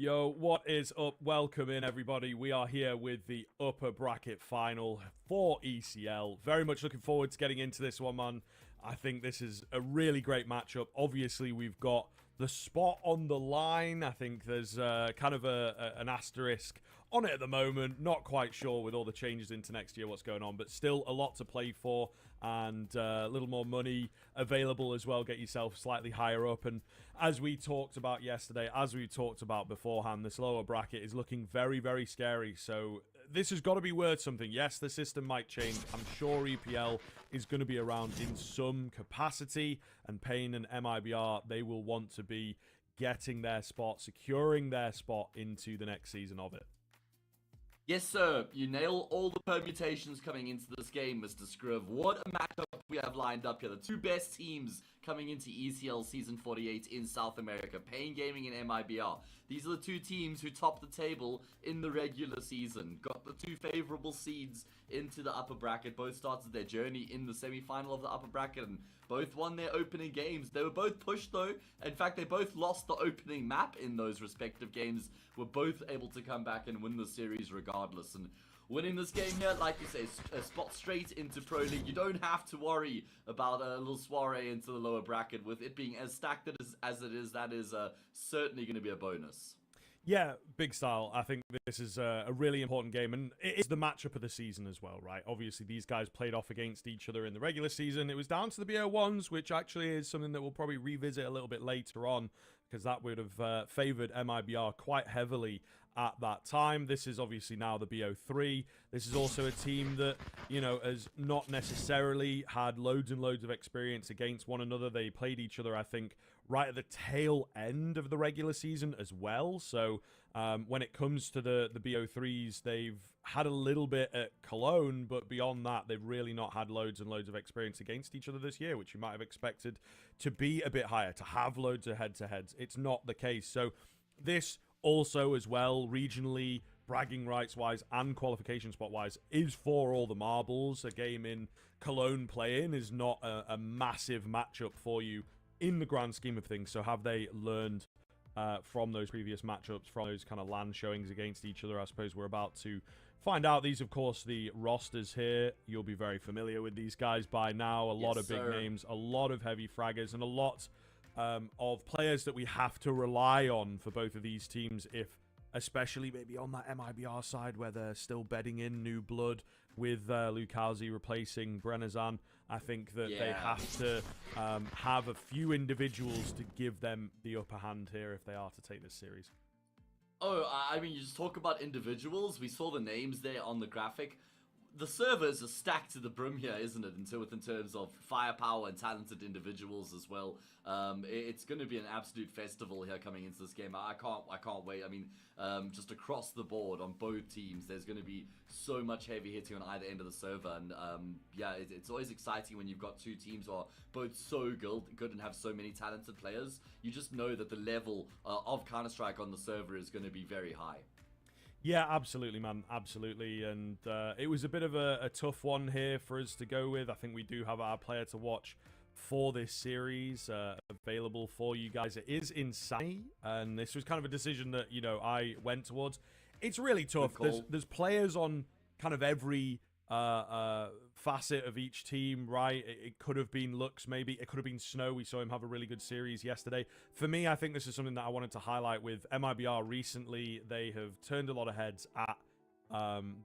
Yo, what is up? Welcome in, everybody. We are here with the upper bracket final for ECL. Very much looking forward to getting into this one, man. I think this is a really great matchup. Obviously, we've got the spot on the line. I think there's kind of an asterisk on it at the moment. Not quite sure with all the changes into next year what's going on, but still a lot to play for and a little more money available as well. Get yourself slightly higher up. And as we talked about yesterday, as we talked about beforehand, this lower bracket is looking very, very scary. So this has got to be worth something. Yes, the system might change. I'm sure EPL is going to be around in some capacity, and paiN and MIBR, they will want to be getting their spot, securing their spot into the next season of it. Yes, sir. You nail all the permutations coming into this game, Mr. Scriv. What a matchup we have lined up here. The two best teams coming into ECL Season 48 in South America, paiN Gaming and MIBR. These are the two teams who top the table in the regular season. Got the two favorable seeds into the upper bracket. Both started their journey in the semi-final of the upper bracket and both won their opening games. They were both pushed though. In fact, they both lost the opening map in those respective games. Were both able to come back and win the series regardless. And winning this game here, like you say, a spot straight into Pro League. You don't have to worry about a little soiree into the lower bracket. With it being as stacked as it is, that is certainly going to be a bonus. Yeah, big style. I think this is a really important game, and it is the matchup of the season as well, right? Obviously, these guys played off against each other in the regular season. It was down to the BO1s, which actually is something that we'll probably revisit a little bit later on, because that would have favored MIBR quite heavily at that time. This is obviously now the BO3. This is also a team that, you know, has not necessarily had loads and loads of experience against one another. They played each other, I think, right at the tail end of the regular season as well. So when it comes to the BO3s, they've had a little bit at Cologne, but beyond that, they've really not had loads and loads of experience against each other this year, which you might have expected to be a bit higher, to have loads of head-to-heads. It's not the case. So this also as well, regionally, bragging rights-wise and qualification spot-wise, is for all the marbles. A game in Cologne playing is not a massive matchup for you in the grand scheme of things. So have they learned from those previous matchups, from those kind of LAN showings against each other? I suppose we're about to find out. These, of course, the rosters here. You'll be very familiar with these guys by now. A lot of big names, a lot of heavy fraggers, and a lot of players that we have to rely on for both of these teams, if especially maybe on that MIBR side where they're still bedding in new blood with Lukazi replacing Brennazan. I think that they have to have a few individuals to give them the upper hand here if they are to take this series. Oh, I mean, you just talk about individuals. We saw the names there on the graphic. The servers are stacked to the brim here, isn't it? In terms of firepower and talented individuals as well. It's going to be an absolute festival here coming into this game. I can't wait. I mean, just across the board on both teams, there's going to be so much heavy hitting on either end of the server. And yeah, it's always exciting when you've got two teams who are both so good and have so many talented players. You just know that the level of Counter-Strike on the server is going to be very high. Yeah, absolutely, man. Absolutely. And it was a bit of a tough one here for us to go with. I think we do have our player to watch for this series available for you guys. It is Insani, and this was kind of a decision that, you know, I went towards. It's really tough. There's players on kind of every facet of each team, right? It could have been Lux, maybe. It could have been Snow. We saw him have a really good series yesterday. For me, I think this is something that I wanted to highlight with MIBR recently. They have turned a lot of heads at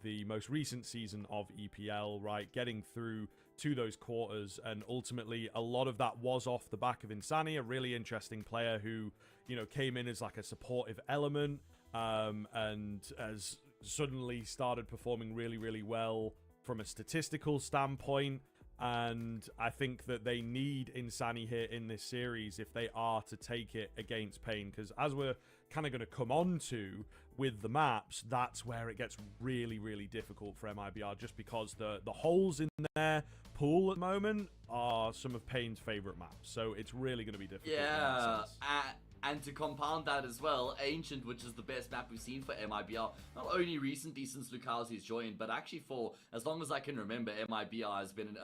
the most recent season of EPL, right? Getting through to those quarters, and ultimately a lot of that was off the back of Insani, a really interesting player who, you know, came in as like a supportive element and has suddenly started performing really, really well from a statistical standpoint. And I think that they need Insani here in this series if they are to take it against paiN, because as we're kind of going to come on to with the maps, that's where it gets really, really difficult for MIBR, just because the holes in their pool at the moment are some of paiN's favorite maps. So it's really going to be difficult. Yeah, and to compound that as well, Ancient, which is the best map we've seen for MIBR, not only recently since Lukazi's joined, but actually for as long as I can remember, MIBR has been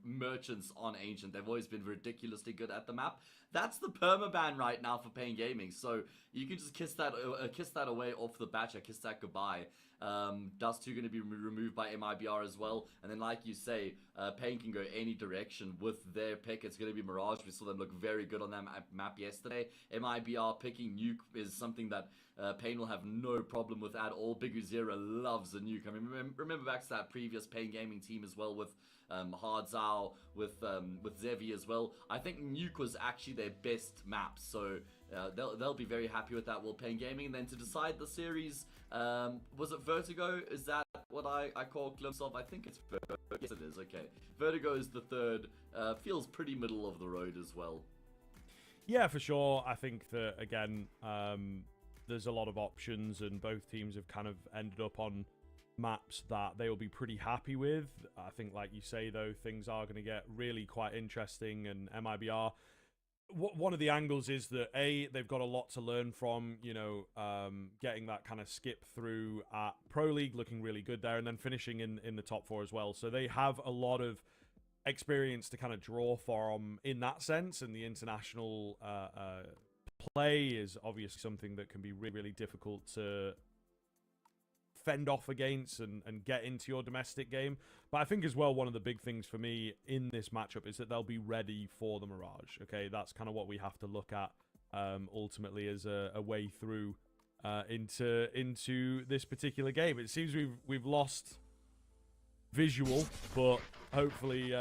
merchants on Ancient. They've always been ridiculously good at the map. that's the permaban right now for paiN Gaming. So you can just kiss that away off the bat, kiss that goodbye. Dust 2 going to be removed by MIBR as well. And then, like you say, paiN can go any direction with their pick. It's going to be Mirage. We saw them look very good on that map yesterday. MIBR picking Nuke is something that paiN will have no problem with at all. Big Uzera loves a Nuke. I mean, remember back to that previous paiN Gaming team as well with Hardzao, with Zevi as well. I think Nuke was actually their best map, so they'll be very happy with that. Will paiN Gaming. And then to decide the series, was it Vertigo? Is that what I call glimpse of? I think it's Vertigo. Yes, it is. Okay, Vertigo is the third. Feels pretty middle of the road as well. Yeah, for sure. I think that again, there's a lot of options, and both teams have kind of ended up on maps that they will be pretty happy with. I think, like you say, though, things are going to get really quite interesting, and MIBR, one of the angles is that they've got a lot to learn from, you know, getting that kind of skip through at Pro League, looking really good there, and then finishing in the top 4 as well. So they have a lot of experience to kind of draw from in that sense, and the international play is obviously something that can be really, really difficult to fend off against and get into your domestic game. But I think as well, one of the big things for me in this matchup is that they'll be ready for the Mirage. Okay, that's kind of what we have to look at ultimately as a way through into this particular game. It seems we've lost visual, but hopefully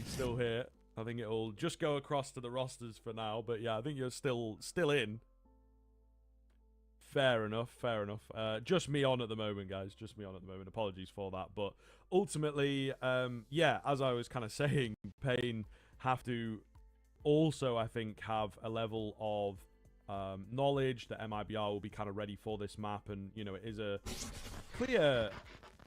still here. I think it'll just go across to the rosters for now, but yeah, I think you're still in. Fair enough, fair enough. Just me on at the moment, guys. Just me on at the moment. Apologies for that. But ultimately, yeah, as I was kind of saying, paiN have to also, I think, have a level of knowledge that MIBR will be kind of ready for this map. And, you know, it is a clear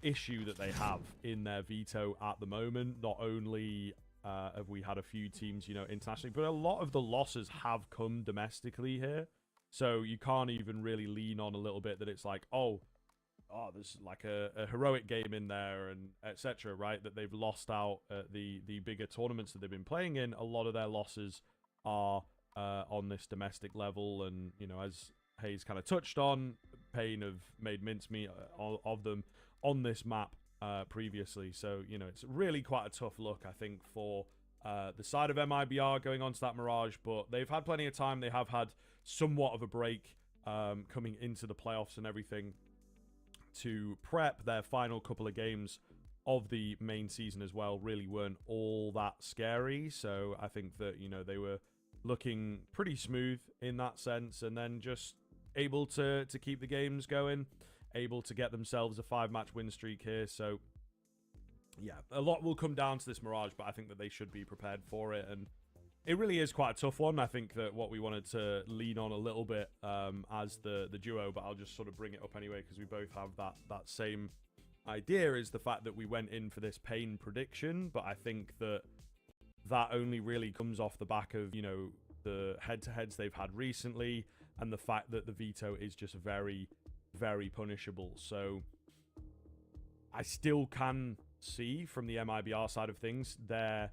issue that they have in their veto at the moment. Not only have we had a few teams, you know, internationally, but a lot of the losses have come domestically here. So you can't even really lean on a little bit that it's like, oh, there's like a heroic game in there and etc. Right? That they've lost out at the bigger tournaments that they've been playing in. A lot of their losses are on this domestic level, and you know, as Hayes kind of touched on, paiN have made mincemeat of them on this map previously. So you know, it's really quite a tough look, I think, for the side of MIBR going on to that Mirage, but they've had plenty of time. They have had somewhat of a break coming into the playoffs and everything to prep. Their final couple of games of the main season as well really weren't all that scary. So I think that, you know, they were looking pretty smooth in that sense, and then just able to keep the games going, able to get themselves a 5-match win streak here. So yeah, a lot will come down to this Mirage, but I think that they should be prepared for it. And it really is quite a tough one. I think that what we wanted to lean on a little bit as the duo, but I'll just sort of bring it up anyway because we both have that same idea, is the fact that we went in for this paiN prediction. But I think that only really comes off the back of, you know, the head-to-heads they've had recently, and the fact that the veto is just very, very punishable. So I still can see from the MIBR side of things their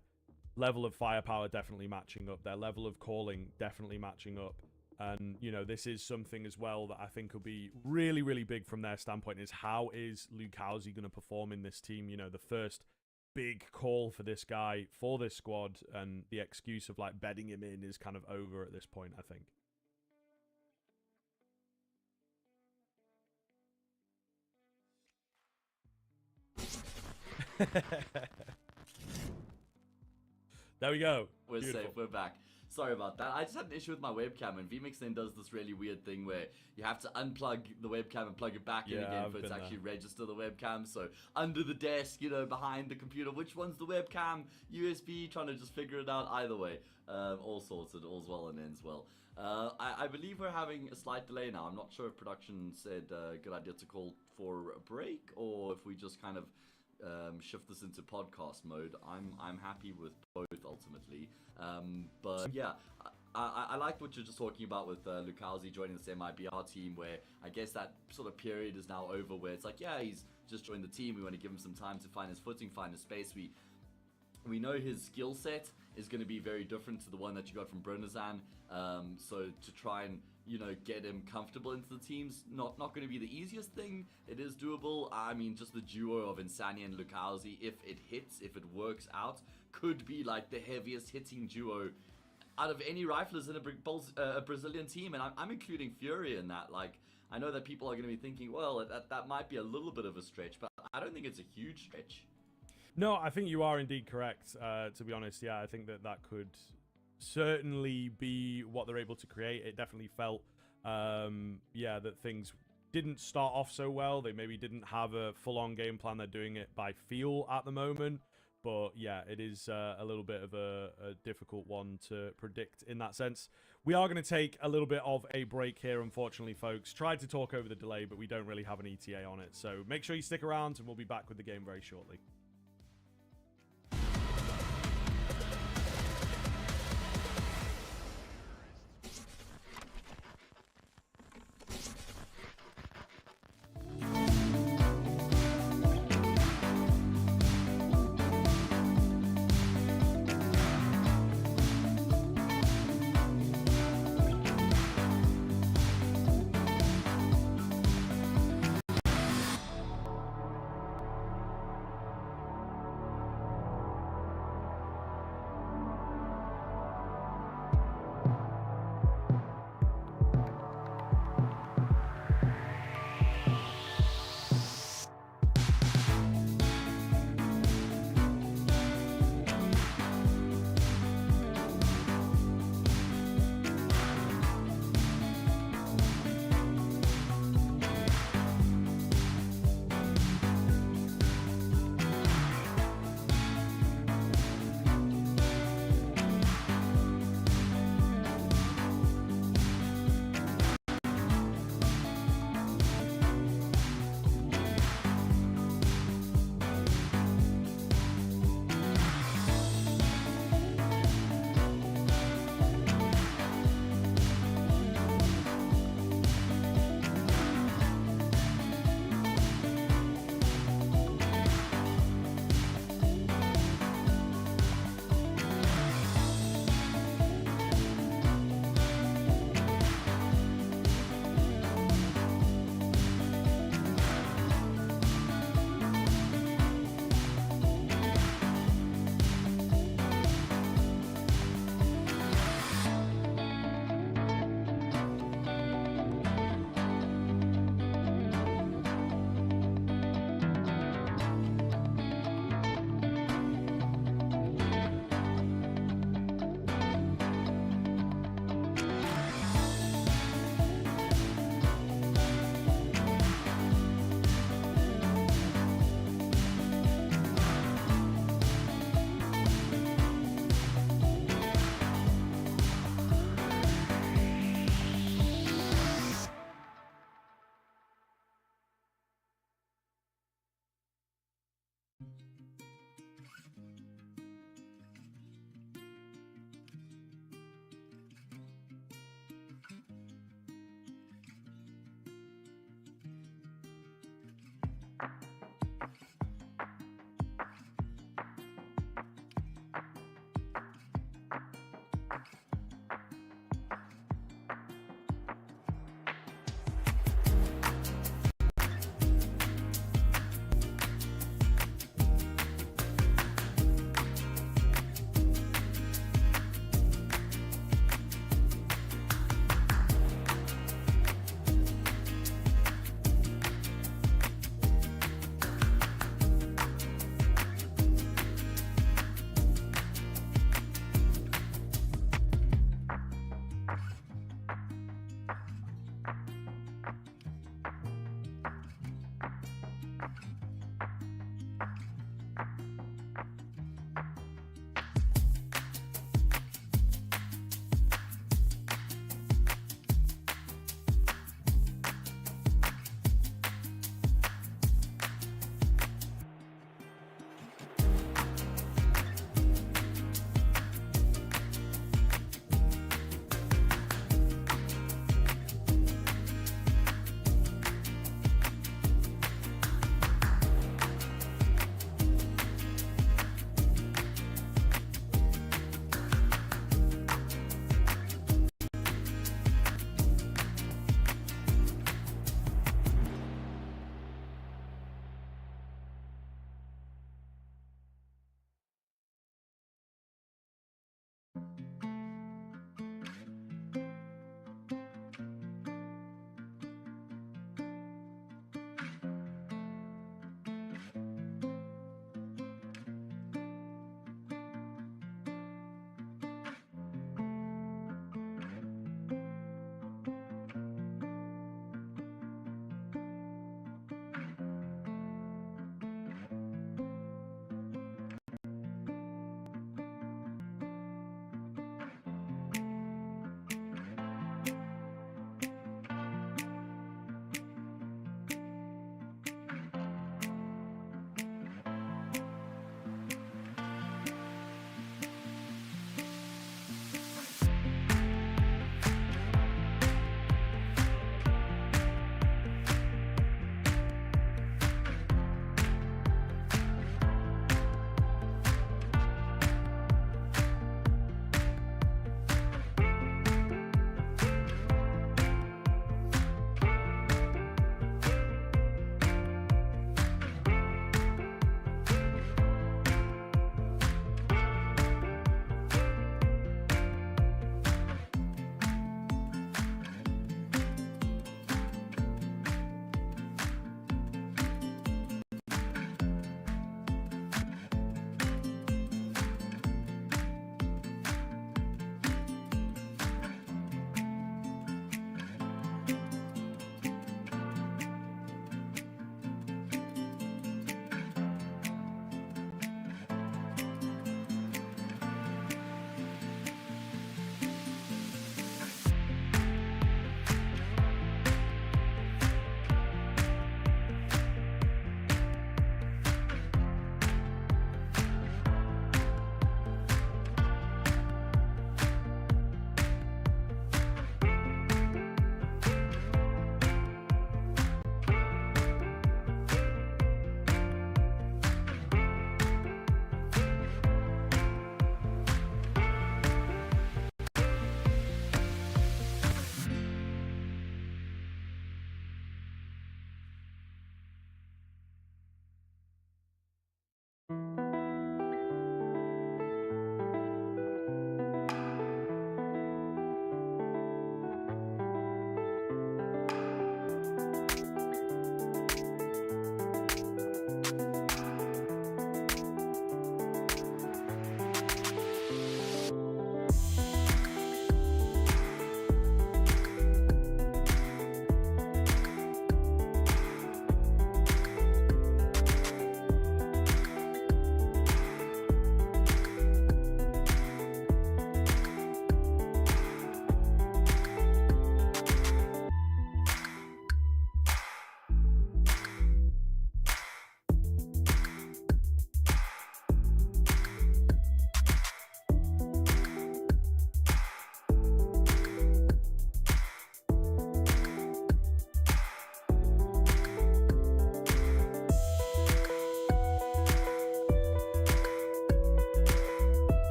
level of firepower definitely matching up, their level of calling definitely matching up. And, you know, this is something as well that I think will be really, really big from their standpoint, is how is Lukowski going to perform in this team? You know, the first big call for this guy, for this squad, and the excuse of, like, bedding him in is kind of over at this point, I think. There we go. We're Beautiful. safe. We're back. Sorry about that. I just had an issue with my webcam, and vMix then does this really weird thing where you have to unplug the webcam and plug it back in again for it to actually register the webcam. So under the desk, you know, behind the computer, which one's the webcam? USB, trying to just figure it out. Either way, all sorted, all's well and ends well. I believe we're having a slight delay now. I'm not sure if production said good idea to call for a break, or if we just kind of shift this into podcast mode. I'm happy with both ultimately, but yeah, I liked what you're just talking about with Lukowski joining this MIBR team, where I guess that sort of period is now over, where it's like, yeah, he's just joined the team, we want to give him some time to find his footing, find his space. We know his skill set, is going to be very different to the one that you got from Brunizan. So to try and, you know, get him comfortable into the team's not going to be the easiest thing. It is doable. I mean, just the duo of Insania and Lukauzi, if it hits, if it works out, could be like the heaviest hitting duo out of any riflers in a Brazilian team. And I'm including Fury in that. Like, I know that people are going to be thinking, well, that might be a little bit of a stretch, but I don't think it's a huge stretch. No, I think you are indeed correct, to be honest. Yeah, I think that could certainly be what they're able to create. It definitely felt, that things didn't start off so well. They maybe didn't have a full-on game plan. They're doing it by feel at the moment. But yeah, it is a little bit of a difficult one to predict in that sense. We are going to take a little bit of a break here, unfortunately, folks. Tried to talk over the delay, but we don't really have an ETA on it. So make sure you stick around, and we'll be back with the game very shortly.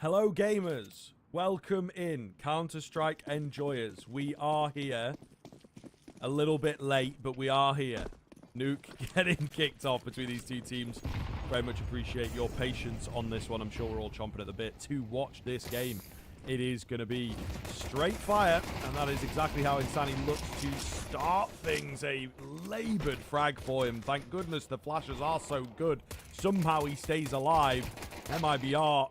Hello, gamers. Welcome in, Counter-Strike enjoyers. We are here. A little bit late, but we are here. Nuke getting kicked off between these two teams. Very much appreciate your patience on this one. I'm sure we're all chomping at the bit to watch this game. It is going to be straight fire, and that is exactly how Insani looks to start things. A laboured frag for him. Thank goodness the flashes are so good. Somehow he stays alive. MIBR,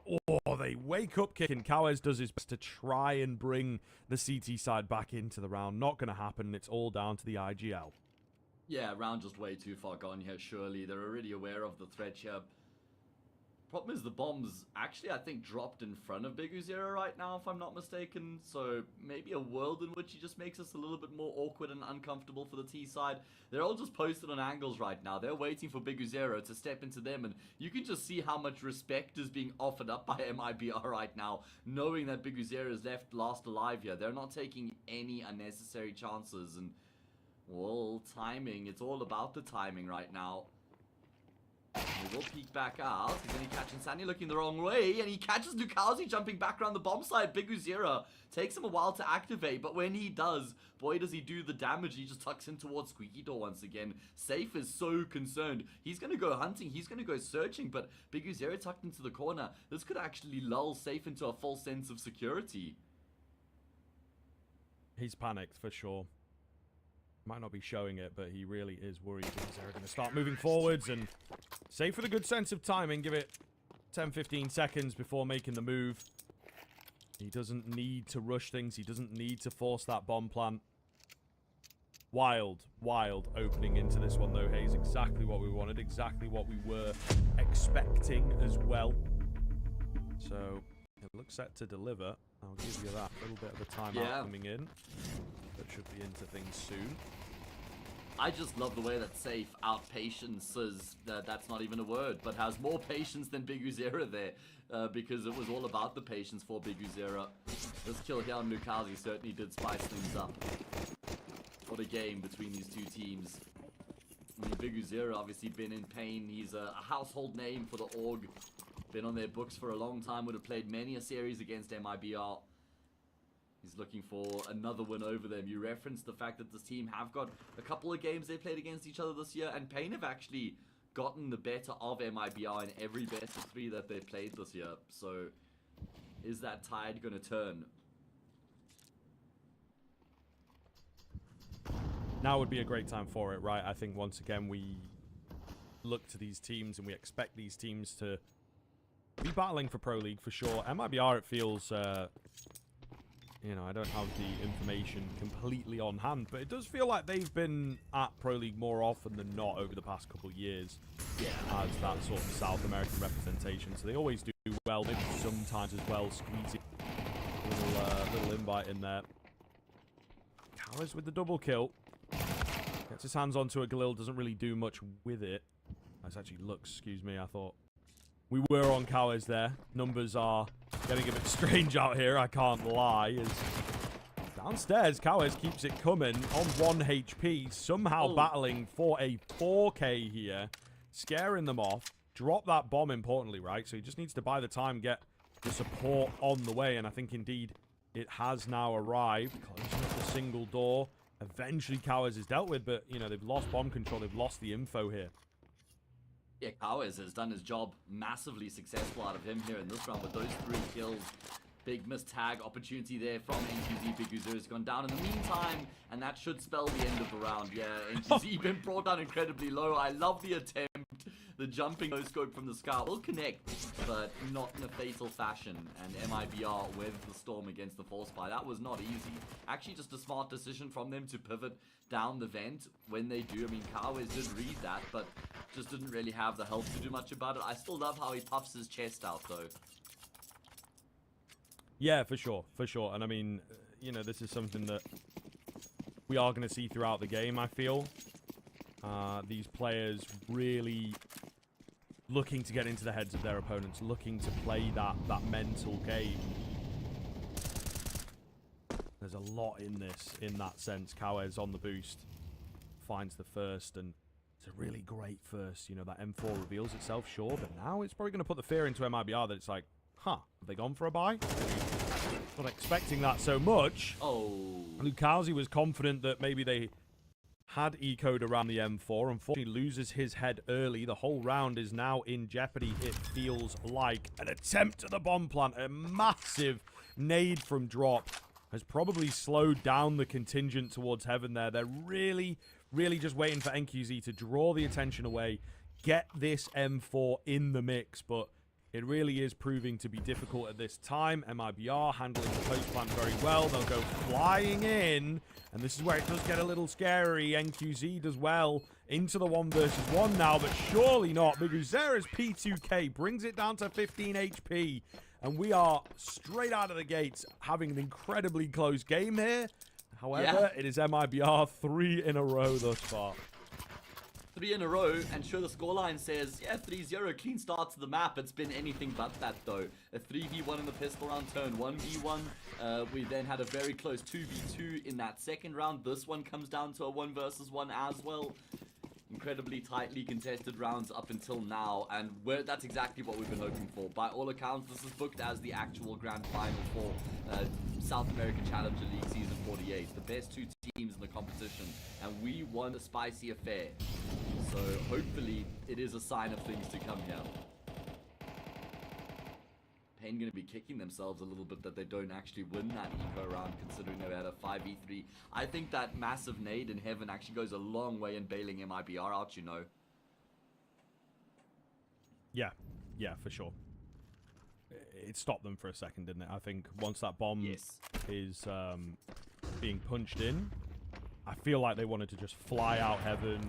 they wake up kicking. Kawes does his best to try and bring the CT side back into the round. Not going to happen. It's all down to the IGL. Yeah, round just way too far gone here, surely. They're already aware of the threat here. Problem is the bombs actually, I think, dropped in front of Big Uzera right now, if I'm not mistaken. So maybe a world in which he just makes us a little bit more awkward and uncomfortable for the T side. They're all just posted on angles right now. They're waiting for Big Uzera to step into them. And you can just see how much respect is being offered up by MIBR right now, knowing that Big Uzera is left last alive here. They're not taking any unnecessary chances. And, well, timing. It's all about the timing right now. He will peek back out. He's going to catch Insani looking the wrong way. And he catches Nuke jumping back around the bomb side. Big Uzera takes him a while to activate. But when he does, boy, does he do the damage. He just tucks in towards Squeaky Door once again. Safe is so concerned. He's going to go hunting. He's going to go searching. But Big Uzera tucked into the corner. This could actually lull Safe into a false sense of security. He's panicked for sure. Might not be showing it, but he really is worried because they're going to start moving forwards. And Safe with a good sense of timing. Give it 10-15 seconds before making the move. He doesn't need to rush things. He doesn't need to force that bomb plant. Wild opening into this one, though, Hayes. Exactly what we wanted. Exactly what we were expecting as well. So it looks set to deliver. I'll give you that. A little bit of a timeout coming in. That should be into things soon. I just love the way that Safe out-patiences, that's not even a word, but has more patience than Big Uzera there, because it was all about the patience for Big Uzera. This kill here on Nuke certainly did spice things up. What a game between these two teams. I mean, Big Uzera obviously been in paiN. He's a household name for the org. Been on their books for a long time, would have played many a series against MIBR. He's looking for another win over them. You referenced the fact that this team have got a couple of games they played against each other this year, and paiN have actually gotten the better of MIBR in every best of 3 that they've played this year. So, is that tide going to turn? Now would be a great time for it, right? I think once again we look to these teams and we expect these teams to be battling for Pro League for sure. MIBR, it feels... you know, I don't have the information completely on hand, but it does feel like they've been at Pro League more often than not over the past couple of years. Yeah. As that sort of South American representation. So they always do well, maybe sometimes as well, squeezing a little invite in there. Kawes with the double kill. Gets his hands onto a Galil, doesn't really do much with it. Nice actually looks, excuse me, I thought we were on Kawes there. Numbers are getting a bit strange out here, I can't lie. As downstairs, Kawes keeps it coming on 1 HP, somehow battling for a 4K here, scaring them off. Drop that bomb importantly, right? So he just needs to buy the time, get the support on the way, and I think indeed it has now arrived. Closing up the single door. Eventually Kawes is dealt with, but, you know, they've lost bomb control, they've lost the info here. Yeah, Kawes has done his job. Massively successful out of him here in this round with those 3 kills. Big missed tag opportunity there from NQZ. Big Uzera has gone down in the meantime, and that should spell the end of the round. Yeah, NQZ been brought down incredibly low. I love the attempt. The jumping no-scope from the sky will connect, but not in a fatal fashion. And MIBR with the storm against the force fire. That was not easy. Actually, just a smart decision from them to pivot down the vent when they do. I mean, Kawes did read that, but just didn't really have the health to do much about it. I still love how he puffs his chest out, though. Yeah, for sure, for sure. And I mean, you know, this is something that we are going to see throughout the game, I feel. These players really looking to get into the heads of their opponents, looking to play that mental game. There's a lot in this, in that sense. Kawes on the boost, finds the first, and it's a really great first. You know, that M4 reveals itself, sure, but now it's probably going to put the fear into MIBR that it's like, Huh, have they gone for a buy? Not expecting that so much. Oh. Lukazi was confident that maybe they had ecoed around the M4. Unfortunately, loses his head early. The whole round is now in jeopardy, it feels like. An attempt at the bomb plant. A massive nade from drop has probably slowed down the contingent towards heaven there. They're really just waiting for NQZ to draw the attention away, get this M4 in the mix, but it really is proving to be difficult at this time. MIBR handling the post plant very well. They'll go flying in, and this is where it does get a little scary. NQZ does well into the 1 versus 1 now, but surely not, because Zera's P2K brings it down to 15 HP, and we are straight out of the gates having an incredibly close game here. However, it is MIBR 3 in a row thus far. 3 in a row, and sure, the scoreline says, yeah, 3-0, clean start to the map. It's been anything but that, though. A 3v1 in the pistol round, turn 1v1. We then had a very close 2v2 in that second round. This one comes down to a 1 versus 1 as well. Incredibly tightly contested rounds up until now, and that's exactly what we've been hoping for. By all accounts, this is booked as the actual grand final for South American Challenger League Season 48. The best 2 teams in the competition, and we won a spicy affair. So hopefully it is a sign of things to come here. paiN going to be kicking themselves a little bit that they don't actually win that eco round, considering they had a 5v3. I think that massive nade in heaven actually goes a long way in bailing MIBR out, you know. Yeah, for sure. It stopped them for a second, didn't it? I think once that bomb is being punched in, I feel like they wanted to just fly out heaven,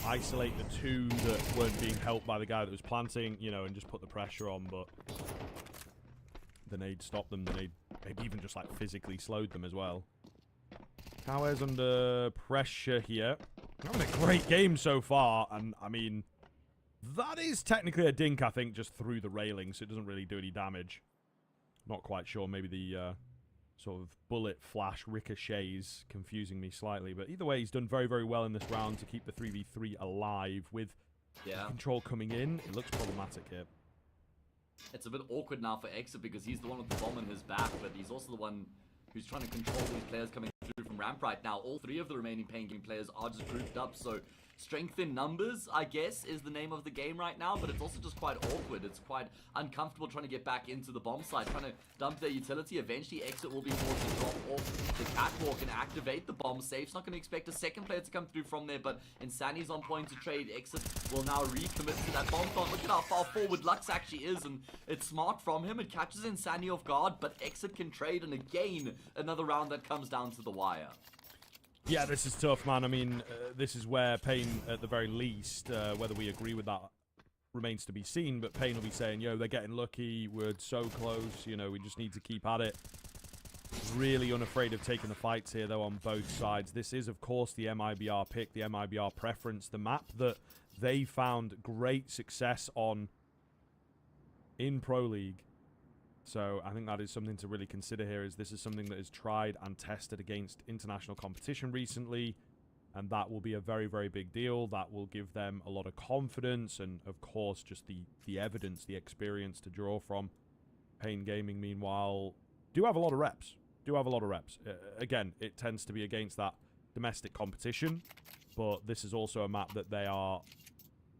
isolate the 2 that weren't being helped by the guy that was planting, you know, and just put the pressure on, but the nade stopped them. The nade maybe even just like physically slowed them as well. Cowhere's under pressure here. They're having a great game so far, and I mean, that is technically a dink, I think, just through the railing, so it doesn't really do any damage. Not quite sure, maybe the sort of bullet flash ricochets confusing me slightly, but either way, he's done very, very well in this round to keep the 3v3 alive. With control coming in, it looks problematic here. It's a bit awkward now for Exit because he's the one with the bomb in his back, but he's also the one who's trying to control these players coming through from ramp right now. All 3 of the remaining paiN Gaming players are just grouped up, so strength in numbers, I guess, is the name of the game right now, but it's also just quite awkward. It's quite uncomfortable trying to get back into the bomb site, trying to dump their utility. Eventually, Exit will be forced to drop off the catwalk and activate the bomb. Safe's not going to expect a second player to come through from there, but Insani's on point to trade. Exit will now recommit to that bomb plant. Look at how far forward Lux actually is, and it's smart from him. It catches Insani off guard, but Exit can trade, and again, another round that comes down to the wire. Yeah, this is tough, man. I mean, this is where paiN, at the very least, whether we agree with that remains to be seen, but paiN will be saying, yo, they're getting lucky, we're so close, you know, we just need to keep at it. Really unafraid of taking the fights here, though, on both sides. This is, of course, the MIBR pick, the MIBR preference, the map that they found great success on in Pro League. So I think that is something to really consider here, is this is something that is tried and tested against international competition recently, and that will be a very, very big deal. That will give them a lot of confidence and, of course, just the evidence, the experience to draw from. paiN Gaming, meanwhile, do have a lot of reps. Again, it tends to be against that domestic competition, but this is also a map that they are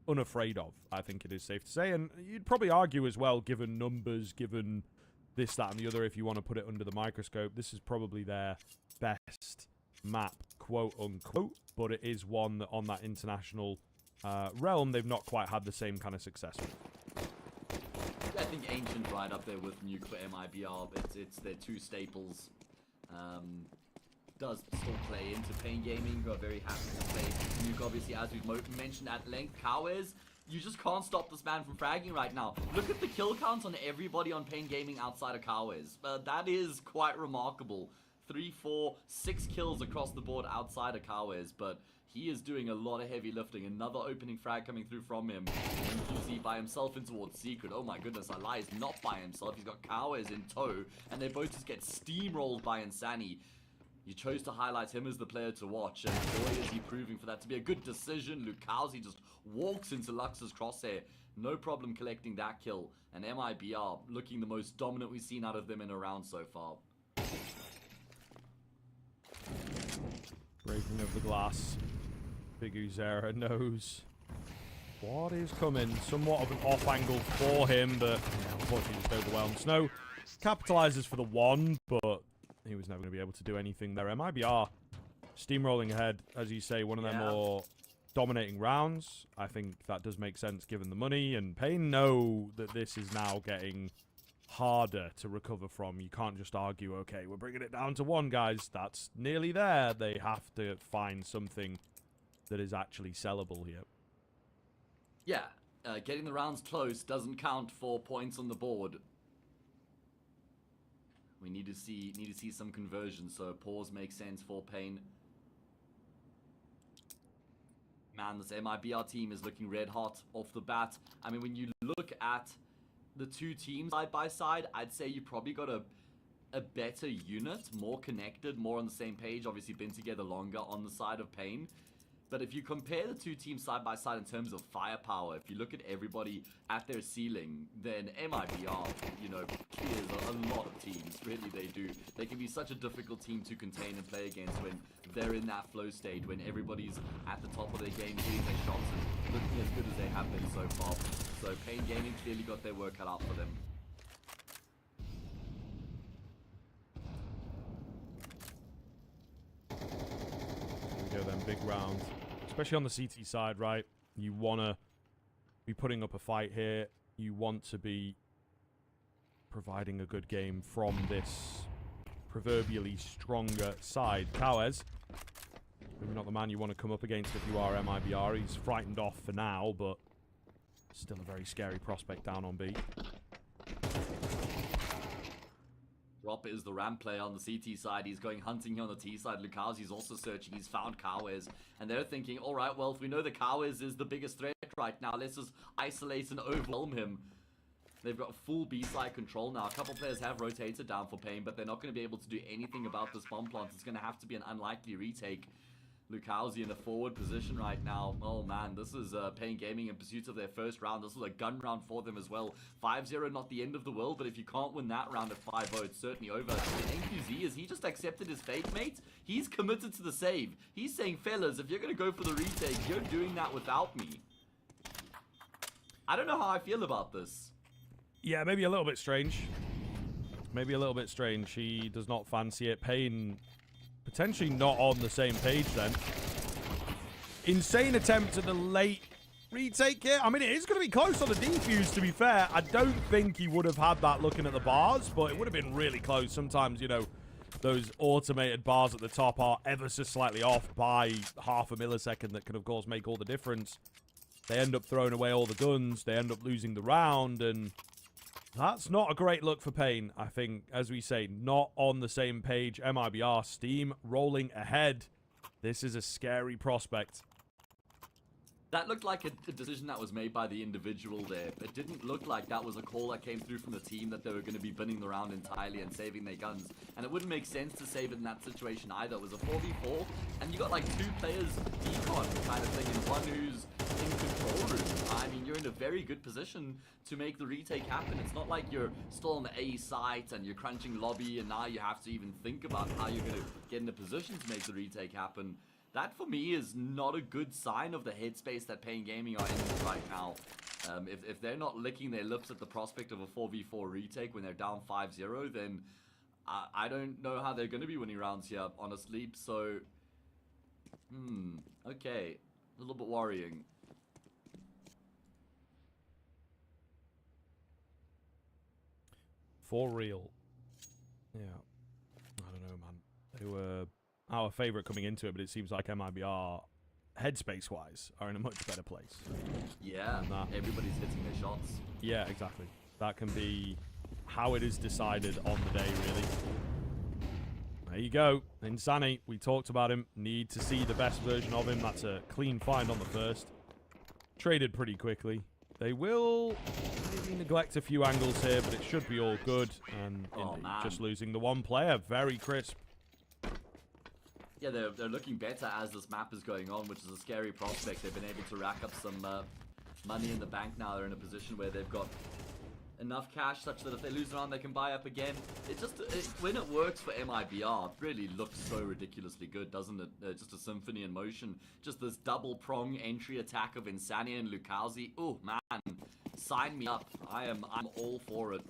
unafraid of, I think it is safe to say. And you'd probably argue as well, given numbers, given this, that, and the other, if you want to put it under the microscope, this is probably their best map, quote-unquote, but it is one that on that international realm, they've not quite had the same kind of success with. I think Ancient right up there with Nuke for MIBR. It's their 2 staples. Does still play into paiN Gaming, who are very happy to play Nuke, obviously, as we've mentioned at length. Cowhere's, you just can't stop this man from fragging right now. Look at the kill counts on everybody on paiN Gaming outside of Cowhere's. That is quite remarkable. 3, 4, 6 kills across the board outside of Cowhere's, but he is doing a lot of heavy lifting. Another opening frag coming through from him. NQZ by himself in towards Secret. Oh my goodness, Ali is not by himself. He's got Cowhere's in tow, and they both just get steamrolled by Insani. You chose to highlight him as the player to watch, and boy is he proving for that to be a good decision. Lukowski just walks into Lux's crosshair. No problem collecting that kill. And MIBR looking the most dominant we've seen out of them in a round so far. Breaking of the glass. Big Uzera knows what is coming. Somewhat of an off angle for him, but yeah, unfortunately just overwhelmed. Snow capitalizes for the one, but he was never going to be able to do anything there. MIBR steamrolling ahead, as you say, one of their more dominating rounds. I think that does make sense given the money, and paiN know that this is now getting harder to recover from. You can't just argue, okay, we're bringing it down to one, guys. That's nearly there. They have to find something that is actually sellable here. Yeah, getting the rounds close doesn't count for points on the board. We need to see some conversion, so pause makes sense for paiN. Man, this MIBR team is looking red hot off the bat. I mean, when you look at the two teams side by side, I'd say you probably got a better unit, more connected, more on the same page. Obviously been together longer on the side of paiN. But if you compare the two teams side by side in terms of firepower, if you look at everybody at their ceiling, then MIBR, you know, clears a lot of teams. Really, they do. They can be such a difficult team to contain and play against when they're in that flow state, when everybody's at the top of their game, hitting their shots and looking as good as they have been so far. So paiN Gaming clearly got their work cut out for them. Here we go then, big round. Especially on the CT side, right? You want to be putting up a fight here. You want to be providing a good game from this proverbially stronger side. kawes, maybe not the man you want to come up against if you are MIBR. He's frightened off for now, but still a very scary prospect down on B. Drop is the ramp player on the CT side. He's going hunting here on the T side. Lukowski's also searching. He's found kawes. And they're thinking, all right, well, if we know the kawes is the biggest threat right now, let's just isolate and overwhelm him. They've got full B-side control now. A couple players have rotated down for paiN, but they're not going to be able to do anything about this bomb plant. It's going to have to be an unlikely retake. Lukowski in a forward position right now. Oh man, this is paiN Gaming in pursuit of their first round. This was a gun round for them as well. 5-0, not the end of the world, but if you can't win that round at 5-0, it's certainly over. And NQZ, has he just accepted his fate, mate? He's committed to the save. He's saying, fellas, if you're going to go for the retake, you're doing that without me. I don't know how I feel about this. Yeah, maybe a little bit strange. Maybe a little bit strange. He does not fancy it. paiN potentially not on the same page then. Insane attempt at the late retake here. I mean, it is going to be close on the defuse, to be fair. I don't think he would have had that looking at the bars, but it would have been really close. Sometimes, you know, those automated bars at the top are ever so slightly off by half a millisecond that can, of course, make all the difference. They end up throwing away all the guns. They end up losing the round, and that's not a great look for paiN. I think, as we say, not on the same page. MIBR, Steam rolling ahead. This is a scary prospect. That looked like a decision that was made by the individual there. It didn't look like that was a call that came through from the team that they were going to be binning the round entirely and saving their guns. And it wouldn't make sense to save it in that situation either. It was a 4v4, and you got like two players decon kind of thing, and one who's in control room. I mean, you're in a very good position to make the retake happen. It's not like you're still on the A site and you're crunching lobby, and now you have to even think about how you're going to get in a position to make the retake happen. That, for me, is not a good sign of the headspace that paiN Gaming are in right now. If they're not licking their lips at the prospect of a 4v4 retake when they're down 5-0, then I don't know how they're going to be winning rounds here, honestly. So, okay. A little bit worrying. For real. Yeah. I don't know, man. They were our favorite coming into it, but it seems like MIBR, headspace-wise, are in a much better place. Yeah, everybody's hitting their shots. Yeah, exactly. That can be how it is decided on the day, really. There you go. Insani, we talked about him. Need to see the best version of him. That's a clean find on the first. Traded pretty quickly. They will maybe neglect a few angles here, but it should be all good. And just losing the one player. Very crisp. Yeah, they're looking better as this map is going on, which is a scary prospect. They've been able to rack up some money in the bank now. They're in a position where they've got enough cash such that if they lose around, they can buy up again. It's just, when it works for MIBR, it really looks so ridiculously good, doesn't it? Just a symphony in motion. Just this double prong entry attack of Insania and Lukowski. Oh man, sign me up. I'm all for it.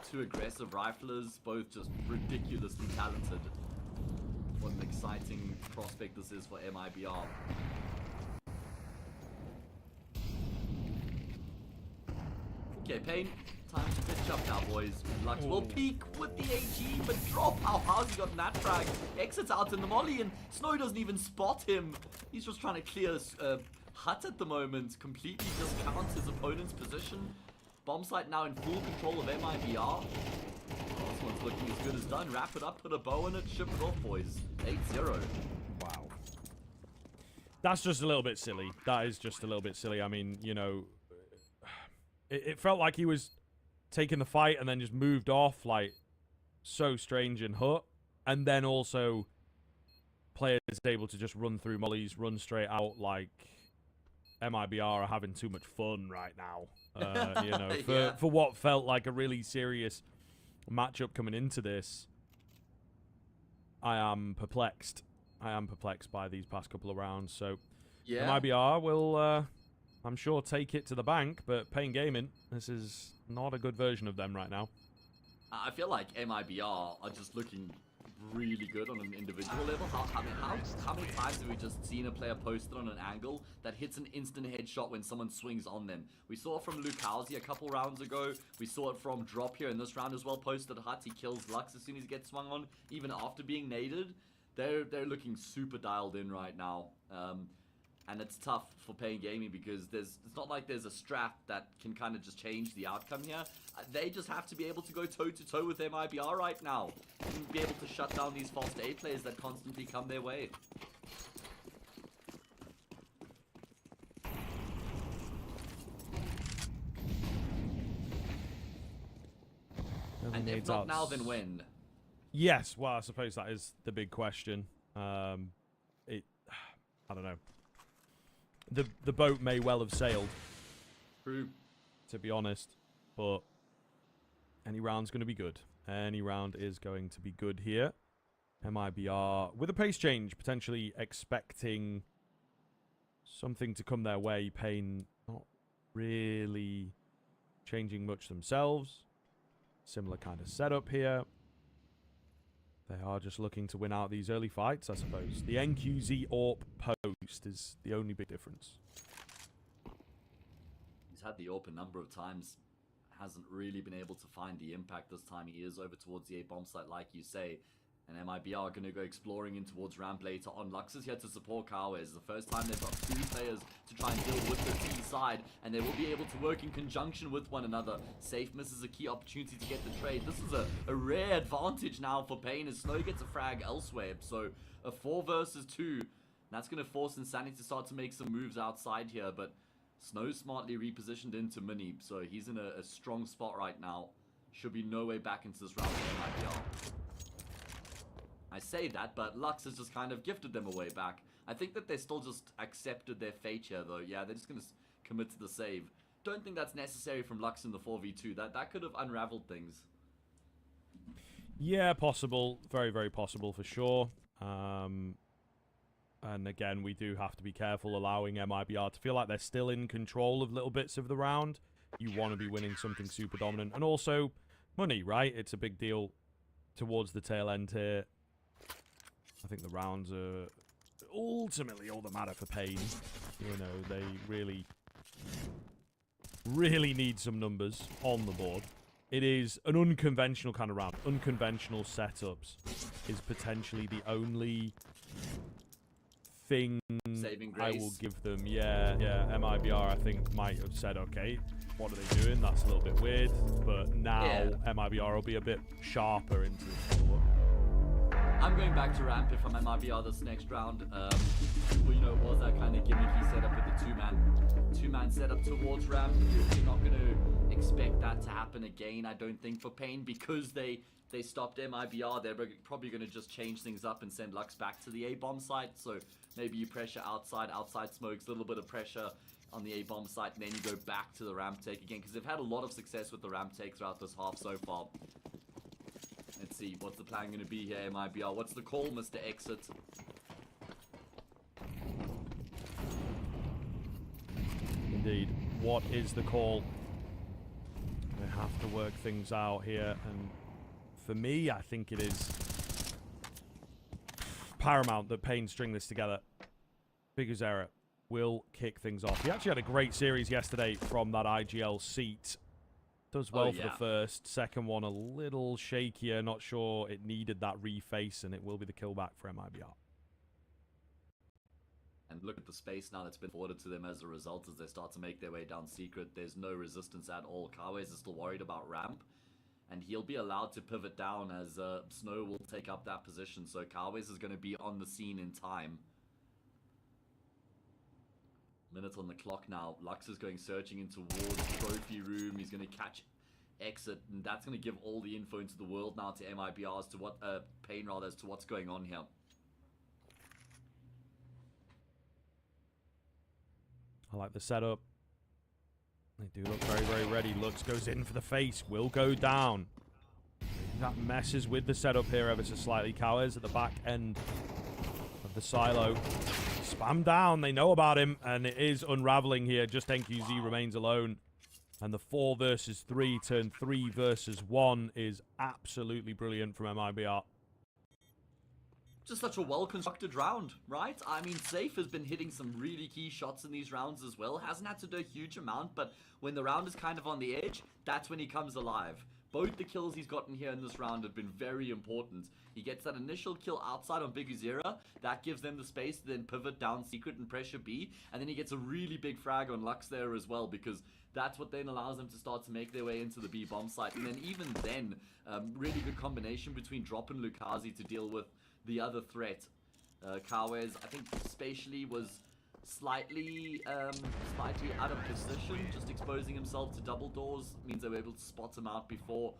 Two aggressive riflers, both just ridiculously talented. What an exciting prospect this is for MIBR. Okay, paiN, time to pitch up now, boys. Lux will peek with the AG, but drop. How's he gotten that frag? Exits out in the molly, and Snow doesn't even spot him. He's just trying to clear hut at the moment. Completely discounts his opponent's position. Bomb site now in full control of MIBR. Oh, this one's looking as good as done. Wrap it up, put a bow in it, ship it off, boys. 8-0. Wow. That's just a little bit silly. That is just a little bit silly. I mean, you know, it felt like he was taking the fight and then just moved off, like, so strange in hut. And then also players able to just run through mollies, run straight out, like MIBR are having too much fun right now. You know, for what felt like a really serious matchup coming into this, I am perplexed. I am perplexed by these past couple of rounds. So MIBR will, I'm sure, take it to the bank, but paiN Gaming, this is not a good version of them right now. I feel like MIBR are just looking really good on an individual level. How many times have we just seen a player posted on an angle that hits an instant headshot when someone swings on them? We saw it from Lukowski a couple rounds ago. We saw it from Drop here in this round as well. Posted hut, he kills Lux as soon as he gets swung on, even after being naded. They're looking super dialed in right now. And it's tough for paiN Gaming because it's not like there's a strat that can kind of just change the outcome here. They just have to be able to go toe-to-toe with MIBR right now and be able to shut down these fast A players that constantly come their way. And if not now, then when? Yes, well, I suppose that is the big question. I don't know. The boat may well have sailed. True. To be honest. But any round's going to be good. Any round is going to be good here. MIBR, with a pace change, potentially expecting something to come their way. paiN not really changing much themselves. Similar kind of setup here. They are just looking to win out these early fights, I suppose. The NQZ AWP post is the only big difference. He's had the AWP a number of times. Hasn't really been able to find the impact this time. He is over towards the A bomb site, like you say. And MIBR are going to go exploring in towards ramp later on. Lux is here to support Kawa. It's the first time they've got two players to try and deal with the T side, and they will be able to work in conjunction with one another. Safe misses a key opportunity to get the trade. This is a rare advantage now for paiN as Snow gets a frag elsewhere. So a 4 versus 2. That's going to force Insanity to start to make some moves outside here, but Snow smartly repositioned into Mini, so he's in a strong spot right now. Should be no way back into this round for MIBR. I say that, but Lux has just kind of gifted them a way back. I think that they still just accepted their fate here, though. Yeah, they're just going to commit to the save. Don't think that's necessary from Lux in the 4v2. That could have unraveled things. Yeah, possible. Very, very possible for sure. And again, we do have to be careful allowing MIBR to feel like they're still in control of little bits of the round. You want to be winning something super dominant. And also, money, right? It's a big deal towards the tail end here. I think the rounds are ultimately all that matter for paiN. You know, they really, really need some numbers on the board. It is an unconventional kind of round. Unconventional setups is potentially the only thing I will give them. Yeah, MIBR I think might have said, okay, what are they doing? That's a little bit weird. But now MIBR will be a bit sharper into the follow-up. I'm going back to ramp if I'm MIBR this next round. Well, you know, it was that kind of gimmicky setup with the two-man setup towards ramp. You're not going to expect that to happen again, I don't think, for paiN, because they they stopped MIBR, they're probably going to just change things up and send Lux back to the A-bomb site. So maybe you pressure outside smokes, a little bit of pressure on the A-bomb site, and then you go back to the ramp take again, because they've had a lot of success with the ramp take throughout this half so far. Let's see, what's the plan going to be here, MIBR? What's the call, Mr. Exit? Indeed. What is the call? They have to work things out here, and for me, I think it is paramount that paiN string this together. Biguzera will kick things off. He actually had a great series yesterday from that IGL seat. Does well for the first. Second one a little shakier. Not sure it needed that reface, and it will be the kill back for MIBR. And look at the space now that's been afforded to them as a result as they start to make their way down secret. There's no resistance at all. Kawes is still worried about ramp, and he'll be allowed to pivot down as Snow will take up that position. So Kawes is going to be on the scene in time. Minute on the clock now. Lux is going searching in towards trophy room. He's going to catch exit, and that's going to give all the info into the world now to MIBR as to what paiN rather as to what's going on here. I like the setup. They do look very, very ready. Lux goes in for the face. Will go down. That messes with the setup here ever so slightly. Kawes at the back end of the silo. Spam down. They know about him, and it is unraveling here. Just NQZ remains alone. And the 4 versus 3 turn 3 versus 1 is absolutely brilliant from MIBR. Just such a well-constructed round, right? I mean, Safe has been hitting some really key shots in these rounds as well. Hasn't had to do a huge amount, but when the round is kind of on the edge, that's when he comes alive. Both the kills he's gotten here in this round have been very important. He gets that initial kill outside on Biguzera. That gives them the space to then pivot down secret and pressure B. And then he gets a really big frag on Lux there as well, because that's what then allows them to start to make their way into the B bomb site. And then even then, really good combination between Drop and Lukazi to deal with the other threat. Kawes, I think spatially was slightly out of position, just exposing himself to double doors means they were able to spot him out before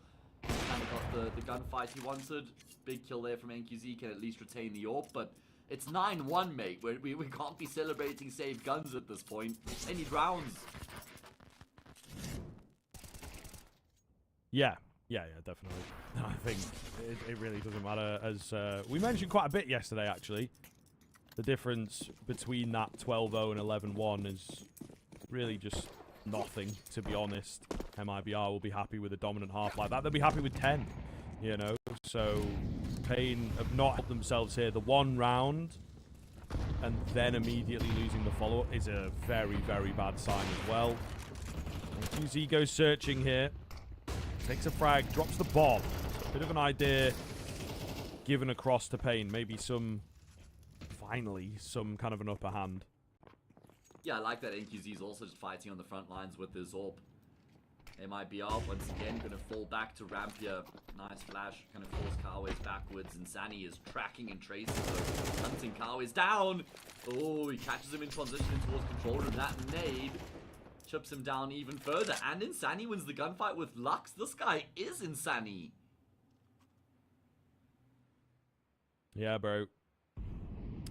he kind of got the gunfight he wanted. Big kill there from NQZ, can at least retain the AWP, but it's 9-1, mate. We can't be celebrating saved guns at this point. They need rounds. Yeah, definitely. I think it really doesn't matter. As we mentioned quite a bit yesterday, actually, the difference between that 12-0 and 11-1 is really just nothing, to be honest. MIBR will be happy with a dominant half like that. They'll be happy with 10, you know. So paiN have not helped themselves here. The one round and then immediately losing the follow-up is a very, very bad sign as well. QZ goes searching here. Takes a frag, drops the bomb. Bit of an idea given across to paiN. Maybe finally, some kind of an upper hand. Yeah, I like that NQZ is also just fighting on the front lines with his AWP. MIBR, once again, going to fall back to ramp here. Nice flash, kind of force Kawes backwards, and Sani is tracking and tracing, so hunting Kawes down. Oh, he catches him in transition towards control room. That nade chips him down even further, and Insani wins the gunfight with Lux. This guy is Insani. Yeah, bro.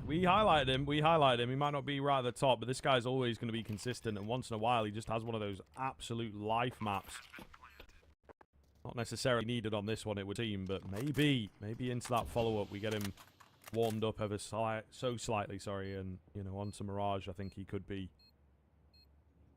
We highlighted him. He might not be right at the top, but this guy's always going to be consistent, and once in a while he just has one of those absolute life maps. Not necessarily needed on this one, it would seem, but maybe into that follow-up we get him warmed up ever so slightly, and, you know, onto Mirage, I think he could be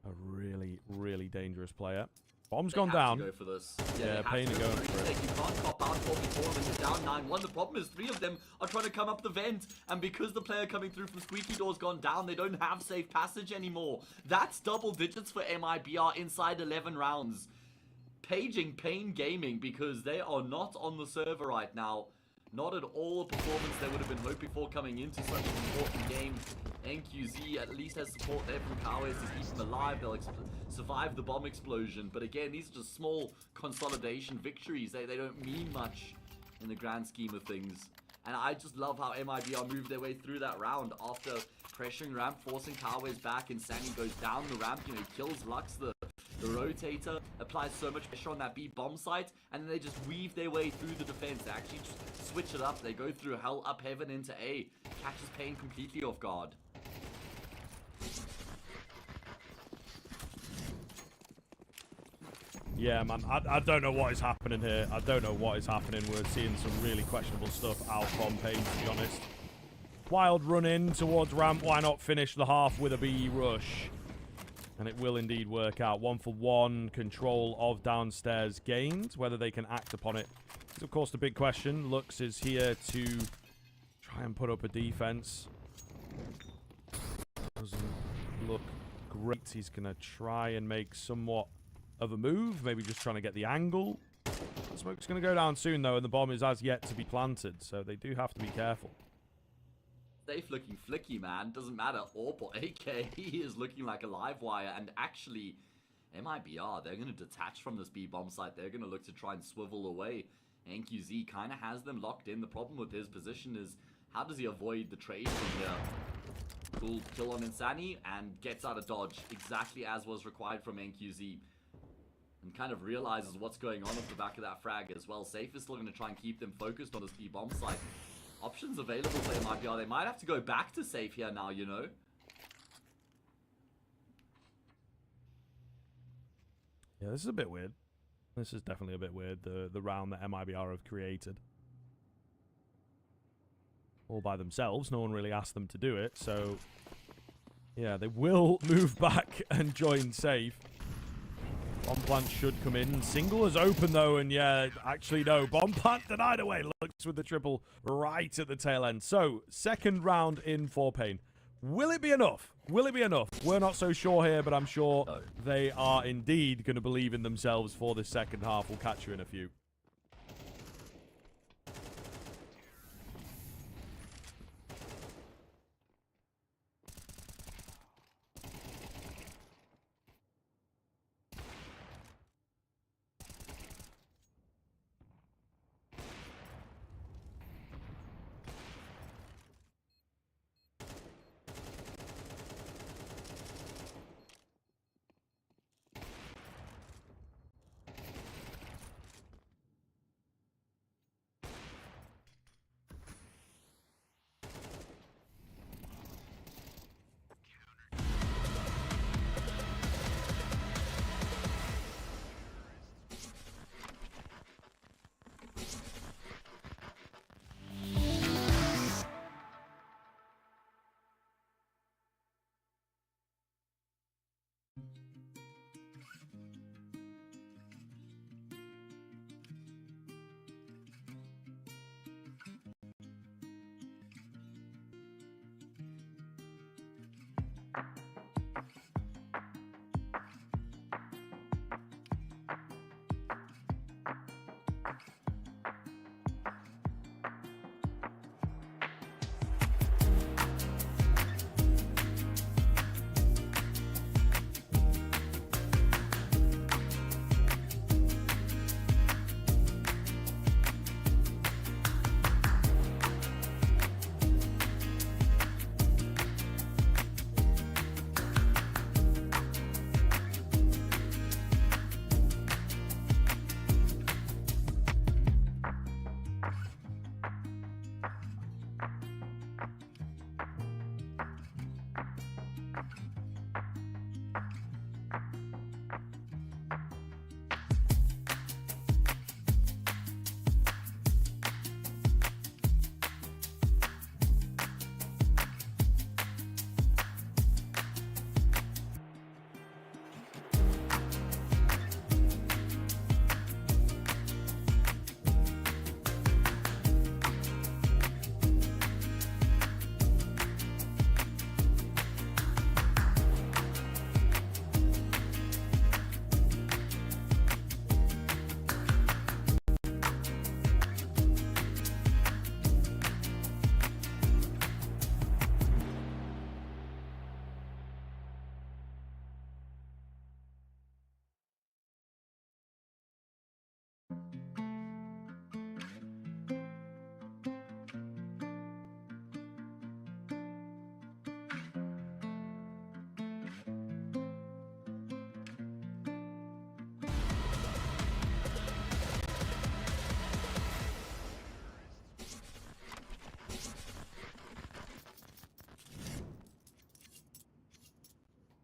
a really, really dangerous player. Bomb's gone down. Go for this. Yeah, paiN are going for it. You can't cop out 4v4 when you're down 9-1. The problem is 3 of them are trying to come up the vent, and because the player coming through from Squeaky Door's gone down, they don't have safe passage anymore. That's double digits for MIBR inside 11 rounds. Paging paiN Gaming, because they are not on the server right now. Not at all a performance they would have been hoping for coming into such an important game. NQZ at least has support there from Kawes to keep them alive. They'll survive the bomb explosion. But again, these are just small consolidation victories. They don't mean much in the grand scheme of things. And I just love how MIBR moved their way through that round after pressuring ramp, forcing Kawe's back, and Sandy goes down the ramp, you know, kills Lux, the rotator, applies so much pressure on that B bomb site, and then they just weave their way through the defense. They actually just switch it up. They go through hell up heaven into A, catches paiN completely off guard. Yeah, man, I don't know what is happening here. I don't know what is happening. We're seeing some really questionable stuff out from paiN, to be honest. Wild run in towards ramp. Why not finish the half with a B rush? And it will indeed work out. 1-for-1 control of downstairs gained. Whether they can act upon it is, of course, the big question. Lux is here to try and put up a defense. Doesn't look great. He's going to try and make somewhat of a move. Maybe just trying to get the angle. The smoke's going to go down soon, though, and the bomb is as yet to be planted. So they do have to be careful. Safe looking flicky, man. Doesn't matter. AWP or AK, he is looking like a live wire. And actually, MIBR, they're going to detach from this B bomb site. They're going to look to try and swivel away. NQZ kind of has them locked in. The problem with his position is, how does he avoid the trade from here? Cool kill on Insani and gets out of dodge exactly as was required from NQZ. And kind of realizes what's going on off the back of that frag as well. Safe is still going to try and keep them focused on this B bomb site. Options available for MIBR. They might have to go back to Safe here now, you know. Yeah, this is a bit weird. This is definitely a bit weird, the round that MIBR have created. All by themselves. No one really asked them to do it, so... yeah, they will move back and join Safe. Bomb plant should come in. Single is open, though, and yeah, actually, no. Bomb plant denied away. Looks with the triple right at the tail end. So, second round in for paiN. Will it be enough? Will it be enough? We're not so sure here, but I'm sure they are indeed going to believe in themselves for this second half. We'll catch you in a few.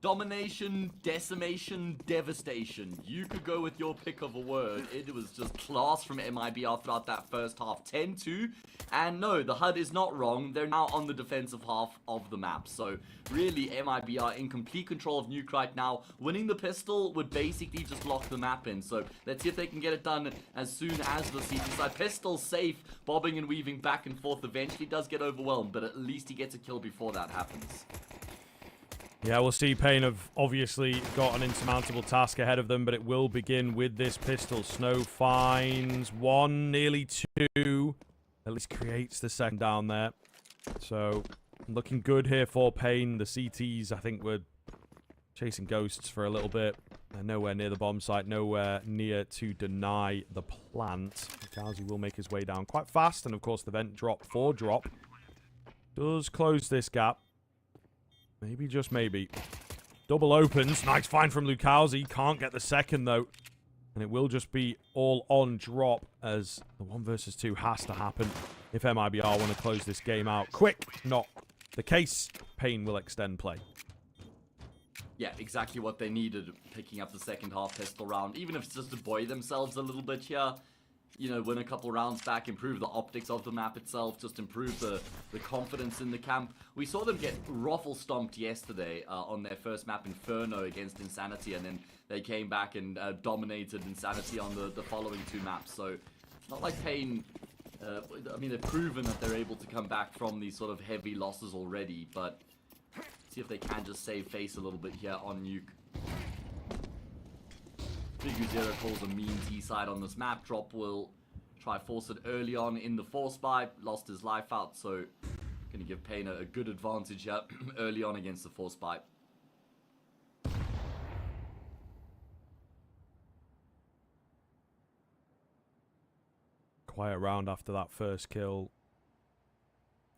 Domination, decimation, devastation. You could go with your pick of a word. It was just class from MIBR throughout that first half. 10-2. And no, the HUD is not wrong. They're now on the defensive half of the map. So really, MIBR in complete control of Nuke right now. Winning the pistol would basically just lock the map in. So let's see if they can get it done as soon as the CT side. Pistol safe, bobbing and weaving back and forth. Eventually does get overwhelmed, but at least he gets a kill before that happens. Yeah, we'll see. paiN have obviously got an insurmountable task ahead of them, but it will begin with this pistol. Snow finds one, nearly two. At least creates the second down there. So, looking good here for paiN. The CTs, I think, were chasing ghosts for a little bit. They're nowhere near the bomb site, nowhere near to deny the plant. Gauzy will make his way down quite fast, and of course the vent drop for drop does close this gap. Maybe, just maybe. Double opens. Nice find from Lukowski. Can't get the second, though. And it will just be all on drop, as the 1 versus 2 has to happen if MIBR want to close this game out quick. Not the case. paiN will extend play. Yeah, exactly what they needed, picking up the second half pistol round. Even if it's just to buoy themselves a little bit here. You know, win a couple rounds back, improve the optics of the map itself, just improve the confidence in the camp. We saw them get ruffle stomped yesterday on their first map, Inferno, against Insanity, and then they came back and dominated Insanity on the following 2 maps. So, it's not like paiN, I mean, they've proven that they're able to come back from these sort of heavy losses already, but see if they can just save face a little bit here on Nuke. Big Zero calls a mean T-side on this map. Drop will try force it early on in the force buy. Lost his life out, so going to give paiN a good advantage here early on against the force buy. Quiet round after that first kill.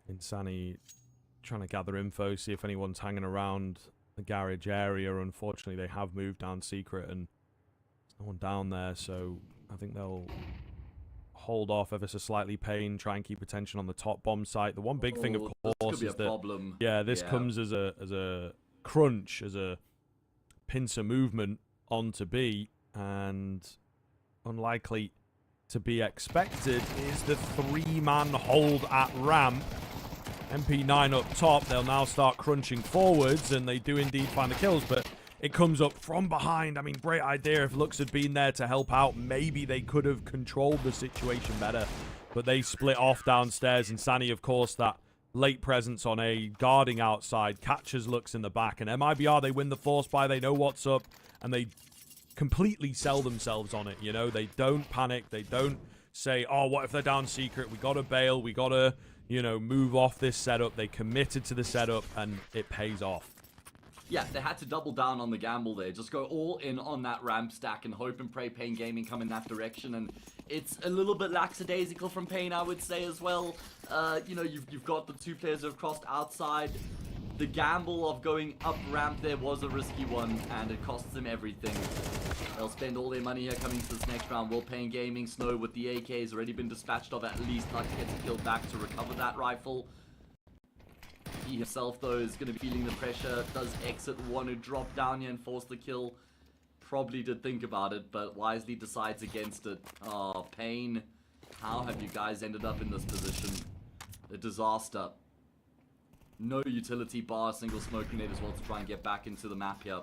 Insani trying to gather info, see if anyone's hanging around the garage area. Unfortunately, they have moved down secret, and no one down there, so I think they'll hold off ever so slightly. paiN, try and keep attention on the top bomb site. The one big thing, of course, is that problem. Yeah, this comes as a crunch, as a pincer movement onto B, and unlikely to be expected is the 3-man hold at ramp. MP9 up top. They'll now start crunching forwards, and they do indeed find the kills, but it comes up from behind. I mean, great idea. If Lux had been there to help out, maybe they could have controlled the situation better. But they split off downstairs. And Sani, of course, that late presence on A, guarding outside, catches Lux in the back. And MIBR, they win the force buy. They know what's up, and they completely sell themselves on it. You know, they don't panic. They don't say, oh, what if they're down secret? We got to bail. We got to, you know, move off this setup. They committed to the setup, and it pays off. Yeah, they had to double down on the gamble there. Just go all in on that ramp stack and hope and pray paiN Gaming come in that direction. And it's a little bit lackadaisical from paiN, I would say, as well. You know, you've got the 2 players who have crossed outside. The gamble of going up ramp there was a risky one, and it costs them everything. They'll spend all their money here coming to this next round. Will paiN Gaming, Snow with the AK has already been dispatched of at least. Like to get a kill back to recover that rifle. He himself, though, is going to be feeling the pressure. Does Exit want to drop down here and force the kill? Probably did think about it, but wisely decides against it. Oh, paiN. How have you guys ended up in this position? A disaster. No utility bar, single smoke grenade as well to try and get back into the map here.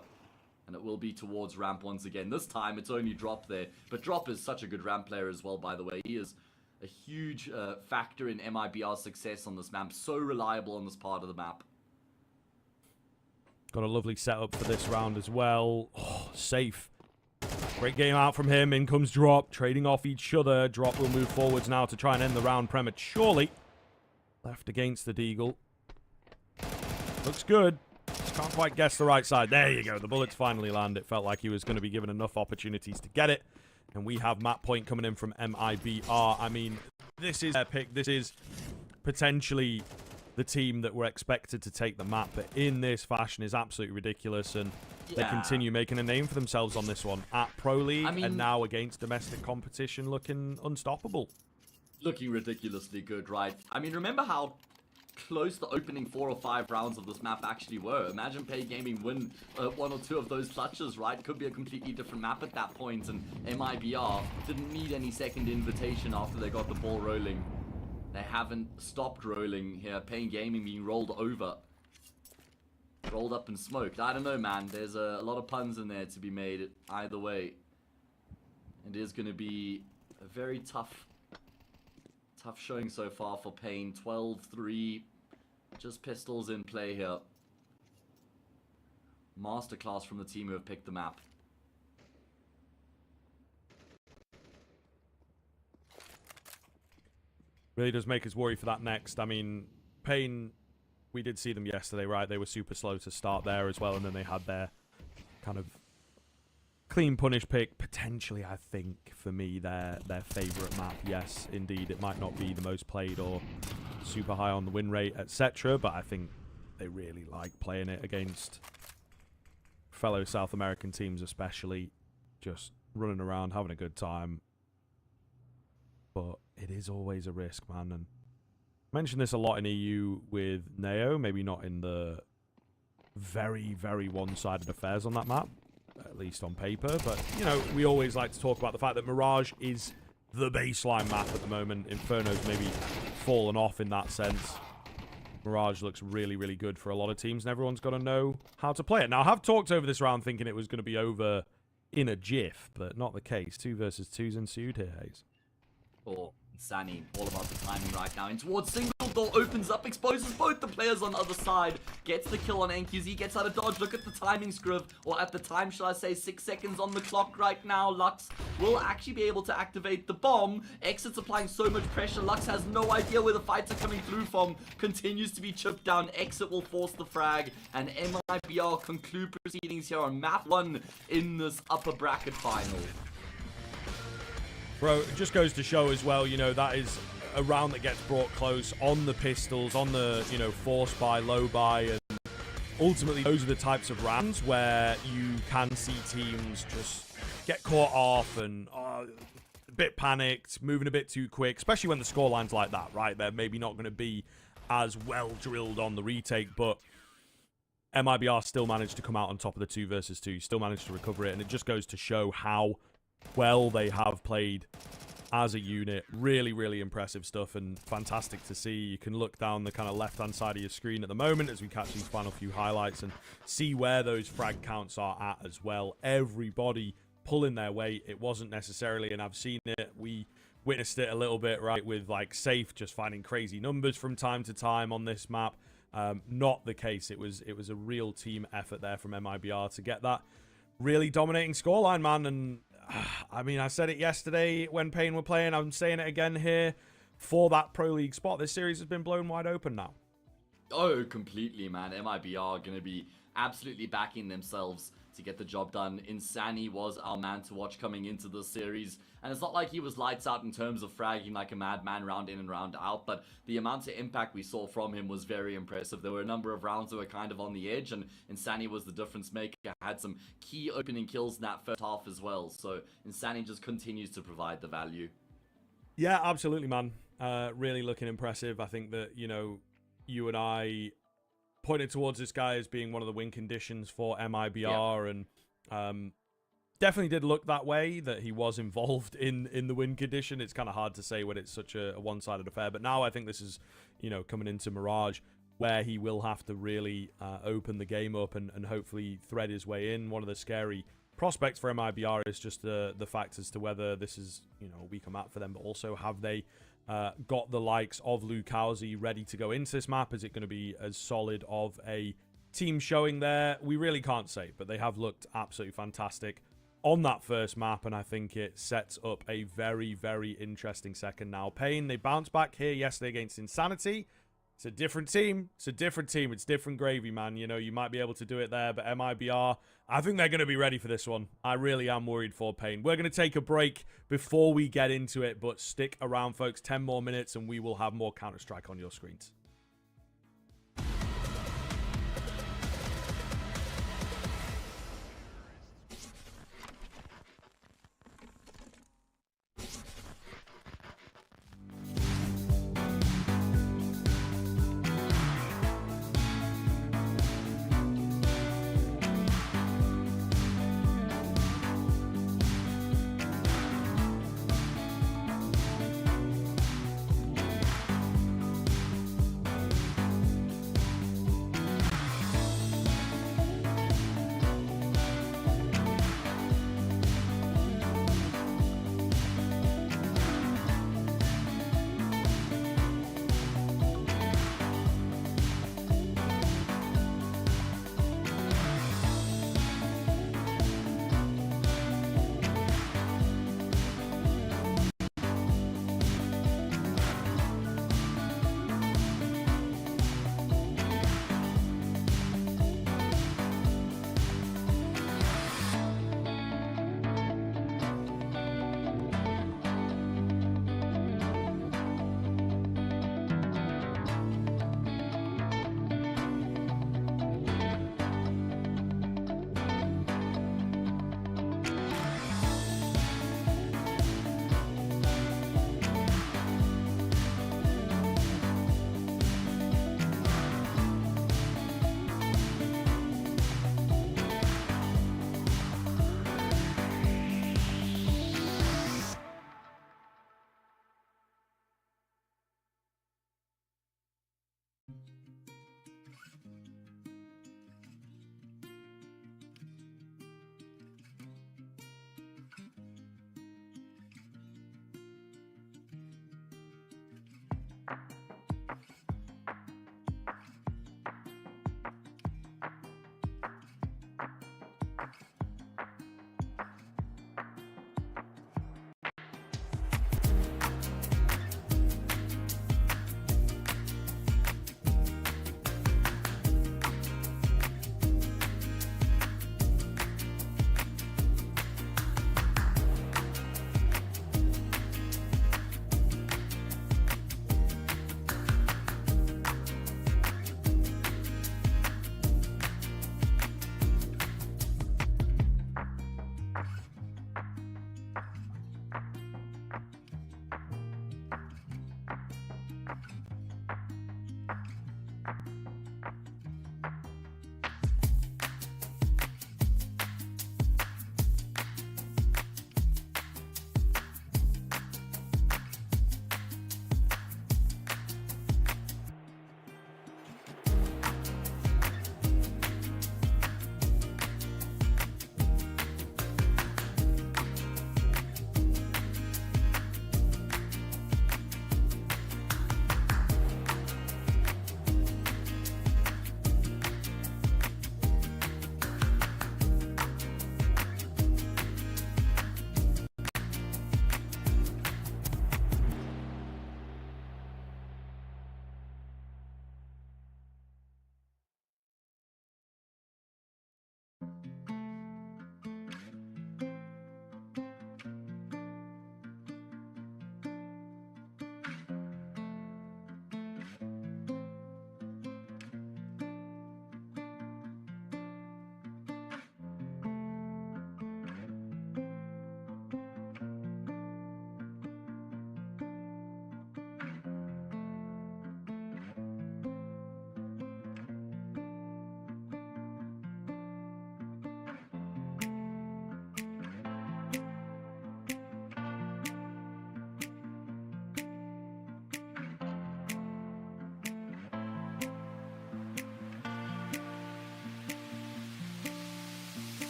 And it will be towards ramp once again. This time, it's only Drop there. But Drop is such a good ramp player as well, by the way. He is a huge factor in MIBR's success on this map. So reliable on this part of the map. Got a lovely setup for this round as well. Oh, safe. Great game out from him. In comes Drop, trading off each other. Drop will move forwards now to try and end the round prematurely. Left against the Deagle. Looks good. Just can't quite guess the right side. There you go. The bullets finally land. It felt like he was going to be given enough opportunities to get it. And we have map point coming in from MIBR. I mean, this is epic. This is potentially the team that were expected to take the map. But in this fashion is absolutely ridiculous. And they continue making a name for themselves on this one. At Pro League, and now against domestic competition, looking unstoppable. Looking ridiculously good, right? I mean, remember how close the opening 4 or 5 rounds of this map actually were. Imagine paiN Gaming win 1 or 2 of those clutches, right? Could be a completely different map at that point, and MIBR didn't need any second invitation after they got the ball rolling. They haven't stopped rolling here. paiN Gaming being rolled over. Rolled up and smoked. I don't know, man. There's a lot of puns in there to be made either way. It is going to be a very tough showing so far for paiN. 12-3. Just pistols in play here. Masterclass from the team who have picked the map. Really does make us worry for that next. I mean, paiN, we did see them yesterday, right? They were super slow to start there as well, and then they had their kind of clean punish pick. Potentially, I think, for me, their favourite map. Yes, indeed, it might not be the most played or super high on the win rate, etc., but I think they really like playing it against fellow South American teams, especially just running around, having a good time. But it is always a risk, man. And I mentioned this a lot in EU with Neo, maybe not in the very, very one-sided affairs on that map, at least on paper. But, you know, we always like to talk about the fact that Mirage is the baseline map at the moment. Inferno's maybe fallen off in that sense. Mirage looks really, really good for a lot of teams, and everyone's got to know how to play it. Now, I have talked over this round thinking it was going to be over in a jiff, but not the case. 2 versus 2's ensued here, Hayes. For Sunny, all about the timing right now. In towards single door, opens up, exposes both the players on the other side. Gets the kill on NQZ, gets out of dodge. Look at the timing, Scriv. Or at the time, shall I say, 6 seconds on the clock right now. Lux will actually be able to activate the bomb. Exit's applying so much pressure. Lux has no idea where the fights are coming through from. Continues to be chipped down. Exit will force the frag. And MIBR conclude proceedings here on map 1 in this upper bracket final. Bro, it just goes to show as well, you know, that is a round that gets brought close on the pistols, on the, you know, force buy, low buy, and ultimately those are the types of rounds where you can see teams just get caught off and a bit panicked, moving a bit too quick, especially when the scoreline's like that, right? They're maybe not going to be as well drilled on the retake, but MIBR still managed to come out on top of the 2 versus 2, still managed to recover it, and it just goes to show how well they have played as a unit. Really, really impressive stuff and fantastic to see. You can look down the kind of left-hand side of your screen at the moment as we catch these final few highlights and see where those frag counts are at as well. Everybody pulling their weight. It wasn't necessarily, and I've seen it, we witnessed it a little bit, right, with like Safe just finding crazy numbers from time to time on this map. Not the case. It was a real team effort there from MIBR to get that really dominating scoreline, man. And I mean, I said it yesterday when paiN were playing. I'm saying it again here. For that Pro League spot, this series has been blown wide open now. Oh, completely, man. MIBR are going to be absolutely backing themselves to get the job done. Insani was our man to watch coming into this series. And it's not like he was lights out in terms of fragging like a madman round in and round out, but the amount of impact we saw from him was very impressive. There were a number of rounds that were kind of on the edge, and Insani was the difference maker. Had some key opening kills in that first half as well. So Insani just continues to provide the value. Yeah, absolutely, man. Really looking impressive. I think that, you know, you and I pointed towards this guy as being one of the win conditions for MIBR, and definitely did look that way, that he was involved in the win condition. It's kind of hard to say when it's such a one-sided affair, but now I think this is, you know, coming into Mirage where he will have to really open the game up and hopefully thread his way in. One of the scary prospects for MIBR is just the fact as to whether this is, you know, a weaker map for them, but also have they got the likes of Lukowski ready to go into this map? Is it going to be as solid of a team showing there? We really can't say, but they have looked absolutely fantastic on that first map, and I think it sets up a very, very interesting second. Now, paiN, they bounced back here yesterday against Insanity. It's a different team. It's a different team. It's different gravy, man. You know, you might be able to do it there, but MIBR, I think they're going to be ready for this one. I really am worried for paiN. We're going to take a break before we get into it, but stick around, folks. 10 more minutes, and we will have more Counter-Strike on your screens.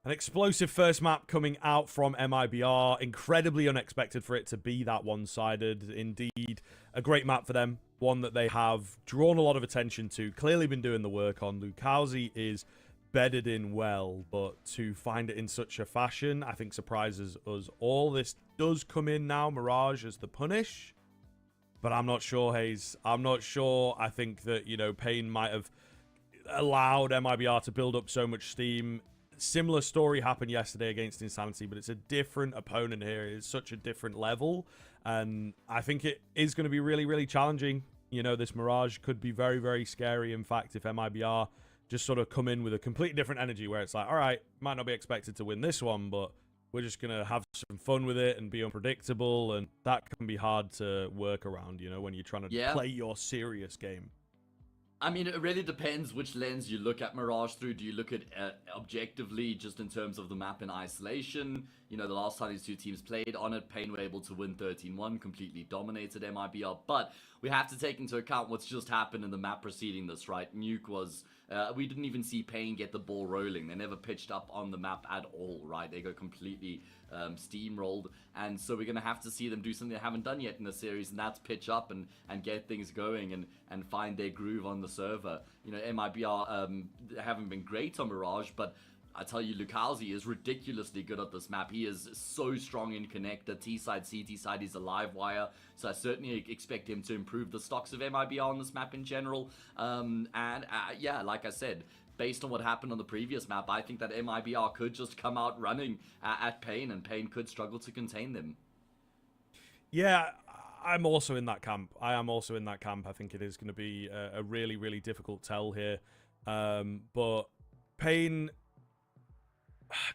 An explosive first map coming out from MIBR. Incredibly unexpected for it to be that one-sided. Indeed, a great map for them. One that they have drawn a lot of attention to. Clearly been doing the work on. Lukowski is bedded in well, but to find it in such a fashion, I think surprises us all. This does come in now, Mirage as the punish. But I'm not sure, Hayes. I'm not sure. I think that, you know, paiN might have allowed MIBR to build up so much steam. Similar story happened yesterday against Insanity, but it's a different opponent here. It's such a different level, and I think it is going to be really, really challenging. You know, this Mirage could be very, very scary. In fact, if MIBR just sort of come in with a completely different energy where it's like, all right, might not be expected to win this one, but we're just going to have some fun with it and be unpredictable, and that can be hard to work around, you know, when you're trying to play your serious game. I mean, it really depends which lens you look at Mirage through. Do you look at objectively, just in terms of the map in isolation? You know, the last time these two teams played on it, paiN were able to win 13-1, completely dominated MIBR. But we have to take into account what's just happened in the map preceding this, right? Nuke was... we didn't even see paiN get the ball rolling. They never pitched up on the map at all, right? They got completely steamrolled. And so we're going to have to see them do something they haven't done yet in the series, and that's pitch up and get things going and find their groove on the server. You know, MIBR haven't been great on Mirage, but I tell you, Lukowski is ridiculously good at this map. He is so strong in connector, T-side, CT side, he's a live wire. So I certainly expect him to improve the stocks of MIBR on this map in general. Yeah, like I said, based on what happened on the previous map, I think that MIBR could just come out running at paiN, and paiN could struggle to contain them. Yeah, I'm also in that camp. I am also in that camp. I think it is going to be a really, really difficult tell here. But paiN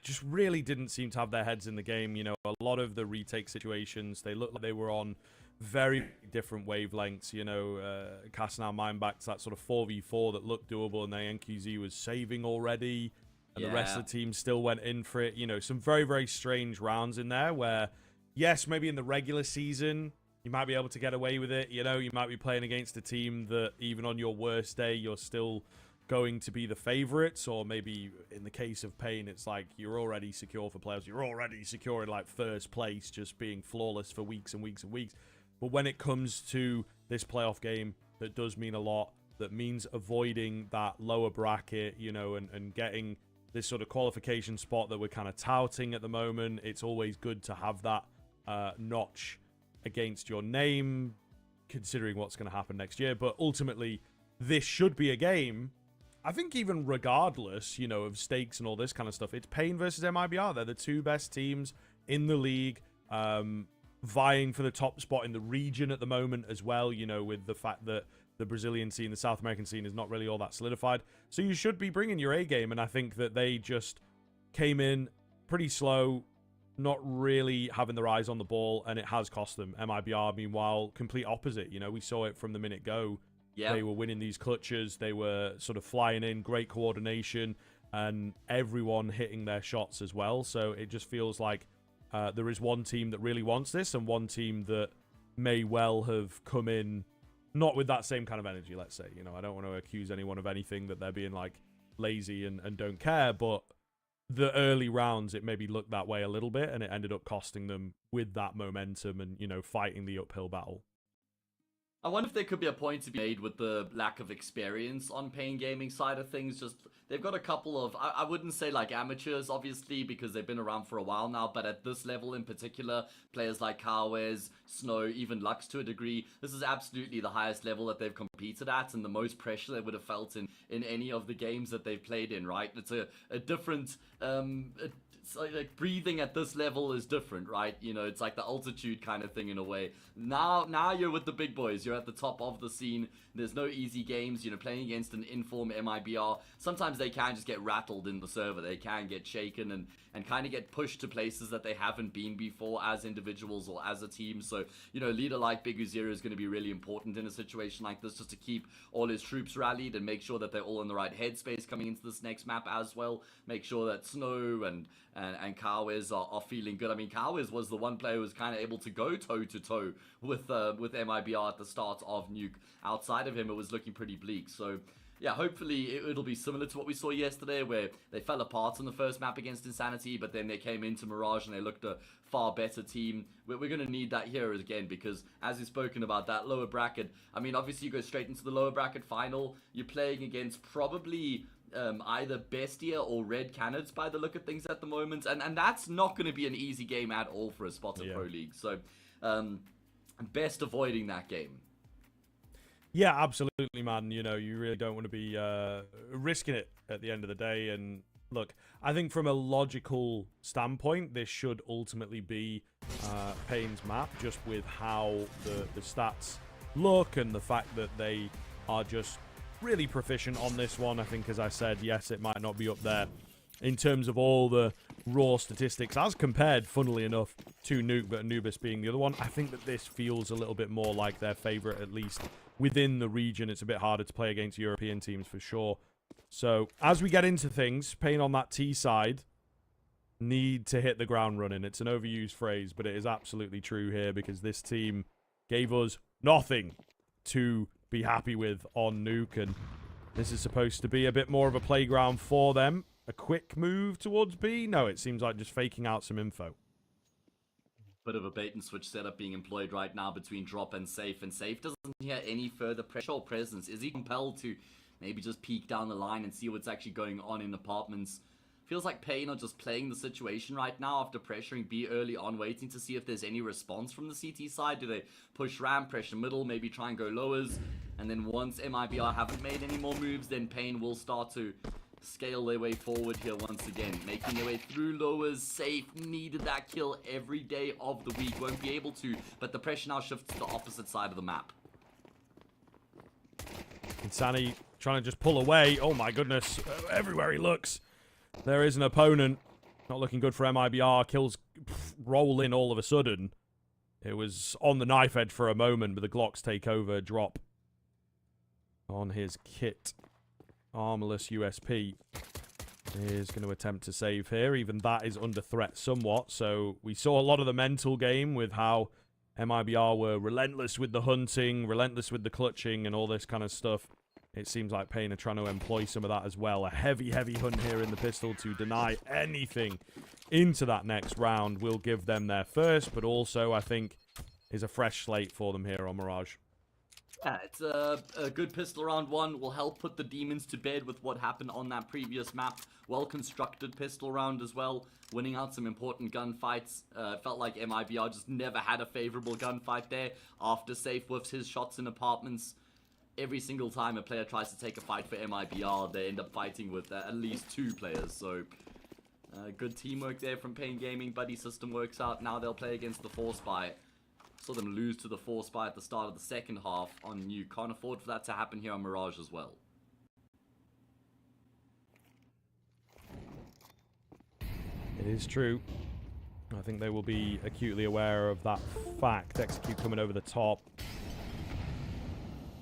just really didn't seem to have their heads in the game. You know, a lot of the retake situations, they looked like they were on very different wavelengths. You know, casting our mind back to that sort of 4v4 that looked doable, and then NQZ was saving already, and the rest of the team still went in for it. You know, some very, very strange rounds in there where, yes, maybe in the regular season, you might be able to get away with it. You know, you might be playing against a team that even on your worst day, you're still going to be the favorites, or maybe in the case of paiN, it's like you're already secure for playoffs. You're already secure in like first place, just being flawless for weeks and weeks and weeks. But when it comes to this playoff game, that does mean a lot. That means avoiding that lower bracket, you know, and getting this sort of qualification spot that we're kind of touting at the moment. It's always good to have that notch against your name, considering what's going to happen next year. But ultimately, this should be a game, I think, even regardless, you know, of stakes and all this kind of stuff. It's paiN versus MIBR. They're the two best teams in the league, vying for the top spot in the region at the moment as well, you know, with the fact that the Brazilian scene, the South American scene is not really all that solidified. So you should be bringing your A game, and I think that they just came in pretty slow, not really having their eyes on the ball, and it has cost them. MIBR, meanwhile, complete opposite. You know, we saw it from the minute go. Yeah. They were winning these clutches. They were sort of flying in, great coordination, and everyone hitting their shots as well. So it just feels like there is one team that really wants this, and one team that may well have come in not with that same kind of energy, let's say. You know, I don't want to accuse anyone of anything that they're being like lazy and don't care, but the early rounds, it maybe looked that way a little bit, and it ended up costing them with that momentum and, you know, fighting the uphill battle. I wonder if there could be a point to be made with the lack of experience on paiN Gaming side of things. Just, they've got a couple of, I wouldn't say like amateurs, obviously, because they've been around for a while now, but at this level in particular, players like Kawes, Snow, even Lux to a degree, this is absolutely the highest level that they've competed at, and the most pressure they would have felt in any of the games that they've played in, right? It's a different, it's like breathing at this level is different, right? You know, it's like the altitude kind of thing in a way. Now you're with the big boys. You're at the top of the scene. There's no easy games. You know, playing against an informed MIBR, sometimes they can just get rattled in the server. They can get shaken and kind of get pushed to places that they haven't been before as individuals or as a team. So, you know, a leader like Big Uzira is going to be really important in a situation like this, just to keep all his troops rallied and make sure that they're all in the right headspace coming into this next map as well. Make sure that Snow and Kawes are feeling good. I mean, Kawes was the one player who was kind of able to go toe-to-toe with MIBR at the start of Nuke. Outside of him, it was looking pretty bleak. So yeah, hopefully it'll be similar to what we saw yesterday, where they fell apart on the first map against Insanity, but then they came into Mirage and they looked a far better team. We're going to need that here again, because as you've spoken about, that lower bracket, I mean, obviously you go straight into the lower bracket final. You're playing against probably either Bestia or Red Canids by the look of things at the moment, and that's not going to be an easy game at all for a spot in Pro League. So best avoiding that game. Yeah, absolutely, man. You know, you really don't want to be risking it at the end of the day. And look, I think from a logical standpoint, this should ultimately be paiN's map, just with how the stats look and the fact that they are just really proficient on this one. I think, as I said, yes, it might not be up there in terms of all the raw statistics as compared, funnily enough, to Nuke, but Anubis being the other one. I think that this feels a little bit more like their favorite, at least within the region. It's a bit harder to play against European teams for sure. So as we get into things, paiN on that T side need to hit the ground running. It's an overused phrase, but it is absolutely true here, because this team gave us nothing to be happy with on Nuke, and this is supposed to be a bit more of a playground for them. A quick move towards B? No, it seems like just faking out some info. Bit of a bait and switch setup being employed right now between Drop and Safe, and Safe doesn't hear any further pressure or presence. Is he compelled to maybe just peek down the line and see what's actually going on in apartments? Feels like paiN are just playing the situation right now after pressuring B early on, waiting to see if there's any response from the CT side. Do they push ramp, pressure middle, maybe try and go lowers? And then once MIBR haven't made any more moves, then paiN will start to scale their way forward here once again, making their way through lowers. Safe needed that kill every day of the week, won't be able to, but the pressure now shifts to the opposite side of the map. Insani trying to just pull away. Oh my goodness, everywhere he looks there is an opponent. Not looking good for MIBR. Kills roll in all of a sudden. It was on the knife edge for a moment, but the Glocks take over. Drop on his kit. Armorless USP is going to attempt to save here. Even that is under threat somewhat. So we saw a lot of the mental game with how MIBR were relentless with the hunting, relentless with the clutching and all this kind of stuff. It seems like paiN are trying to employ some of that as well. A heavy hunt here in the pistol to deny anything into that next round will give them their first, but also I think is a fresh slate for them here on Mirage. Yeah, it's a good pistol round one. Will help put the demons to bed with what happened on that previous map. Well-constructed pistol round as well. Winning out some important gunfights. Felt like MIBR just never had a favorable gunfight there. After Safe whiffs his shots in apartments, every single time a player tries to take a fight for MIBR, they end up fighting with at least two players. So good teamwork there from paiN Gaming. Buddy system works out. Now they'll play against the 4-spy. Saw them lose to the 4-spy at the start of the second half on Nuke. Can't afford for that to happen here on Mirage as well. It is true. I think they will be acutely aware of that fact. Execute coming over the top.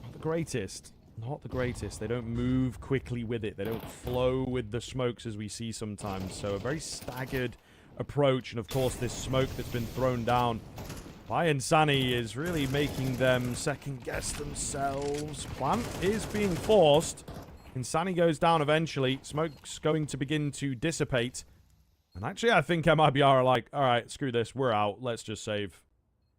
Not the greatest. Not the greatest. They don't move quickly with it. They don't flow with the smokes as we see sometimes. So a very staggered approach. And of course this smoke that's been thrown down by Insani is really making them second-guess themselves. Plant is being forced. Insani goes down eventually. Smoke's going to begin to dissipate. And actually, I think MIBR are like, all right, screw this. We're out. Let's just save.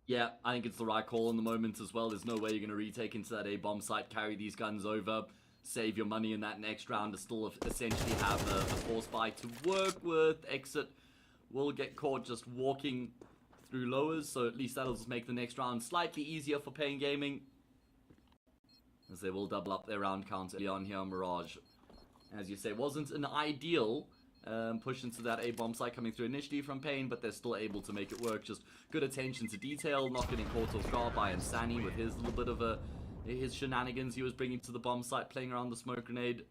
Yeah, I think it's the right call in the moment as well. There's no way you're going to retake into that A-bomb site, carry these guns over, save your money in that next round to still essentially have a 4-spy to work with. Exit will get caught just walking through lowers, so at least that'll just make the next round slightly easier for paiN Gaming, as they will double up their round count early on here on Mirage. As you say, wasn't an ideal push into that A-bomb site coming through initially from paiN, but they're still able to make it work. Just good attention to detail, not getting caught off guard by Insani with his little bit of his shenanigans he was bringing to the bomb site, playing around the smoke grenade.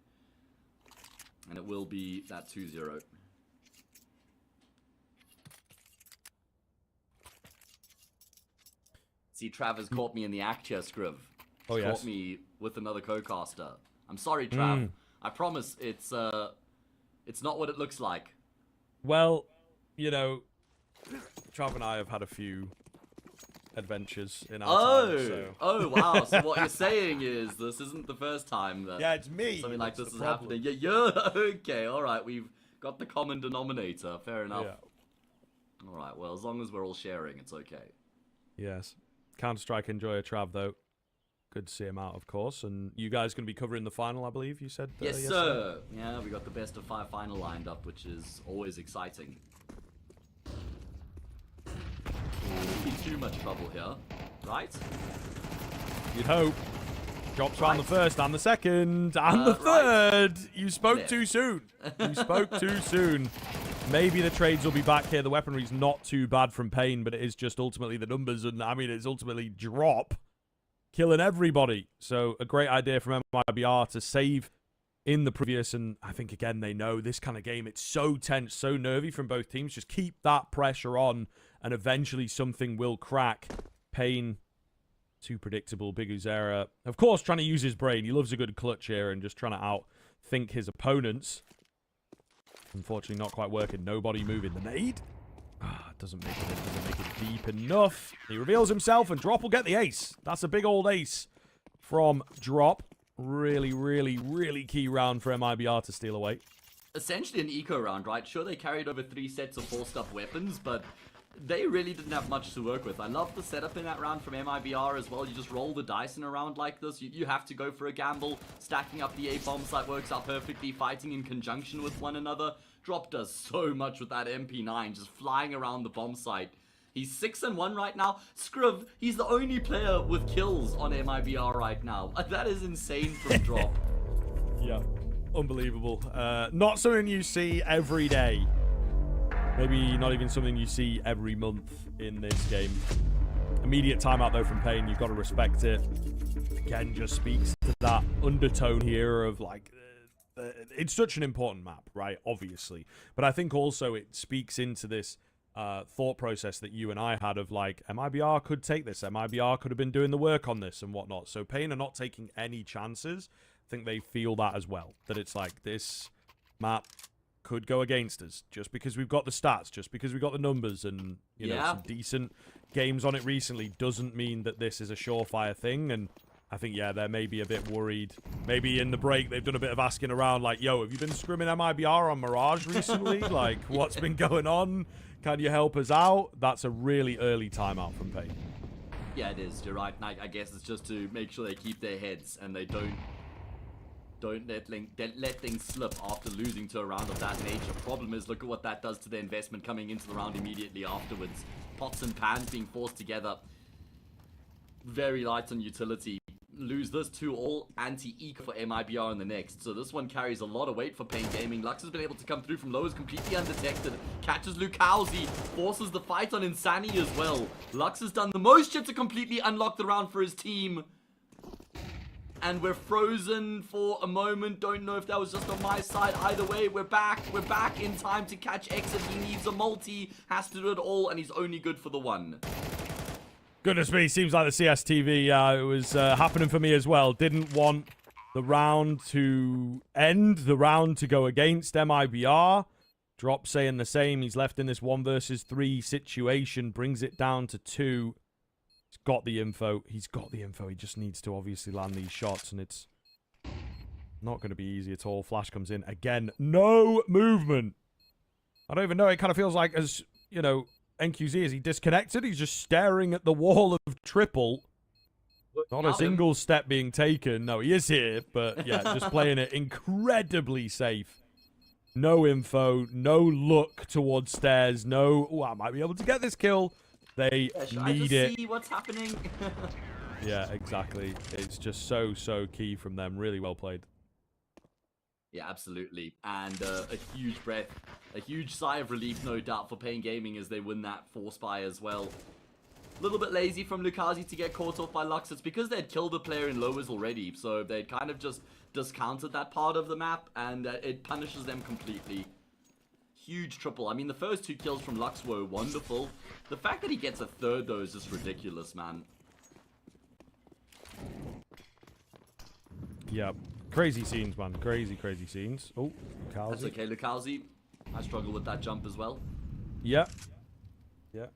And it will be that 2-0. See, Trav caught me in the act here, Scriv. Oh, yes. Caught me with another co-caster. I'm sorry, Trav. I promise it's not what it looks like. Well, you know, Trav and I have had a few adventures in our time. So. Oh, wow. So what you're saying is this isn't the first time that Yeah, it's me. something like That's this is the problem. happening. Yeah, okay, all right. We've got the common denominator. Fair enough. Yeah. All right, well, as long as we're all sharing, it's okay. Yes. Counter-Strike enjoyer Trav, though. Good to see him out, of course. And you guys going to be covering the final, I believe you said? Yes, yesterday? sir. Yeah, we got the best of 5 final lined up, which is always exciting. Won't be too much trouble here, right? You'd hope. Drops around the first and the second and the third. You spoke too soon. You spoke too soon. Maybe the trades will be back here. The weaponry's not too bad from paiN, but it is just ultimately the numbers. And I mean, it's ultimately drop, killing everybody. So a great idea from MIBR to save in the previous. And I think, again, they know this kind of game. It's so tense, so nervy from both teams. Just keep that pressure on, and eventually something will crack. paiN, too predictable. Big Uzera, of course, trying to use his brain. He loves a good clutch here and just trying to outthink his opponents. Unfortunately, not quite working. Nobody moving. The nade doesn't make it deep enough. He reveals himself, and Drop will get the ace. That's a big old ace from Drop. Really, really, really key round for MIBR to steal away. Essentially an eco round, right? Sure, they carried over 3 sets of 4-stop weapons, but they really didn't have much to work with. I love the setup in that round from MIBR as well. You just roll the dice in a round like this. You have to go for a gamble. Stacking up the A-bombs, that works out perfectly. Fighting in conjunction with one another. Drop does so much with that MP9, just flying around the bomb site. He's 6-1 right now. Scriv, he's the only player with kills on MIBR right now. That is insane from Drop. Yeah, unbelievable. Not something you see every day. Maybe not even something you see every month in this game. Immediate timeout, though, from paiN. You've got to respect it. Again, just speaks to that undertone here of, like, it's such an important map, right? Obviously. But I think also it speaks into this thought process that you and I had of, like, MIBR could take this. MIBR could have been doing the work on this and whatnot. So paiN are not taking any chances. I think they feel that as well. That it's like, this map could go against us just because we've got the stats, just because we've got the numbers and, you know, some decent games on it recently doesn't mean that this is a surefire thing. And I think, yeah, they're maybe a bit worried. Maybe in the break they've done a bit of asking around, like, yo, have you been scrimming MIBR on Mirage recently? Like, what's been going on? Can you help us out? That's a really early timeout from paiN. Yeah, it is. You're right. I guess it's just to make sure they keep their heads and they don't let things slip after losing to a round of that nature. Problem is, look at what that does to their investment coming into the round immediately afterwards. Pots and pans being forced together. Very light on utility. Lose this 2-all anti-eco for MIBR in the next. So this one carries a lot of weight for paiN Gaming. Lux has been able to come through from lowers completely undetected. Catches Lukowski. Forces the fight on Insani as well. Lux has done the most yet to completely unlock the round for his team. And we're frozen for a moment. Don't know if that was just on my side. Either way, we're back. We're back in time to catch Exit. He needs a multi. Has to do it all, and he's only good for the one. Goodness me, seems like the CSTV it was happening for me as well. Didn't want the round to end, the round to go against MIBR. Drop saying the same. He's left in this 1 versus 3 situation. Brings it down to 2. He's got the info. He's got the info. He just needs to obviously land these shots, and it's not going to be easy at all. Flash comes in. Again, no movement. I don't even know. It kind of feels like, as, you know, NQZ, is he disconnected? He's just staring at the wall of triple. Not a single step being taken. No, he is here, but yeah, just playing it incredibly safe. No info, no look towards stairs, no, oh, I might be able to get this kill. They need it. See what's happening. Yeah, exactly. It's just so key from them. Really well played. Yeah, absolutely. And a huge breath, a huge sigh of relief, no doubt, for paiN Gaming as they win that force buy as well. A little bit lazy from Lukazi to get caught off by Lux. It's because they'd killed a player in lowers already, so they kind of just discounted that part of the map, and it punishes them completely. Huge triple. I mean, the first 2 kills from Lux were wonderful. The fact that he gets a third, though, is just ridiculous, man. Yeah. Crazy scenes, man. Crazy scenes. Oh, Lukowski. That's okay, Lukowski. I struggle with that jump as well. Yeah. Yeah.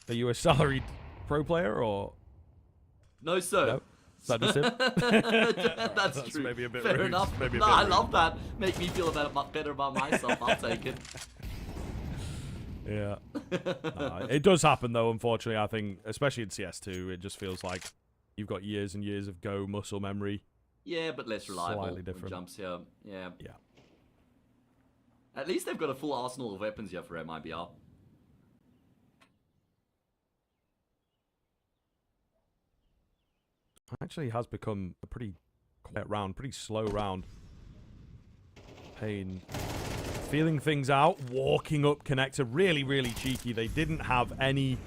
Are you a salaried pro player, or no, sir. no? Is that just him? That's true. Maybe a bit Fair rude. enough. Maybe a No, bit I rude. love that. Make me feel better about myself. I'll take it. Yeah. It does happen, though, unfortunately. I think, especially in CS2, it just feels like you've got years and years of Go muscle memory. Yeah, but less reliable. Slightly different. Jumps here. Yeah. Yeah. At least they've got a full arsenal of weapons here for MIBR. Actually has become a pretty quiet round, pretty slow round. paiN feeling things out, walking up connector, really, really cheeky. They didn't have any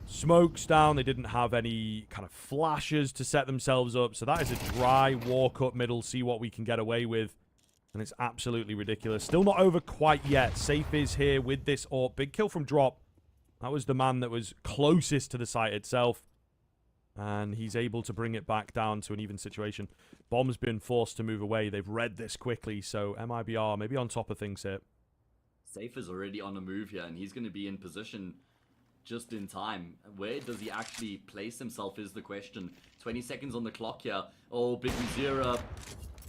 smokes down. They didn't have any kind of flashes to set themselves up. So that is a dry walk up middle, see what we can get away with. And it's absolutely ridiculous. Still not over quite yet. Safe is here with this AWP. Big kill from Drop. That was the man that was closest to the site itself. And he's able to bring it back down to an even situation. Bomb's been forced to move away. They've read this quickly, so MIBR maybe on top of things here. Safe is already on a move here, and he's going to be in position just in time. Where does he actually place himself is the question. 20 seconds on the clock here. Oh, Big Zera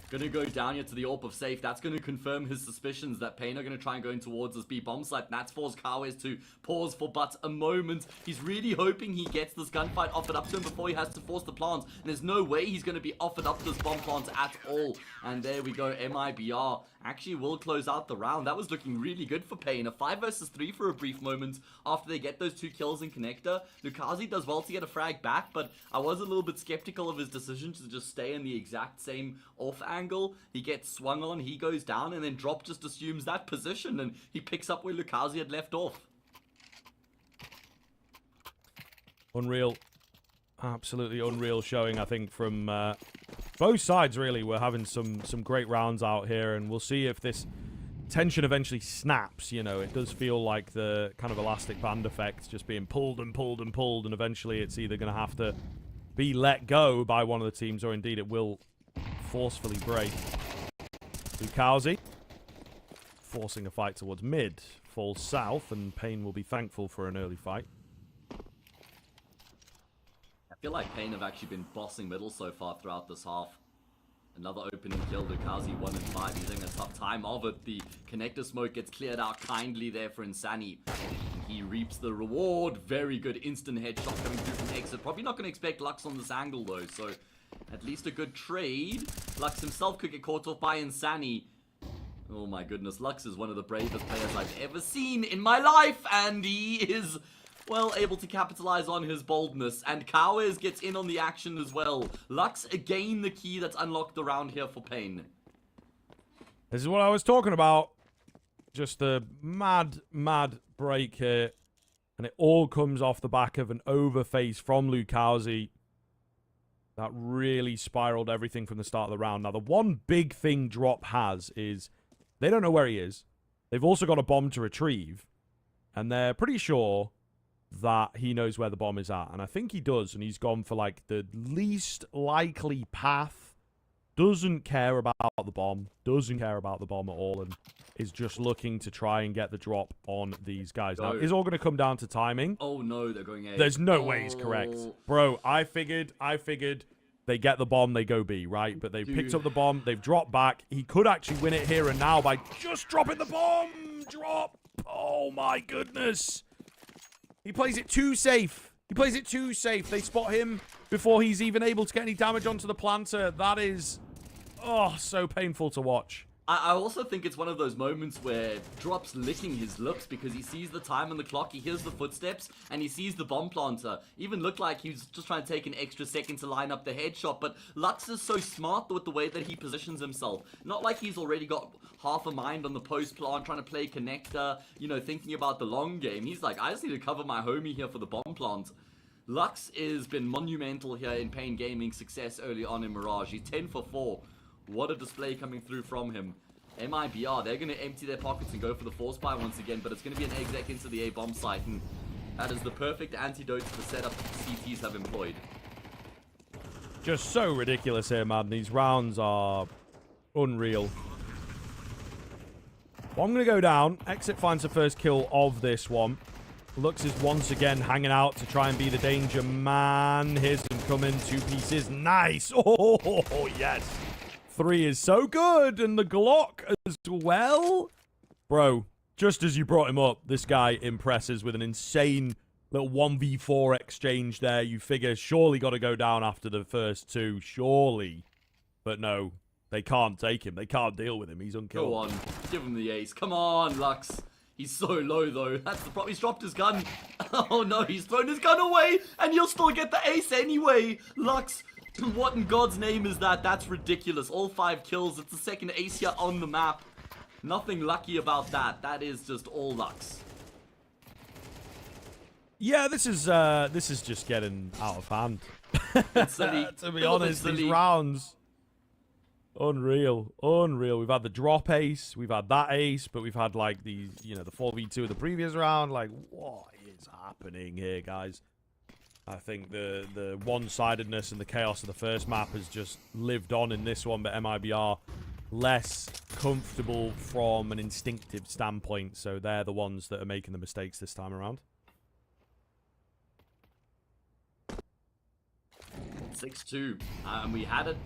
gonna go down here to the AWP of Safe. That's gonna confirm his suspicions that paiN are gonna try and go in towards this B bomb site. And that's forced Kawes to pause for but a moment. He's really hoping he gets this gunfight offered up to him before he has to force the plant. And there's no way he's gonna be offered up this bomb plant at all. And there we go. MIBR actually will close out the round. That was looking really good for paiN. A 5 versus 3 for a brief moment after they get those 2 kills in connector. Lukazi does well to get a frag back, but I was a little bit skeptical of his decision to just stay in the exact same off angle. He gets swung on, he goes down, and then Drop just assumes that position, and he picks up where Lukazi had left off. Unreal. Absolutely unreal showing, I think, from both sides, really. We're having some great rounds out here, and we'll see if this tension eventually snaps. You know, it does feel like the kind of elastic band effect just being pulled and pulled and pulled, and eventually it's either going to have to be let go by one of the teams, or indeed it will forcefully break. Lukazi forcing a fight towards mid, falls south, and paiN will be thankful for an early fight. I feel like paiN have actually been bossing middle so far throughout this half. Another opening kill, Lukazi 1 and 5, using a tough time of it. The connector smoke gets cleared out kindly there for Insani. He reaps the reward. Very good instant headshot coming through from exit. Probably not going to expect Lux on this angle though, so at least a good trade. Lux himself could get caught off by Insani. Oh my goodness, Lux is one of the bravest players I've ever seen in my life, and he is, well, able to capitalize on his boldness. And Kawes gets in on the action as well. Lux, again, the key that's unlocked around here for paiN. This is what I was talking about. Just a mad break here. And it all comes off the back of an overface from Lukazi. That really spiraled everything from the start of the round. Now, the one big thing Drop has is they don't know where he is. They've also got a bomb to retrieve. And they're pretty sure that he knows where the bomb is at. And I think he does. And he's gone for, like, the least likely path. Doesn't care about the bomb. Doesn't care about the bomb at all. And is just looking to try and get the drop on these guys. Now, it's all going to come down to timing. Oh, no, they're going A. There's no way he's correct. Bro, I figured they get the bomb, they go B, right? But they've picked up the bomb. They've dropped back. He could actually win it here and now by just dropping the bomb. Drop. Oh, my goodness. He plays it too safe. He plays it too safe. They spot him before he's even able to get any damage onto the planter. That is, oh, so painful to watch. I also think it's one of those moments where Drop's licking his lips because he sees the time on the clock, he hears the footsteps, and he sees the bomb planter. Even looked like he was just trying to take an extra second to line up the headshot, but Lux is so smart with the way that he positions himself. Not like he's already got half a mind on the post plant, trying to play connector, you know, thinking about the long game. He's like, I just need to cover my homie here for the bomb plant. Lux has been monumental here in paiN Gaming's success early on in Mirage. He's 10 for 4. What a display coming through from him. MIBR, they're going to empty their pockets and go for the force buy once again, but it's going to be an exec into the A bomb site, and that is the perfect antidote to the setup CTs have employed. Just so ridiculous here, man. These rounds are unreal. Well, I'm going to go down. Exit finds the first kill of this one. Lux is once again hanging out to try and be the danger man. Here's him coming. 2 pieces. Nice. Oh, yes. 3 is so good. And the Glock as well. Bro, just as you brought him up, this guy impresses with an insane little 1v4 exchange there. You figure surely got to go down after the first 2. Surely. But no, they can't take him. They can't deal with him. He's unkillable. Go on. Give him the ace. Come on, Lux. He's so low, though. That's the problem. He's dropped his gun. Oh, no. He's thrown his gun away. And you'll still get the ace anyway. Lux, what in God's name is that? That's ridiculous. All 5 kills. It's the second ace here on the map. Nothing lucky about that. That is just all Lux. Yeah, this is just getting out of hand. To be honest, these rounds... Unreal. We've had the drop ace, we've had that ace, but we've had like the 4v2 of the previous round. Like, what is happening here, guys? I think the one-sidedness and the chaos of the first map has just lived on in this one, but MIBR less comfortable from an instinctive standpoint, so they're the ones that are making the mistakes this time around. 6-2. And we had it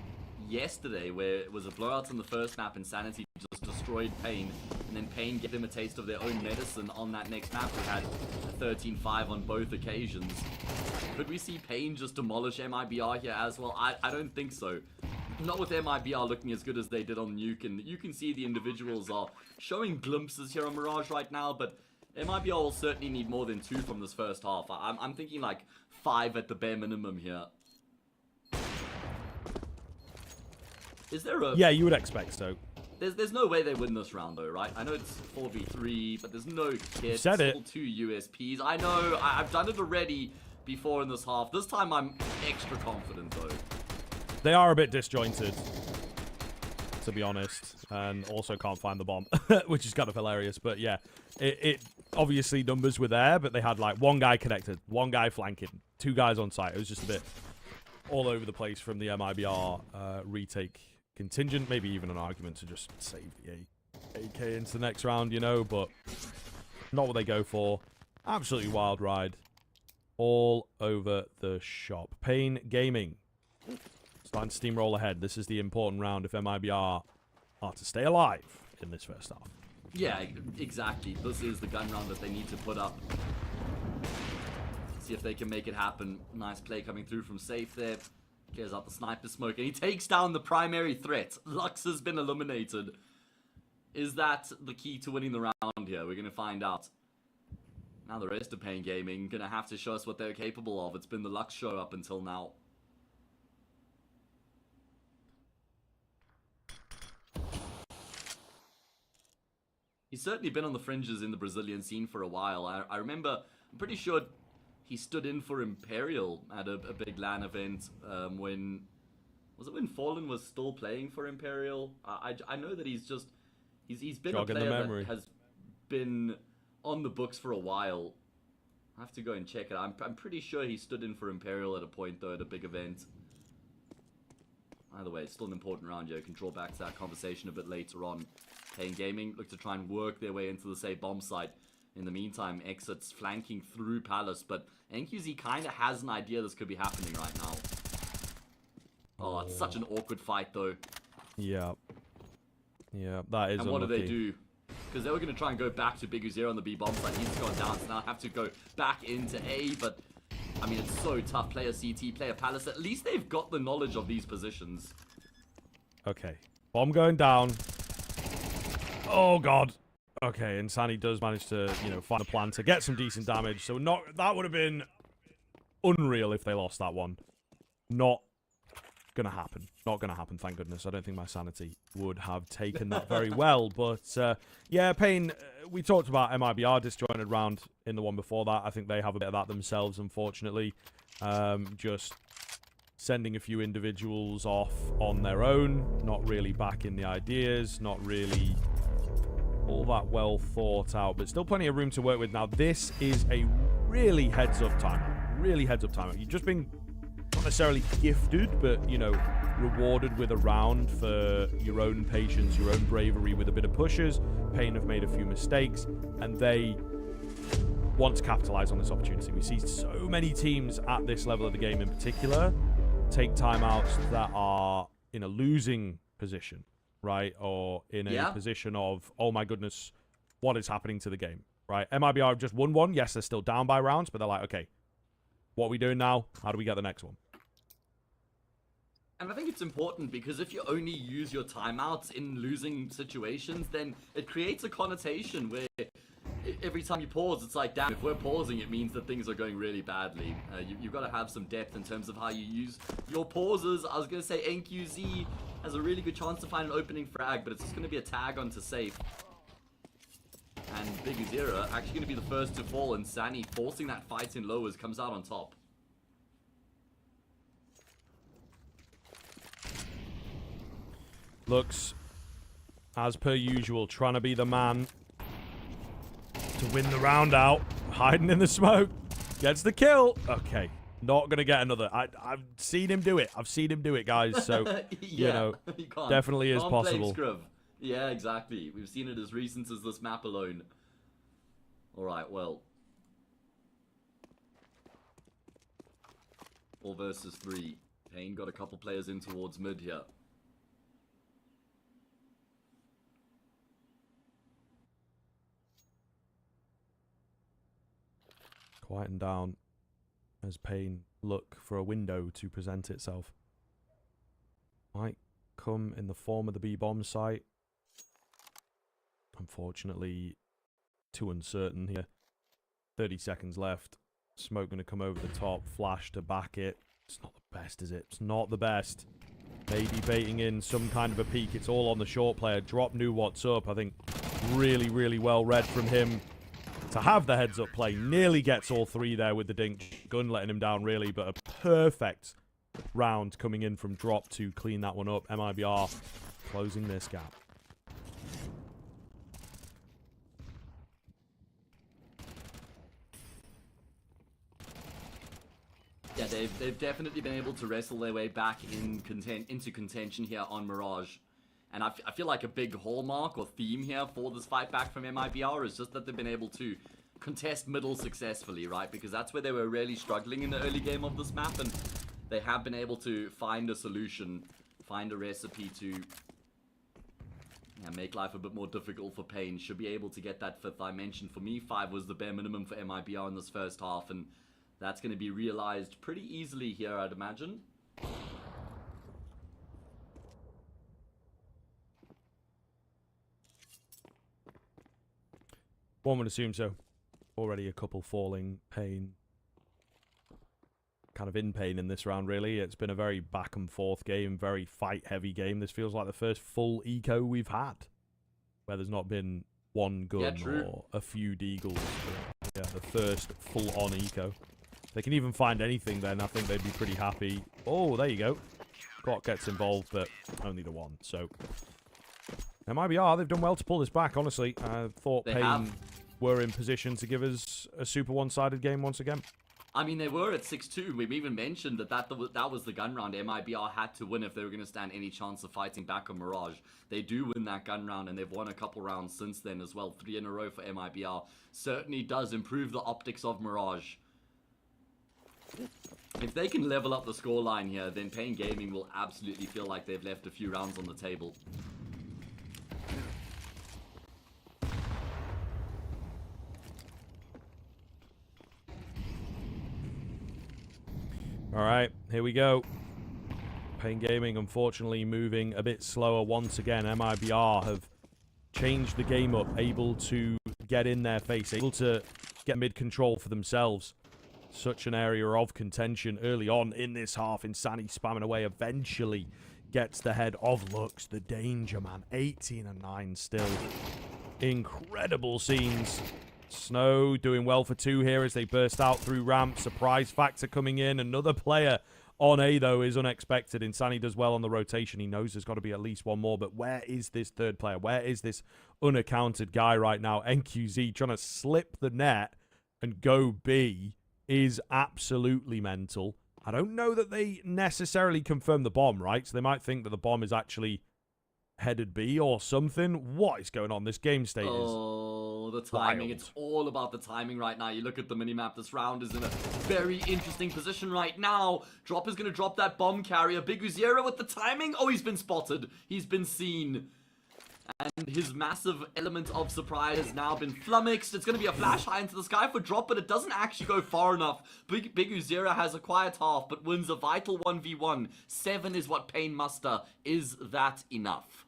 yesterday where it was a blowout on the first map and Sanity just destroyed paiN, and then paiN gave them a taste of their own medicine on that next map. We had a 13-5 on both occasions. Could we see paiN just demolish MIBR here as well? I don't think so. Not with MIBR looking as good as they did on Nuke, and you can see the individuals are showing glimpses here on Mirage right now, but MIBR will certainly need more than 2 from this first half. I'm thinking like 5 at the bare minimum here. Is there a... Yeah, you would expect so. There's no way they win this round, though, right? I know it's 4v3, but there's no kit. Said it. Still 2 USPs. I know. I've done it already before in this half. This time I'm extra confident, though. They are a bit disjointed, to be honest, and also can't find the bomb, which is kind of hilarious. But yeah, it obviously numbers were there, but they had like 1 guy connected, 1 guy flanking, 2 guys on site. It was just a bit all over the place from the MIBR retake contingent. Maybe even an argument to just save the AK into the next round, you know, but not what they go for. Absolutely wild ride all over the shop. paiN Gaming starting to steamroll ahead. This is the important round if MIBR are to stay alive in this first half. Yeah, exactly. This is the gun round that they need to put up. See if they can make it happen. Nice play coming through from Safe there. Clears out the sniper smoke, and he takes down the primary threat. Lux has been eliminated. Is that the key to winning the round here? We're going to find out. Now the rest of paiN Gaming going to have to show us what they're capable of. It's been the Lux show up until now. He's certainly been on the fringes in the Brazilian scene for a while. I remember, I'm pretty sure he stood in for Imperial at a big LAN event when... Was it when Fallen was still playing for Imperial? I know that he's been a player that has been on the books for a while. I have to go and check it. I'm pretty sure he stood in for Imperial at a point, though, at a big event. Either way, it's still an important round here. I can draw back to that conversation a bit later on. paiN Gaming look to try and work their way into the safe bomb site. In the meantime, Exit's flanking through Palace, but NQZ kind of has an idea this could be happening right now. Oh, it's such an awkward fight, though. Yeah. Yeah, that is And what do they do? Because they were going to try and go back to Big Uzero on the B bomb site. He's gone down, so now have to go back into A, but... I mean, it's so tough. Player CT, player Palace. At least they've got the knowledge of these positions. Okay. Bomb going down. Oh, God. Okay, and Sunny does manage to, you know, find a plan to get some decent damage. So that would have been unreal if they lost that one. Not gonna happen. Not gonna happen, thank goodness. I don't think my sanity would have taken that very well. But, yeah, paiN, we talked about MIBR disjointed round in the one before that. I think they have a bit of that themselves, unfortunately. Just sending a few individuals off on their own. Not really backing the ideas. Not really... all that well thought out, but still plenty of room to work with. Now, this is a really heads-up timeout. Really heads-up timeout. You've just been not necessarily gifted, but, you know, rewarded with a round for your own patience, your own bravery with a bit of pushes. paiN have made a few mistakes, and they want to capitalize on this opportunity. We see so many teams at this level of the game in particular take timeouts that are in a losing position, right? Or in a position of, oh my goodness, what is happening to the game, right? MIBR have just won one. Yes, they're still down by rounds, but they're like, okay, what are we doing now? How do we get the next one? And I think it's important because if you only use your timeouts in losing situations, then it creates a connotation where every time you pause, it's like, damn, if we're pausing, it means that things are going really badly. You've got to have some depth in terms of how you use your pauses. I was going to say NQZ has a really good chance to find an opening frag, but it's just going to be a tag onto safe. And Big Azira actually going to be the first to fall, and Sani forcing that fight in lowers comes out on top. Looks, as per usual, trying to be the man to win the round out. Hiding in the smoke. Gets the kill. Okay. Not going to get another. I've seen him do it. I've seen him do it, guys. So, you know, definitely is possible. Yeah, exactly. We've seen it as recent as this map alone. Alright, well. 4 versus 3. paiN got a couple players in towards mid here. Quieten down as paiN look for a window to present itself. Might come in the form of the B-bomb site. Unfortunately, too uncertain here. 30 seconds left. Smoke going to come over the top. Flash to back it. It's not the best, is it? It's not the best. Maybe baiting in some kind of a peek. It's all on the short player. Drop knew what's up. I think really, really well read from him to have the heads-up play. Nearly gets all 3 there with the dink gun, letting him down, really. But a perfect round coming in from Drop to clean that one up. MIBR closing this gap. Yeah, they've definitely been able to wrestle their way back into contention here on Mirage. And I feel like a big hallmark or theme here for this fight back from MIBR is just that they've been able to contest middle successfully, right? Because that's where they were really struggling in the early game of this map, and they have been able to find a solution, find a recipe to make life a bit more difficult for paiN. Should be able to get that 5th dimension. For me, 5 was the bare minimum for MIBR in this first half, and that's going to be realized pretty easily here, I'd imagine. One would assume so. Already a couple falling. paiN kind of in pain in this round, really. It's been a very back and forth game, very fight heavy game. This feels like the first full eco we've had, where there's not been one gun or a few deagles. But yeah, the first full on eco. If they can even find anything, then I think they'd be pretty happy. Oh, there you go. Clock gets involved, but only the one. So MIBR, they've done well to pull this back, honestly. I thought paiN were in position to give us a super one-sided game once again. I mean, they were at 6-2. We've even mentioned that was the gun round MIBR had to win if they were going to stand any chance of fighting back on Mirage. They do win that gun round, and they've won a couple rounds since then as well. 3 in a row for MIBR. Certainly does improve the optics of Mirage. If they can level up the scoreline here, then paiN Gaming will absolutely feel like they've left a few rounds on the table. Alright, here we go. paiN Gaming, unfortunately, moving a bit slower once again. MIBR have changed the game up, able to get in their face, able to get mid-control for themselves. Such an area of contention early on in this half. Insani spamming away, eventually gets the head of Lux, the danger man. 18-9 still. Incredible scenes. Snow doing well for 2 here as they burst out through ramp. Surprise factor coming in. Another player on A, though, is unexpected. Insani does well on the rotation. He knows there's got to be at least one more. But where is this 3rd player? Where is this unaccounted guy right now? NQZ trying to slip the net and go B is absolutely mental. I don't know that they necessarily confirm the bomb, right? So they might think that the bomb is actually headed B or something. What is going on? This game state is Oh, the timing. It's all about the timing right now. You look at the minimap. This round is in a very interesting position right now. Drop is going to drop that bomb carrier. Big Uzera with the timing. Oh, he's been spotted. He's been seen. And his massive element of surprise has now been flummoxed. It's going to be a flash high into the sky for Drop, but it doesn't actually go far enough. Big Uzera has a quiet half, but wins a vital 1v1. 7 is what paiN muster. Is that enough?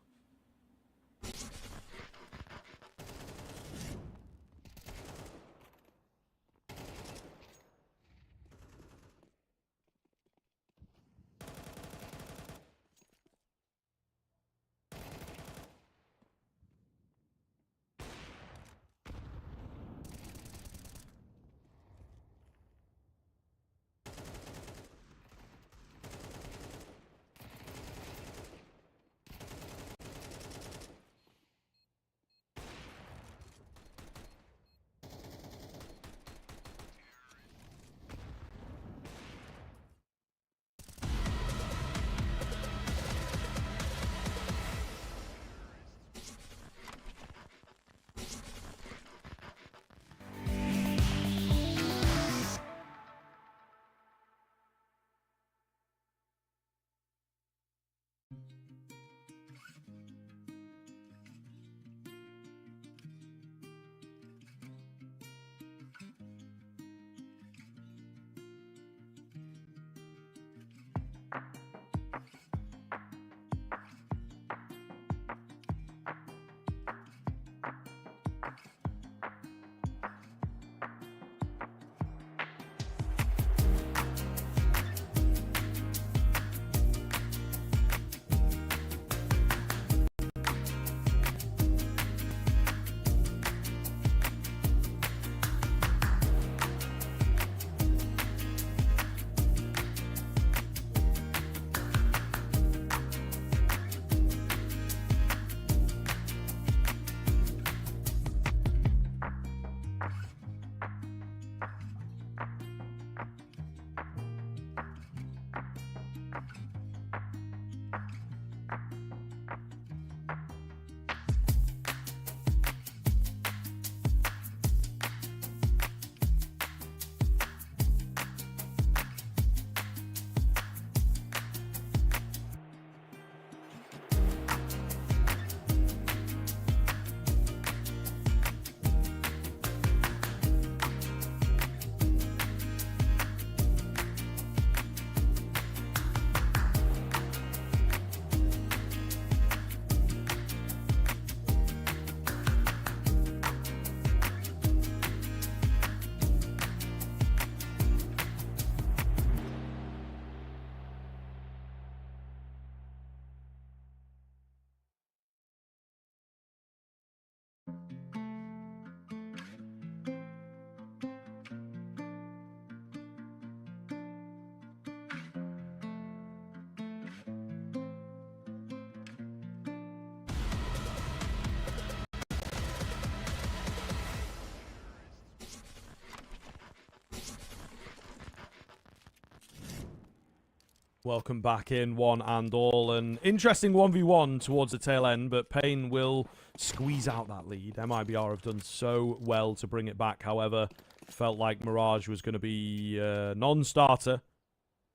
Welcome back in, one and all. An interesting 1v1 towards the tail end, but paiN will squeeze out that lead. MIBR have done so well to bring it back. However, felt like Mirage was going to be non-starter.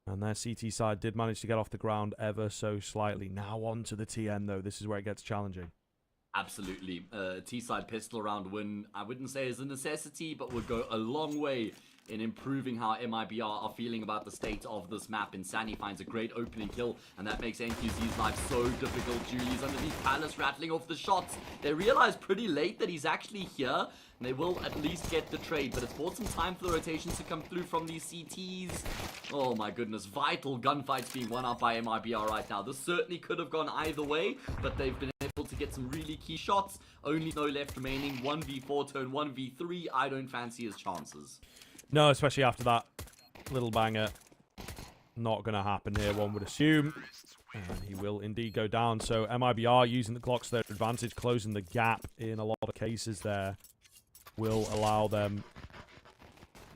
And their CT side did manage to get off the ground ever so slightly. Now on to the TN, though. This is where it gets challenging. Absolutely. T-side pistol round win, I wouldn't say is a necessity, but would go a long way in improving how MIBR are feeling about the state of this map. Insani finds a great opening kill, and that makes NQZ's life so difficult. Julie's underneath Palace rattling off the shots. They realize pretty late that he's actually here, and they will at least get the trade, but it's bought some time for the rotations to come through from these CTs. Oh my goodness, vital gunfights being won out by MIBR right now. This certainly could have gone either way, but they've been able to get some really key shots. Only no left remaining. 1v4 turn 1v3. I don't fancy his chances. No, especially after that little banger. Not going to happen here, one would assume. And he will indeed go down. So MIBR using the clocks to their advantage, closing the gap in a lot of cases there, will allow them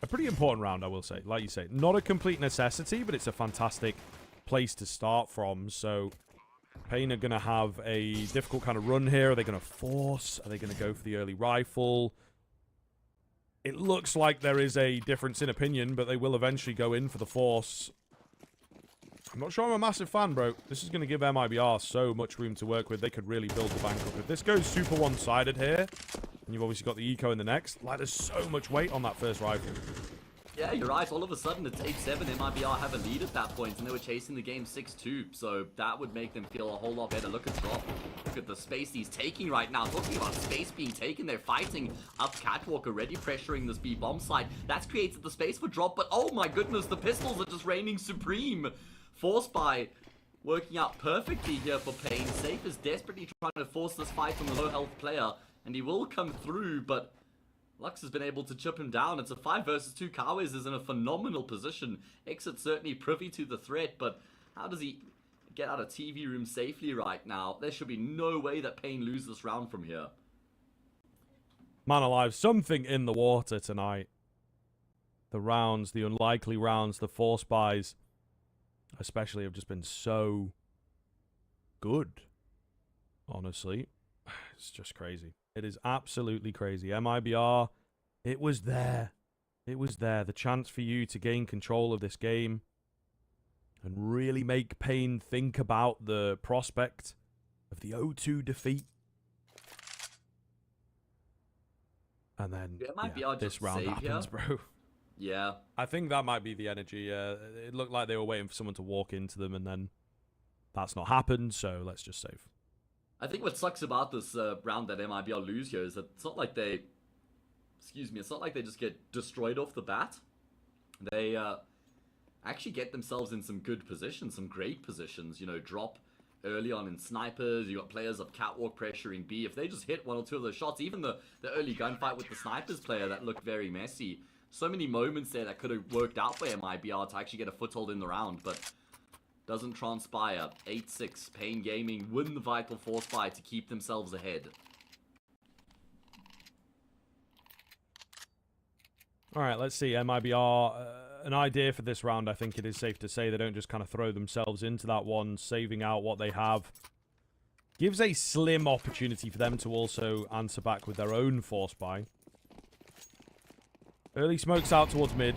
a pretty important round, I will say. Like you say, not a complete necessity, but it's a fantastic place to start from. So paiN are going to have a difficult kind of run here. Are they going to force? Are they going to go for the early rifle? It looks like there is a difference in opinion, but they will eventually go in for the force. I'm not sure I'm a massive fan, bro. This is going to give MIBR so much room to work with. They could really build the bank up. If this goes super one-sided here, and you've obviously got the eco in the next, like, there's so much weight on that first rifle. Yeah, you're right. All of a sudden, it's 8-7. MIBR have a lead at that point, and they were chasing the game 6-2. So that would make them feel a whole lot better. Look at Drop. Look at the space he's taking right now. Talking about space being taken, they're fighting up Catwalk, already pressuring this B-bomb side. That's created the space for Drop, but oh my goodness, the pistols are just reigning supreme. Force by working out perfectly here for paiN. Safe is desperately trying to force this fight from the low health player, and he will come through, but Lux has been able to chip him down. It's a 5 versus 2. Kawes is in a phenomenal position. Exit certainly privy to the threat, but how does he get out of TV room safely right now? There should be no way that paiN lose this round from here. Man alive, something in the water tonight. The rounds, the unlikely rounds, the force buys, especially, have just been so good. Honestly, it's just crazy. It is absolutely crazy. MIBR, it was there. It was there. The chance for you to gain control of this game and really make paiN think about the prospect of the 0-2 defeat. And then this round happens, bro. Yeah. I think that might be the energy. It looked like they were waiting for someone to walk into them, and then that's not happened, so let's just save. I think what sucks about this round that MIBR lose here is that it's not like they... Excuse me, it's not like they just get destroyed off the bat. They actually get themselves in some good positions, some great positions. You know, Drop early on in snipers. You got players up Catwalk pressuring B. If they just hit 1 or 2 of those shots, even the early gunfight with the snipers player that looked very messy. So many moments there that could have worked out for MIBR to actually get a foothold in the round, but doesn't transpire. 8-6. paiN Gaming win the vital force fight to keep themselves ahead. All right, let's see. MIBR, an idea for this round, I think it is safe to say. They don't just kind of throw themselves into that one, saving out what they have. Gives a slim opportunity for them to also answer back with their own force buy. Early smokes out towards mid,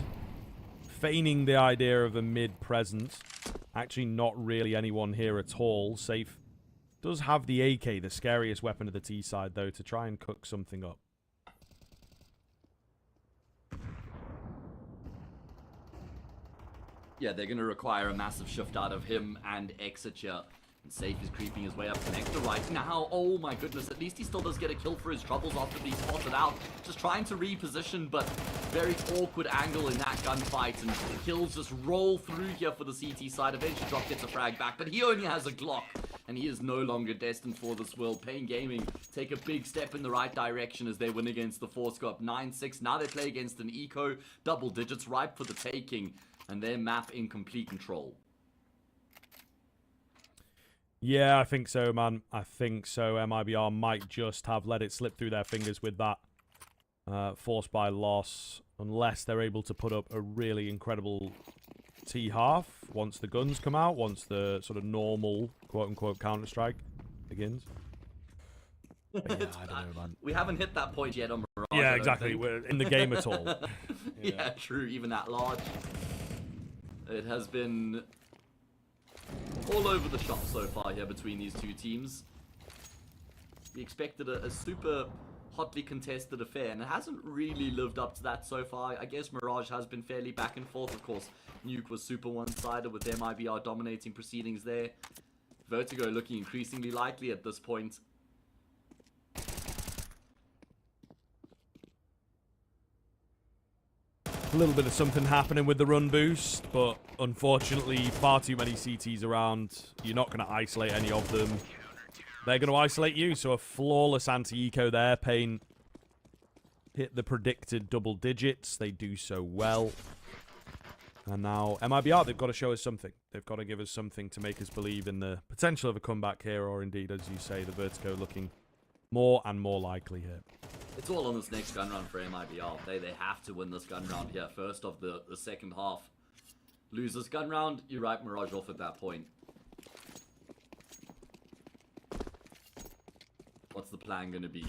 feigning the idea of a mid presence. Actually not really anyone here at all. Safe does have the AK, the scariest weapon of the T side, though, to try and cook something up. Yeah, they're going to require a massive shift out of him and Exit here. And Safe is creeping his way up connector right now. Oh my goodness, at least he still does get a kill for his troubles after being spotted out. Just trying to reposition, but very awkward angle in that gunfight. And the kills just roll through here for the CT side. Eventually Drop gets a frag back, but he only has a Glock. And he is no longer destined for this world. paiN Gaming take a big step in the right direction as they win against the Force. Go up 9-6. Now they play against an Eco. Double digits ripe for the taking. And their map in complete control. Yeah, I think so, man. I think so. MIBR might just have let it slip through their fingers with that force by loss. Unless they're able to put up a really incredible T-half once the guns come out. Once the sort of normal, quote-unquote, Counter-Strike begins. Yeah, I don't know, man. We haven't hit that point yet on Mirage. Yeah, exactly. We're in the game at all. Yeah, true. Even that large. It has been all over the shop so far here between these two teams. We expected a super hotly contested affair, and it hasn't really lived up to that so far. I guess Mirage has been fairly back and forth. Of course, Nuke was super one-sided with MIBR dominating proceedings there. Vertigo looking increasingly likely at this point. A little bit of something happening with the run boost, but unfortunately far too many CTs around. You're not going to isolate any of them. They're going to isolate you, so a flawless anti-eco there. paiN hit the predicted double digits. They do so well. And now MIBR, they've got to show us something. They've got to give us something to make us believe in the potential of a comeback here, or indeed, as you say, the Vertigo looking more and more likely here. It's all on this next gun round for MIBR. They have to win this gun round here. First of the second half. Lose this gun round, you write Mirage off at that point. What's the plan going to be?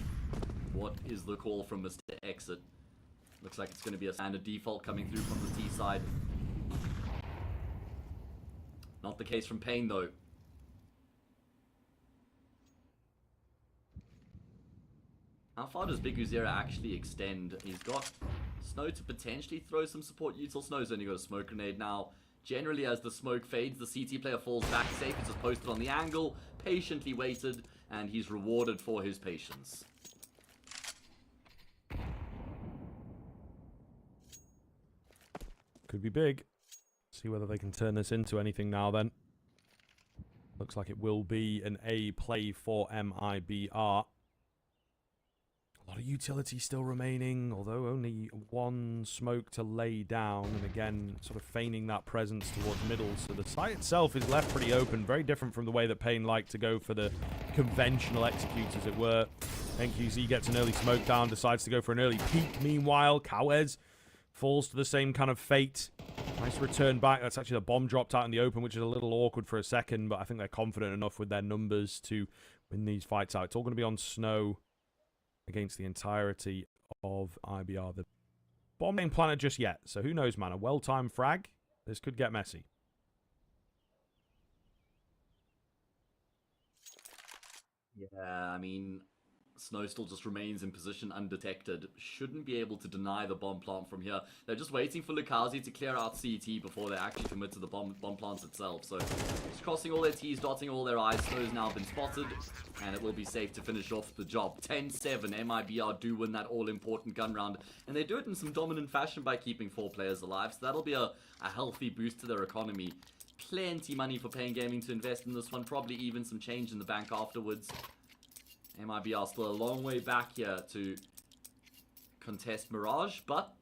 What is the call from Mr. Exit? Looks like it's going to be a standard default coming through from the T side. Not the case from paiN though. How far does Big Uzera actually extend? He's got Snow to potentially throw some support util. Snow's only got a smoke grenade now. Generally, as the smoke fades, the CT player falls back safe. He's just posted on the angle, patiently waited, and he's rewarded for his patience. Could be big. See whether they can turn this into anything now then. Looks like it will be an A play for MIBR. A lot of utility still remaining, although only one smoke to lay down, and again, sort of feigning that presence towards middle. So the site itself is left pretty open, very different from the way that paiN like to go for the conventional executes, as it were. NQZ gets an early smoke down, decides to go for an early peek. Meanwhile, Kawez falls to the same kind of fate. Nice return back. That's actually the bomb dropped out in the open, which is a little awkward for a second, but I think they're confident enough with their numbers to win these fights out. It's all going to be on Snow against the entirety of IBR. The bomb ain't planted just yet, so who knows, man. A well-timed frag. This could get messy. Yeah, I mean, Snow still just remains in position undetected. Shouldn't be able to deny the bomb plant from here. They're just waiting for Lukazi to clear out CT before they actually commit to the bomb plant itself. So just crossing all their T's, dotting all their I's. Snow's now been spotted, and it will be safe to finish off the job. 10-7, MIBR do win that all-important gun round, and they do it in some dominant fashion by keeping 4 players alive. So that'll be a healthy boost to their economy. Plenty money for paiN Gaming to invest in this one, probably even some change in the bank afterwards. MIBR still a long way back here to contest Mirage, but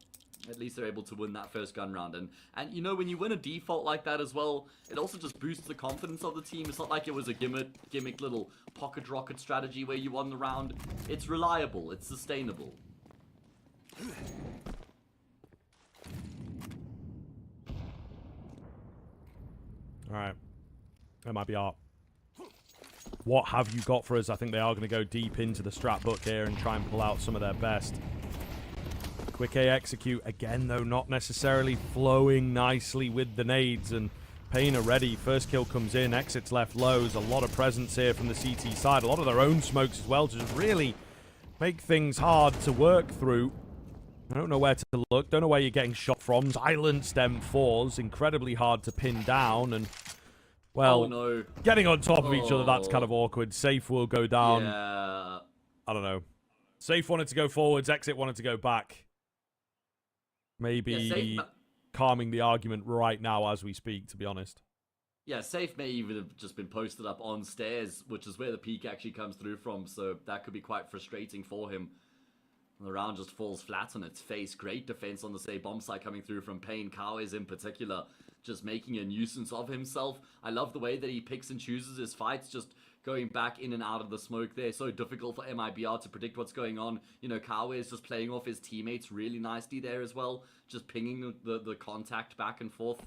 at least they're able to win that first gun round. And you know, when you win a default like that as well, it also just boosts the confidence of the team. It's not like it was a gimmick little pocket rocket strategy where you won the round. It's reliable, it's sustainable. Alright. MIBR. What have you got for us? I think they are going to go deep into the strat book here and try and pull out some of their best. Quick A execute. Again, though, not necessarily flowing nicely with the nades. And paiN are ready. First kill comes in. Exits left lows. A lot of presence here from the CT side. A lot of their own smokes as well to just really make things hard to work through. I don't know where to look. Don't know where you're getting shot from. Silenced M4s. Incredibly hard to pin down. And well, oh, no. Getting on top of each other, that's kind of awkward. Safe will go down. Yeah. I don't know. Safe wanted to go forwards. Exit wanted to go back. Maybe calming the argument right now as we speak, to be honest. Yeah, Safe may even have just been posted up on stairs, which is where the peak actually comes through from, so that could be quite frustrating for him. The round just falls flat on its face. Great defense on the say bomb site coming through from paiN. Kawez in particular, just making a nuisance of himself. I love the way that he picks and chooses his fights, just going back in and out of the smoke there. So difficult for MIBR to predict what's going on. You know, Kawez just playing off his teammates really nicely there as well, just pinging the contact back and forth.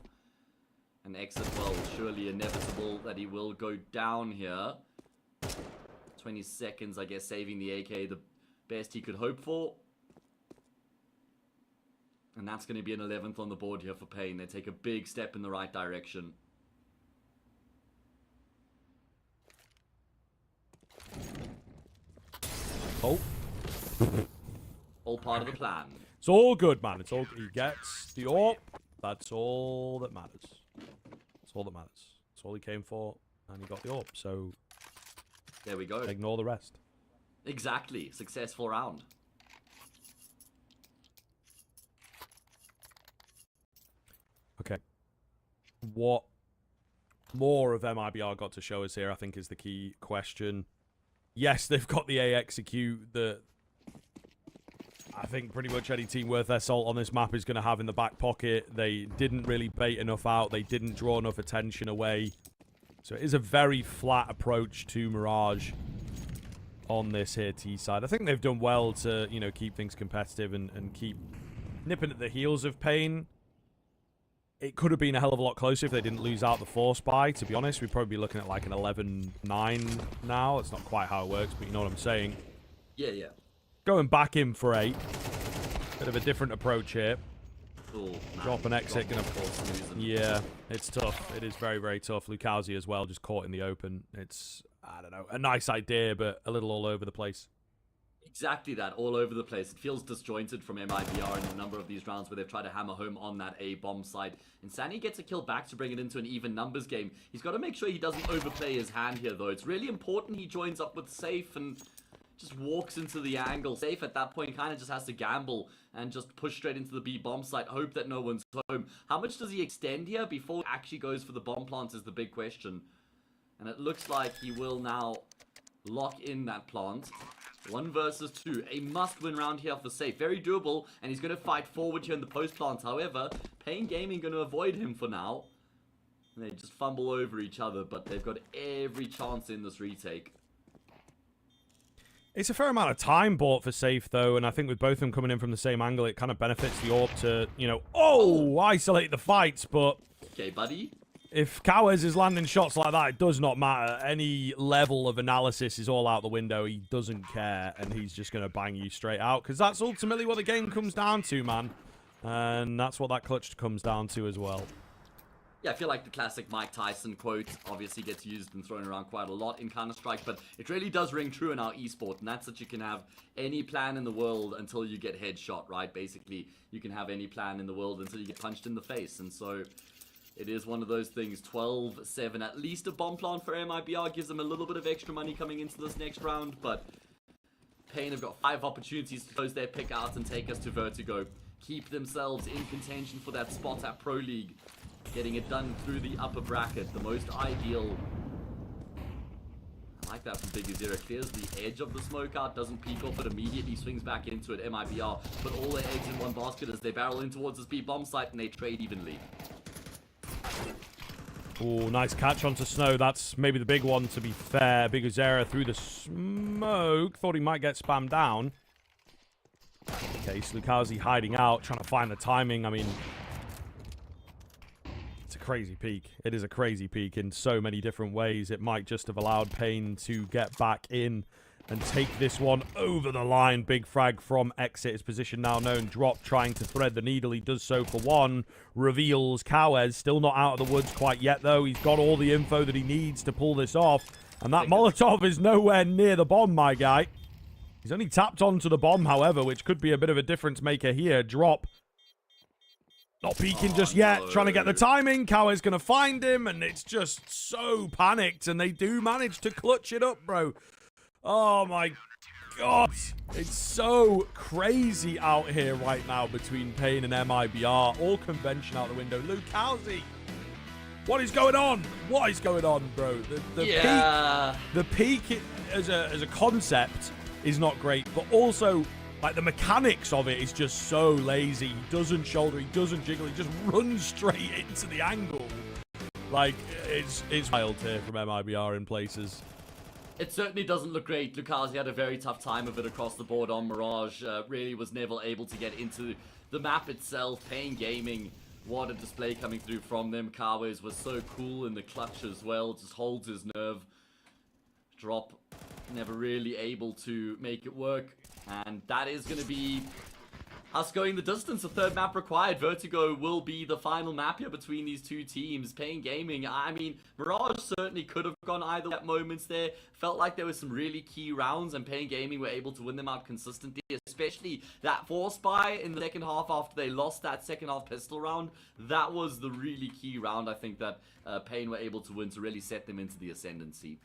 And Exit, well, surely inevitable that he will go down here. 20 seconds, I guess, saving the AK, the best he could hope for. And that's going to be an 11th on the board here for paiN. They take a big step in the right direction. Oh. All part of the plan. It's all good, man. It's all good. He gets the AWP. That's all that matters. That's all that matters. That's all he came for. And he got the AWP. So there we go. Ignore the rest. Exactly. Successful round. Okay. What more of MIBR got to show us here, I think, is the key question. Yes, they've got the A execute that I think pretty much any team worth their salt on this map is going to have in the back pocket. They didn't really bait enough out. They didn't draw enough attention away. So it is a very flat approach to Mirage on this here T side. I think they've done well to, you know, keep things competitive and keep nipping at the heels of paiN. it could have been a hell of a lot closer if they didn't lose out the force buy. To be honest, we'd probably be looking at like an 11-9 now. It's not quite how it works, but you know what I'm saying. Yeah, yeah. Going back in for 8. Bit of a different approach here. Oh, Drop an exit. Yeah, it's tough. It is very, very tough. Lucasi as well, just caught in the open. It's, I don't know, a nice idea, but a little all over the place. Exactly that, all over the place. It feels disjointed from MIBR in a number of these rounds where they've tried to hammer home on that A bomb side. And Sani gets a kill back to bring it into an even numbers game. He's got to make sure he doesn't overplay his hand here, though. It's really important he joins up with Safe and just walks into the angle. Safe at that point kind of just has to gamble and just push straight into the B bomb site, hope that no one's home. How much does he extend here before he actually goes for the bomb plant is the big question. And it looks like he will now lock in that plant. 1 versus 2. A must-win round here for Safe. Very doable, and he's going to fight forward here in the post plant. However, paiN Gaming going to avoid him for now. And they just fumble over each other, but they've got every chance in this retake. It's a fair amount of time bought for Safe, though, and I think with both of them coming in from the same angle, it kind of benefits the AWP to, you know, isolate the fights, but... Okay, buddy. If Kawes is landing shots like that, it does not matter. Any level of analysis is all out the window. He doesn't care, and he's just going to bang you straight out, because that's ultimately what the game comes down to, man. And that's what that clutch comes down to as well. Yeah, I feel like the classic Mike Tyson quote obviously gets used and thrown around quite a lot in Counter-Strike, but it really does ring true in our esport, and that's that you can have any plan in the world until you get headshot, right? Basically, you can have any plan in the world until you get punched in the face, and so... It is one of those things. 12-7. At least a bomb plant for MIBR gives them a little bit of extra money coming into this next round. But paiN have got 5 opportunities to close their pick out and take us to Vertigo. Keep themselves in contention for that spot at Pro League. Getting it done through the upper bracket. The most ideal. I like that from Big Azera. Clears the edge of the smoke out. Doesn't peek off, but immediately swings back into it. MIBR put all their eggs in one basket as they barrel in towards this B bomb site and they trade evenly. Oh, nice catch onto Snow. That's maybe the big one, to be fair. Big Azera through the smoke. Thought he might get spammed down. Okay, Slukazi hiding out, trying to find the timing. I mean, it's a crazy peak. It is a crazy peak in so many different ways. It might just have allowed paiN to get back in and take this one over the line. Big frag from Exit. His position now known. Drop trying to thread the needle. He does so for 1. Reveals Kawes. Still not out of the woods quite yet, though. He's got all the info that he needs to pull this off. And that Molotov is nowhere near the bomb, my guy. He's only tapped onto the bomb, however, which could be a bit of a difference maker here. Drop. Not peeking just yet. Trying to get the timing. Kawes going to find him. And it's just so panicked. And they do manage to clutch it up, bro. Oh my god. It's so crazy out here right now between paiN and MIBR. All convention out the window. Lucasi. What is going on? What is going on, bro? The peak as a concept is not great, but also like the mechanics of it is just so lazy. He doesn't shoulder, he doesn't jiggle, he just runs straight into the angle. Like it's wild here from MIBR in places. It certainly doesn't look great. Lucasi had a very tough time of it across the board on Mirage. Really was never able to get into the map itself. paiN Gaming, what a display coming through from them. Kawes was so cool in the clutch as well. Just holds his nerve. Drop, never really able to make it work. And that is going to be us going the distance. The third map required. Vertigo will be the final map here between these two teams. paiN Gaming, I mean, Mirage certainly could have gone either at moments there. Felt like there were some really key rounds, and paiN Gaming were able to win them out consistently, especially that force buy in the second half after they lost that second half pistol round. That was the really key round, I think, that paiN were able to win to really set them into the ascendancy.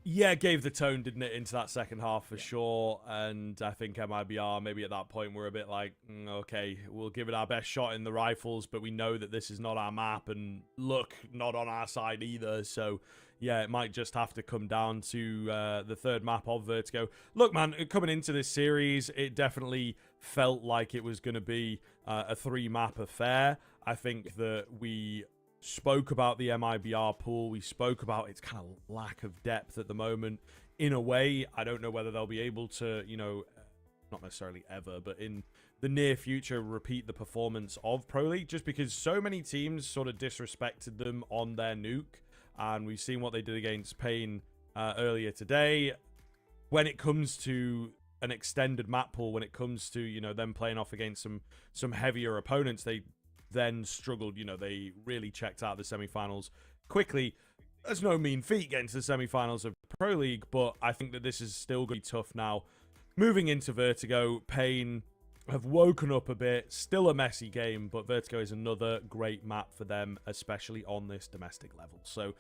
Yeah, gave the tone, didn't it, into that second half for sure. And I think MIBR, maybe at that point, we're a bit like, okay, we'll give it our best shot in the rifles, but we know that this is not our map, and look, not on our side either. So, yeah, it might just have to come down to the third map of Vertigo. Look, man, coming into this series, it definitely felt like it was going to be a 3-map affair. I think that we spoke about the MIBR pool. We spoke about its kind of lack of depth at the moment. In a way, I don't know whether they'll be able to, you know, not necessarily ever, but in the near future, repeat the performance of Pro League, just because so many teams sort of disrespected them on their Nuke, and we've seen what they did against paiN earlier today. When it comes to an extended map pool, when it comes to, you know, them playing off against some heavier opponents, they then struggled. You know, they really checked out the semifinals quickly. That's no mean feat getting to the semifinals of Pro League, but I think that this is still going to be tough now. Moving into Vertigo, paiN have woken up a bit. Still a messy game, but Vertigo is another great map for them, especially on this domestic level. So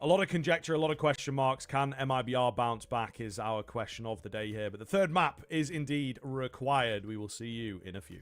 a lot of conjecture, a lot of question marks. Can MIBR bounce back is our question of the day here. But the third map is indeed required. We will see you in a few.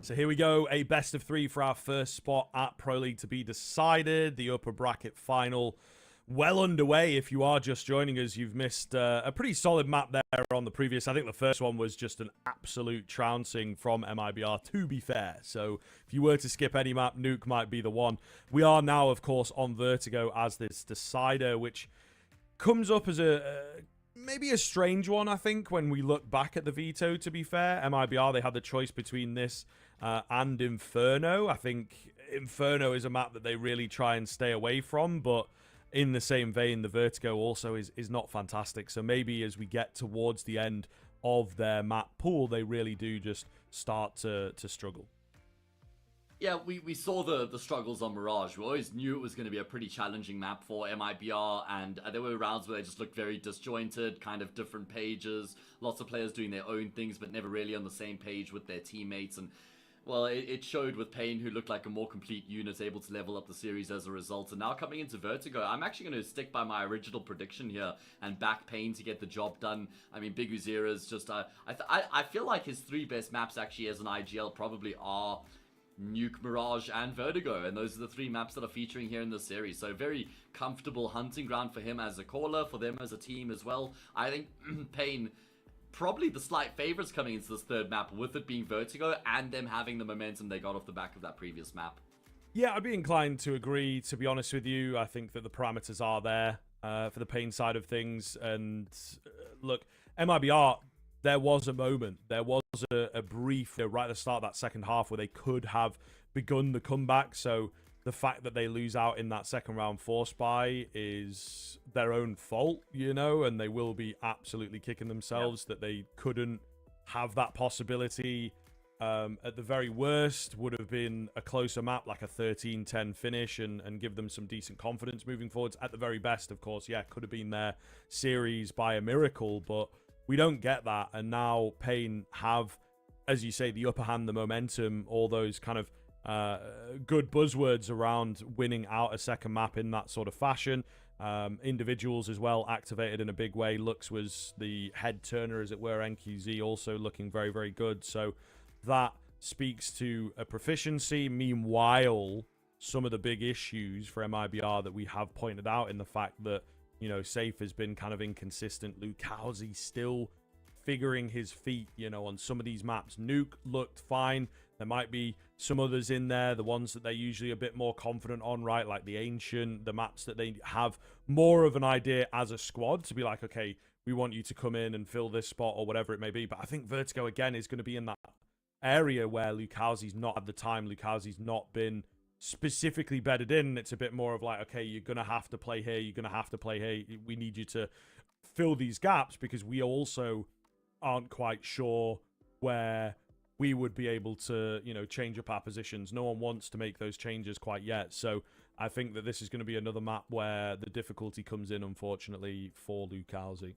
So here we go, a best of 3 for our first spot at Pro League to be decided. The upper bracket final well underway. If you are just joining us, you've missed a pretty solid map there on the previous. I think the first one was just an absolute trouncing from MIBR, to be fair. So if you were to skip any map, Nuke might be the one. We are now, of course, on Vertigo as this decider, which comes up as maybe a strange one, I think, when we look back at the veto, to be fair. MIBR, they had the choice between this and Inferno. I think Inferno is a map that they really try and stay away from, but in the same vein, the Vertigo also is not fantastic. So maybe as we get towards the end of their map pool, they really do just start to struggle. Yeah, we saw the struggles on Mirage. We always knew it was going to be a pretty challenging map for MIBR, and there were rounds where they just looked very disjointed, kind of different pages, lots of players doing their own things, but never really on the same page with their teammates. And well, it showed with paiN, who looked like a more complete unit, able to level up the series as a result. And now coming into Vertigo, I'm actually going to stick by my original prediction here and back paiN to get the job done. I mean, Big Uzira's just... I feel like his 3 best maps actually as an IGL probably are Nuke, Mirage, and Vertigo, and those are the 3 maps that are featuring here in this series. So very comfortable hunting ground for him as a caller, for them as a team as well. I think paiN... probably the slight favorites coming into this 3rd map, with it being Vertigo and them having the momentum they got off the back of that previous map. Yeah, I'd be inclined to agree, to be honest with you. I think that the parameters are there for the paiN side of things. And look, MIBR, there was a moment, there was a brief right at the start of that second half where they could have begun the comeback. So the fact that they lose out in that second round force buy is their own fault, you know, and they will be absolutely kicking themselves that they couldn't have that possibility. At the very worst, would have been a closer map, like a 13-10 finish, and give them some decent confidence moving forwards. At the very best, of course, yeah, could have been their series by a miracle, but we don't get that. And now paiN have, as you say, the upper hand, the momentum, all those kind of good buzzwords around winning out a second map in that sort of fashion. Individuals as well activated in a big way. Lux was the head turner, as it were. NQZ also looking very, very good. So that speaks to a proficiency. Meanwhile, some of the big issues for MIBR that we have pointed out in the fact that, you know, Safe has been kind of inconsistent. Lucalzi still figuring his feet, you know, on some of these maps. Nuke looked fine. There might be some others in there, the ones that they're usually a bit more confident on, right? Like the Ancient, the maps that they have more of an idea as a squad to be like, okay, we want you to come in and fill this spot or whatever it may be. But I think Vertigo, again, is going to be in that area where Lucalzi's not at the time. Lucalzi's not been specifically bedded in. It's a bit more of like, okay, you're going to have to play here. You're going to have to play here. We need you to fill these gaps because we also aren't quite sure where we would be able to, you know, change up our positions. No one wants to make those changes quite yet. So I think that this is going to be another map where the difficulty comes in, unfortunately, for Lucalzi.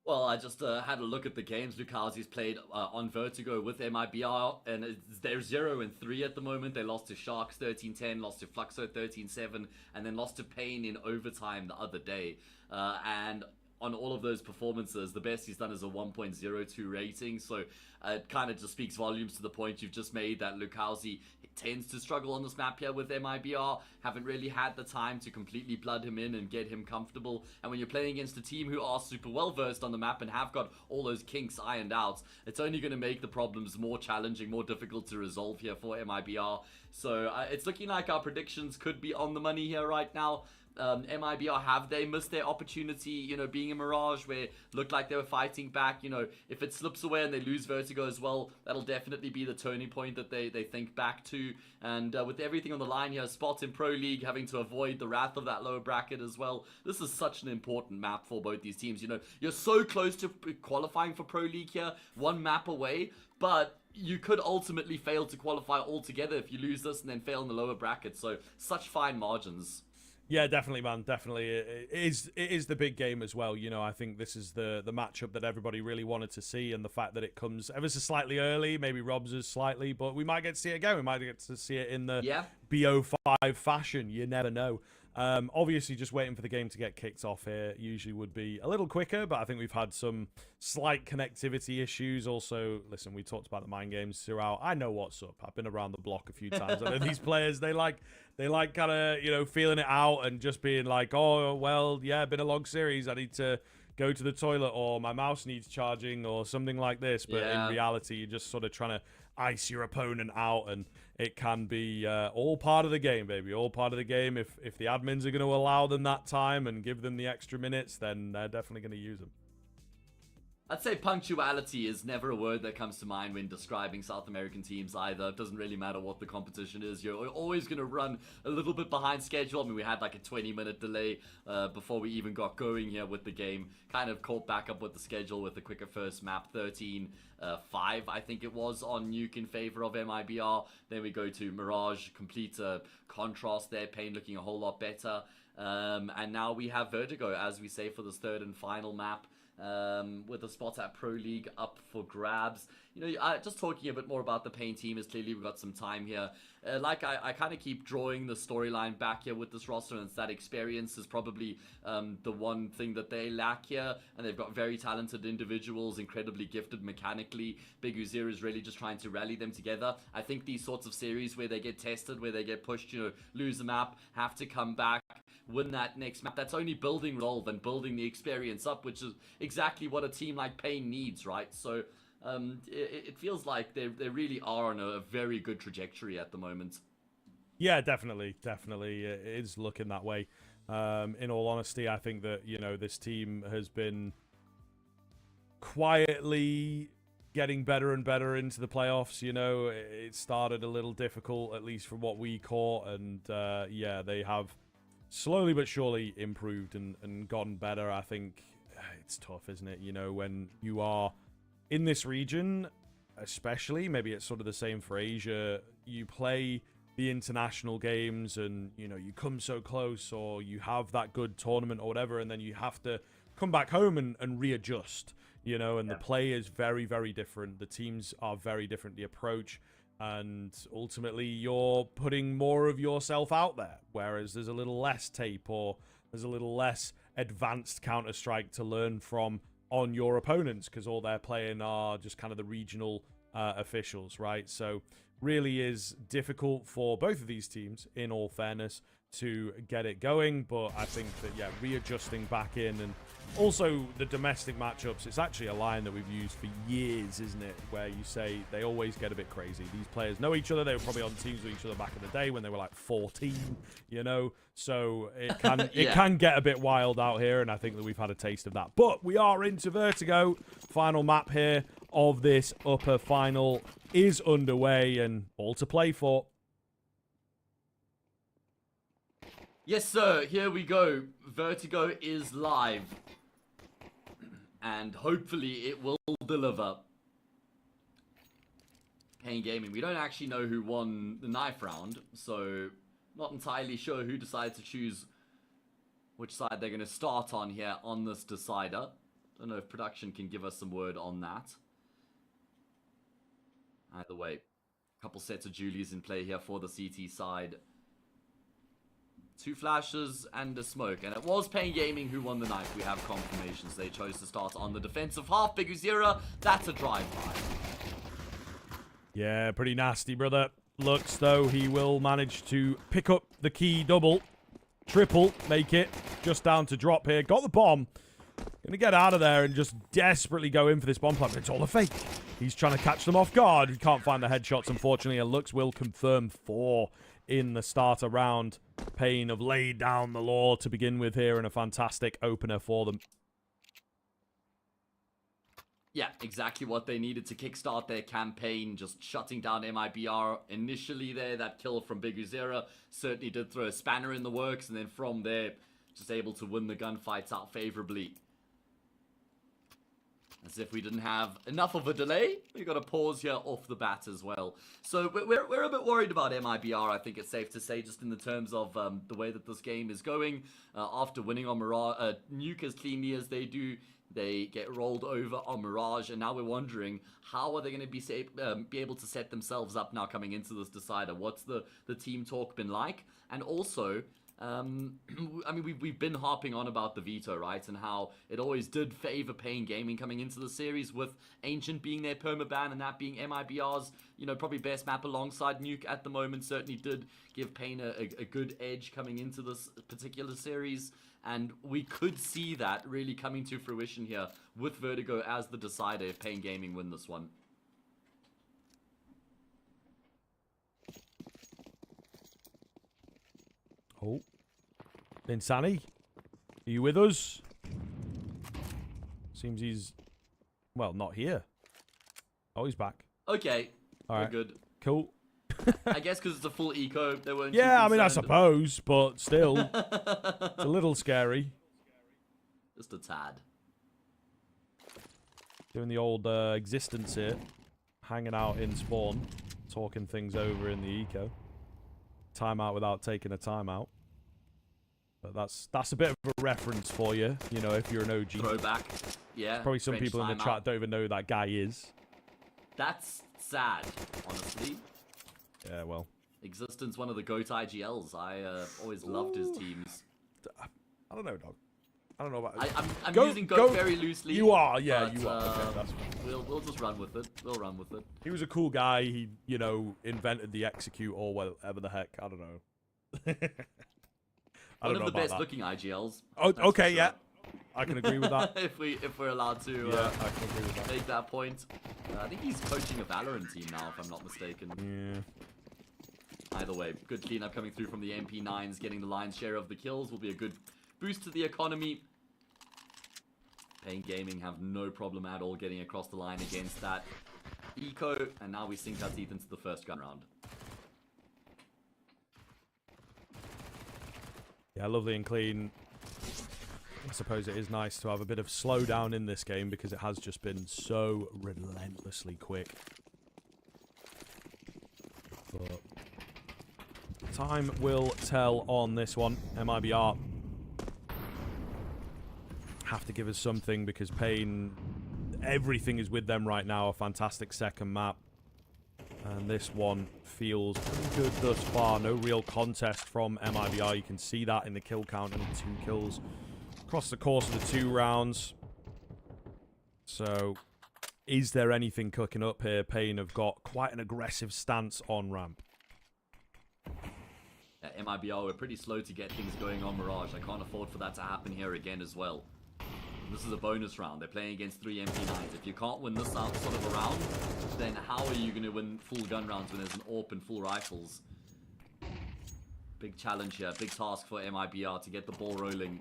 Well, I just had a look at the games Lucalzi's played on Vertigo with MIBR, and they're 0-3 at the moment. They lost to Sharks 13-10, lost to Fluxo 13-7, and then lost to paiN in overtime the other day. And on all of those performances, the best he's done is a 1.02 rating. So it kind of just speaks volumes to the point you've just made that Lucalzi tends to struggle on this map here with MIBR. Haven't really had the time to completely blood him in and get him comfortable. And when you're playing against a team who are super well versed on the map and have got all those kinks ironed out, it's only going to make the problems more challenging, more difficult to resolve here for MIBR. So it's looking like our predictions could be on the money here right now. MIBR, have they missed their opportunity, you know, being a Mirage where it looked like they were fighting back? You know, if it slips away and they lose Vertigo as well, that'll definitely be the turning point that they think back to. And with everything on the line here, spot in Pro League, having to avoid the wrath of that lower bracket as well. This is such an important map for both these teams. You know, you're so close to qualifying for Pro League here, 1 map away, but you could ultimately fail to qualify altogether if you lose this and then fail in the lower bracket. So such fine margins. Yeah, definitely, man. Definitely. It is the big game as well. You know, I think this is the matchup that everybody really wanted to see, and the fact that it comes ever so slightly early, maybe robs us slightly, but we might get to see it again. We might get to see it in the BO5 fashion. You never know. Obviously, just waiting for the game to get kicked off here usually would be a little quicker, but I think we've had some slight connectivity issues. Also, listen, we talked about the mind games throughout. I know what's up. I've been around the block a few times. I know these players, they like kind of, feeling it out and just being like, oh, well, yeah, been a long series. I need to go to the toilet, or my mouse needs charging, or something like this. But in reality, you're just sort of trying to ice your opponent out, and it can be all part of the game, baby. All part of the game. If the admins are going to allow them that time and give them the extra minutes, then they're definitely going to use them. I'd say punctuality is never a word that comes to mind when describing South American teams either. It doesn't really matter what the competition is. You're always going to run a little bit behind schedule. I mean, we had like a 20-minute delay before we even got going here with the game. Kind of caught back up with the schedule with the quicker first map, 13-5, I think it was, on Nuke in favor of MIBR. Then we go to Mirage, complete contrast there, paiN looking a whole lot better. And now we have Vertigo, as we say, for this third and final map. With a spot at Pro League up for grabs. Just talking a bit more about the paiN team, is clearly we've got some time here. I kind of keep drawing the storyline back here with this roster, and it's that experience is probably the one thing that they lack here. And they've got very talented individuals, incredibly gifted mechanically. Big Uzir is really just trying to rally them together. I think these sorts of series where they get tested, where they get pushed, lose a map, have to come back, win that next map, that's only building resolve and building the experience up, which is exactly what a team like paiN needs, right? So it feels like they really are on a very good trajectory at the moment. Yeah, definitely. It is looking that way. In all honesty, I think that, this team has been quietly getting better and better into the playoffs. It started a little difficult, at least from what we caught, and they have slowly but surely improved and gotten better. I think it's tough, isn't it? When you are in this region, especially, maybe it's sort of the same for Asia, you play the international games and, you come so close, or you have that good tournament or whatever, and then you have to come back home and readjust, and the play is very, very different. The teams are very different, the approach. And ultimately, you're putting more of yourself out there, whereas there's a little less tape, or there's a little less advanced Counter-Strike to learn from on your opponents, because all they're playing are just kind of the regional officials, right? So really is difficult for both of these teams, in all fairness, to get it going. But I think that, readjusting back in, and also the domestic matchups, it's actually a line that we've used for years, isn't it? Where you say they always get a bit crazy. These players know each other. They were probably on teams with each other back in the day when they were like 14, So it can it can get a bit wild out here, and I think that we've had a taste of that. But we are into Vertigo. Final map here of this upper final is underway, and all to play for. Yes, sir. Here we go. Vertigo is live. And hopefully it will deliver. paiN Gaming. We don't actually know who won the knife round, so not entirely sure who decided to choose which side they're going to start on here on this decider. Don't know if production can give us some word on that. Either way, a couple sets of Julies in play here for the CT side. 2 flashes and a smoke, and it was paiN Gaming who won the knife. We have confirmations. They chose to start on the defensive half. Big Uzira, that's a drive-by. Yeah, pretty nasty, brother. Looks though he will manage to pick up the key double. Triple, make it. Just down to drop here. Got the bomb. Gonna get out of there and just desperately go in for this bomb plant, but it's all a fake. He's trying to catch them off guard. He can't find the headshots, unfortunately, and Lux will confirm 4 in the starter round. paiN have laid down the law to begin with here, and a fantastic opener for them. Yeah, exactly what they needed to kickstart their campaign, just shutting down MIBR initially there. That kill from Big Uzira certainly did throw a spanner in the works, and then from there, just able to win the gunfights out favorably. As if we didn't have enough of a delay, we got a pause here off the bat as well. So we're a bit worried about MIBR, I think it's safe to say, just in the terms of the way that this game is going. After winning on Mirage, Nuke as cleanly as they do, they get rolled over on Mirage, and now we're wondering, how are they going to be able to set themselves up now coming into this decider? What's the team talk been like? And also, I mean, we've been harping on about the veto, right? And how it always did favor paiN Gaming coming into the series, with Ancient being their permaban and that being MIBR's, you know, probably best map alongside Nuke at the moment. Certainly did give paiN a good edge coming into this particular series. And we could see that really coming to fruition here with Vertigo as the decider if paiN Gaming win this one. Oh. Insani, are you with us? Seems he's, well, not here. Oh, he's back. Okay, all right, we're good. Cool. I guess because it's a full eco, they weren't. Yeah, I mean, I suppose, but still, it's a little scary. Just a tad. Doing the old existence here, hanging out in spawn, talking things over in the eco. Timeout without taking a timeout. But that's a bit of a reference for you, you know, if you're an OG. Throwback. Yeah. Probably some people in the chat don't even know who that guy is. That's sad, honestly. Yeah, well. Existence, one of the GOAT IGLs. I always loved his teams. I don't know, dog. I don't know about. I'm using GOAT very loosely. You are, yeah, but, you are. Okay, that's fine. We'll just run with it. We'll run with it. He was a cool guy. He, you know, invented the execute or whatever the heck. I don't know. One of the best looking IGLs. Oh, okay, sure. Yeah. I can agree with that. if we're allowed to yeah, I can agree with that. Make that point. I think he's coaching a Valorant team now, if I'm not mistaken. Yeah. Either way, good cleanup coming through from the MP9s, getting the lion's share of the kills will be a good boost to the economy. paiN Gaming have no problem at all getting across the line against that eco, and now we sink our teeth into the first gun round. Yeah, lovely and clean. I suppose it is nice to have a bit of slowdown in this game because it has just been so relentlessly quick. But time will tell on this one. MIBR have to give us something because paiN, everything is with them right now. A fantastic second map. And this one feels pretty good thus far. No real contest from MIBR. You can see that in the kill count. Only 2 kills across the course of the 2 rounds. So, is there anything cooking up here? paiN have got quite an aggressive stance on ramp. Yeah, MIBR were pretty slow to get things going on Mirage. I can't afford for that to happen here again as well. This is a bonus round. They're playing against 3 MP9s. If you can't win this sort of a round, then how are you going to win full gun rounds when there's an AWP and full rifles? Big challenge here. Big task for MIBR to get the ball rolling.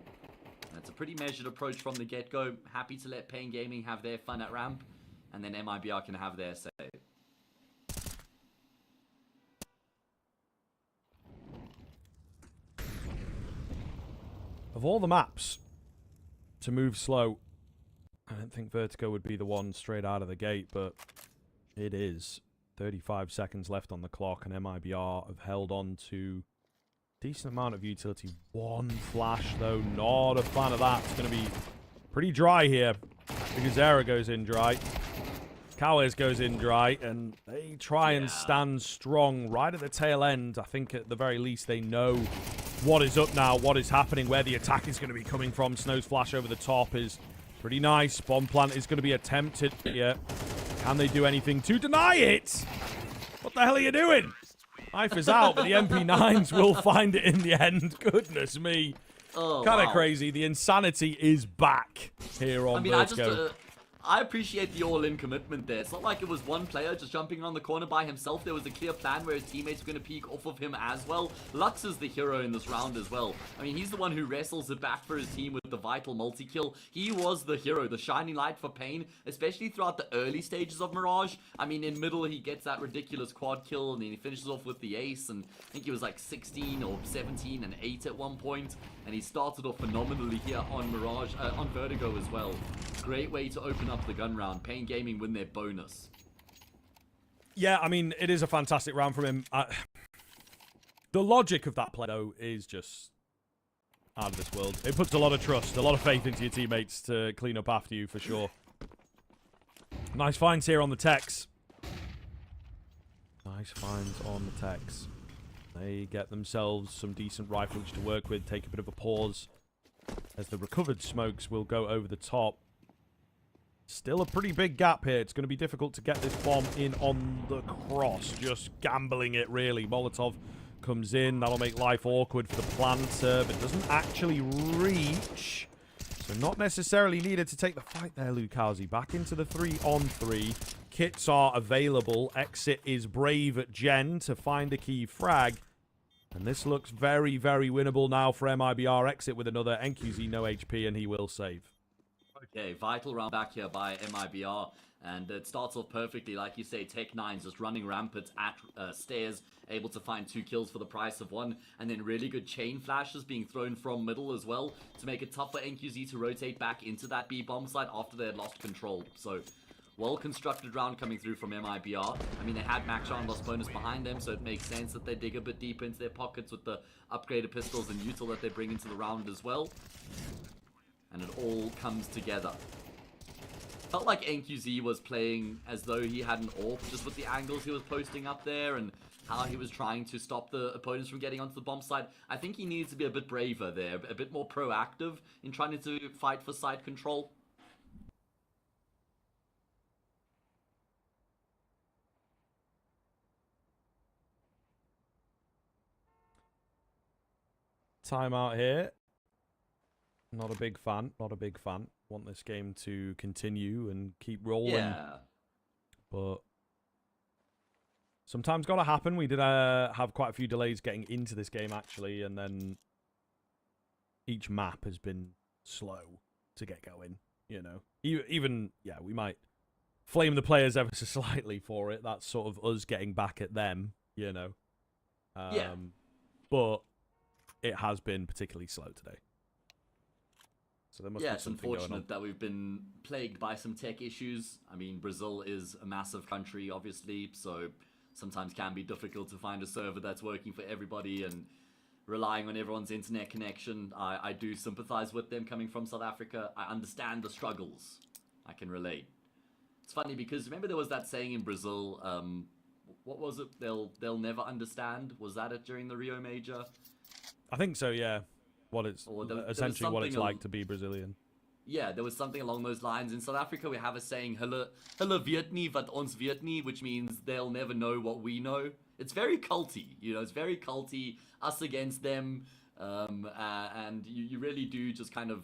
And it's a pretty measured approach from the get-go. Happy to let paiN Gaming have their fun at ramp. And then MIBR can have their say. Of all the maps to move slow, I don't think Vertigo would be the one straight out of the gate, but it is. 35 seconds left on the clock, and MIBR have held on to a decent amount of utility. 1 flash, though, not a fan of that. It's going to be pretty dry here, because Zera goes in dry. Cowes goes in dry, and they try and stand strong right at the tail end. I think at the very least they know what is up now, what is happening, where the attack is going to be coming from. Snow's flash over the top is pretty nice. Bomb plant is going to be attempted here. Can they do anything to deny it? What the hell are you doing? Knife is out, but the MP9s will find it in the end. Goodness me. Oh, kind of crazy. The insanity is back here on Vertigo. I appreciate the all-in commitment there. It's not like it was one player just jumping around the corner by himself. There was a clear plan where his teammates were going to peek off of him as well. Lux is the hero in this round as well. I mean, he's the one who wrestles it back for his team with the vital multi-kill. He was the hero, the shining light for paiN, especially throughout the early stages of Mirage. I mean, in middle, he gets that ridiculous quad kill, and then he finishes off with the ace, and I think he was like 16 or 17 and 8 at one point. And he started off phenomenally here on Mirage, on Vertigo as well. Great way to open up the gun round. paiN Gaming win their bonus. Yeah, I mean, it is a fantastic round from him. The logic of that play, though, is just out of this world. It puts a lot of trust, a lot of faith into your teammates to clean up after you, for sure. Nice finds here on the techs. Nice finds on the techs. They get themselves some decent rifleage to work with, take a bit of a pause as the recovered smokes will go over the top. Still a pretty big gap here. It's going to be difficult to get this bomb in on the cross. Just gambling it, really. Molotov comes in. That'll make life awkward for the planter, but doesn't actually reach. So not necessarily needed to take the fight there, Lukazi. Back into the 3-on-3. Kits are available. Exit is brave at Gen to find a key frag. And this looks very, very winnable now for MIBR. Exit with another. NQZ no HP, and he will save. Okay, vital round back here by MIBR. And it starts off perfectly, like you say, Tech9's just running rampant at stairs, able to find 2 kills for the price of 1, and then really good chain flashes being thrown from middle as well, to make it tough for NQZ to rotate back into that B bomb site after they had lost control. So, well-constructed round coming through from MIBR. I mean, they had Max Shot and lost bonus behind them, so it makes sense that they dig a bit deeper into their pockets with the upgraded pistols and util that they bring into the round as well. And it all comes together. Felt like NQZ was playing as though he had an AWP, just with the angles he was posting up there and how he was trying to stop the opponents from getting onto the bomb site. I think he needs to be a bit braver there, a bit more proactive in trying to fight for site control. Timeout here. Not a big fan. Not a big fan. Want this game to continue and keep rolling. Yeah. But sometimes got to happen. We did have quite a few delays getting into this game, actually. And then each map has been slow to get going, you know. Even, yeah, we might flame the players ever so slightly for it. That's sort of us getting back at them, you know. Yeah. But it has been particularly slow today. So there must be it's something going on. unfortunate that we've been plagued by some tech issues. I mean, Brazil is a massive country, obviously, so sometimes can be difficult to find a server that's working for everybody, and relying on everyone's internet connection. I do sympathize with them coming from South Africa. I understand the struggles. I can relate. It's funny because remember there was that saying in Brazil, what was it? They'll never understand. Was that it during the Rio Major? I think so, yeah. What it's essentially what it's like to be Brazilian. Yeah, there was something along those lines. In South Africa, we have a saying, hulle weet nie wat ons weet nie, which means they'll never know what we know. It's very culty, you know, it's very culty, us against them, and you really do just kind of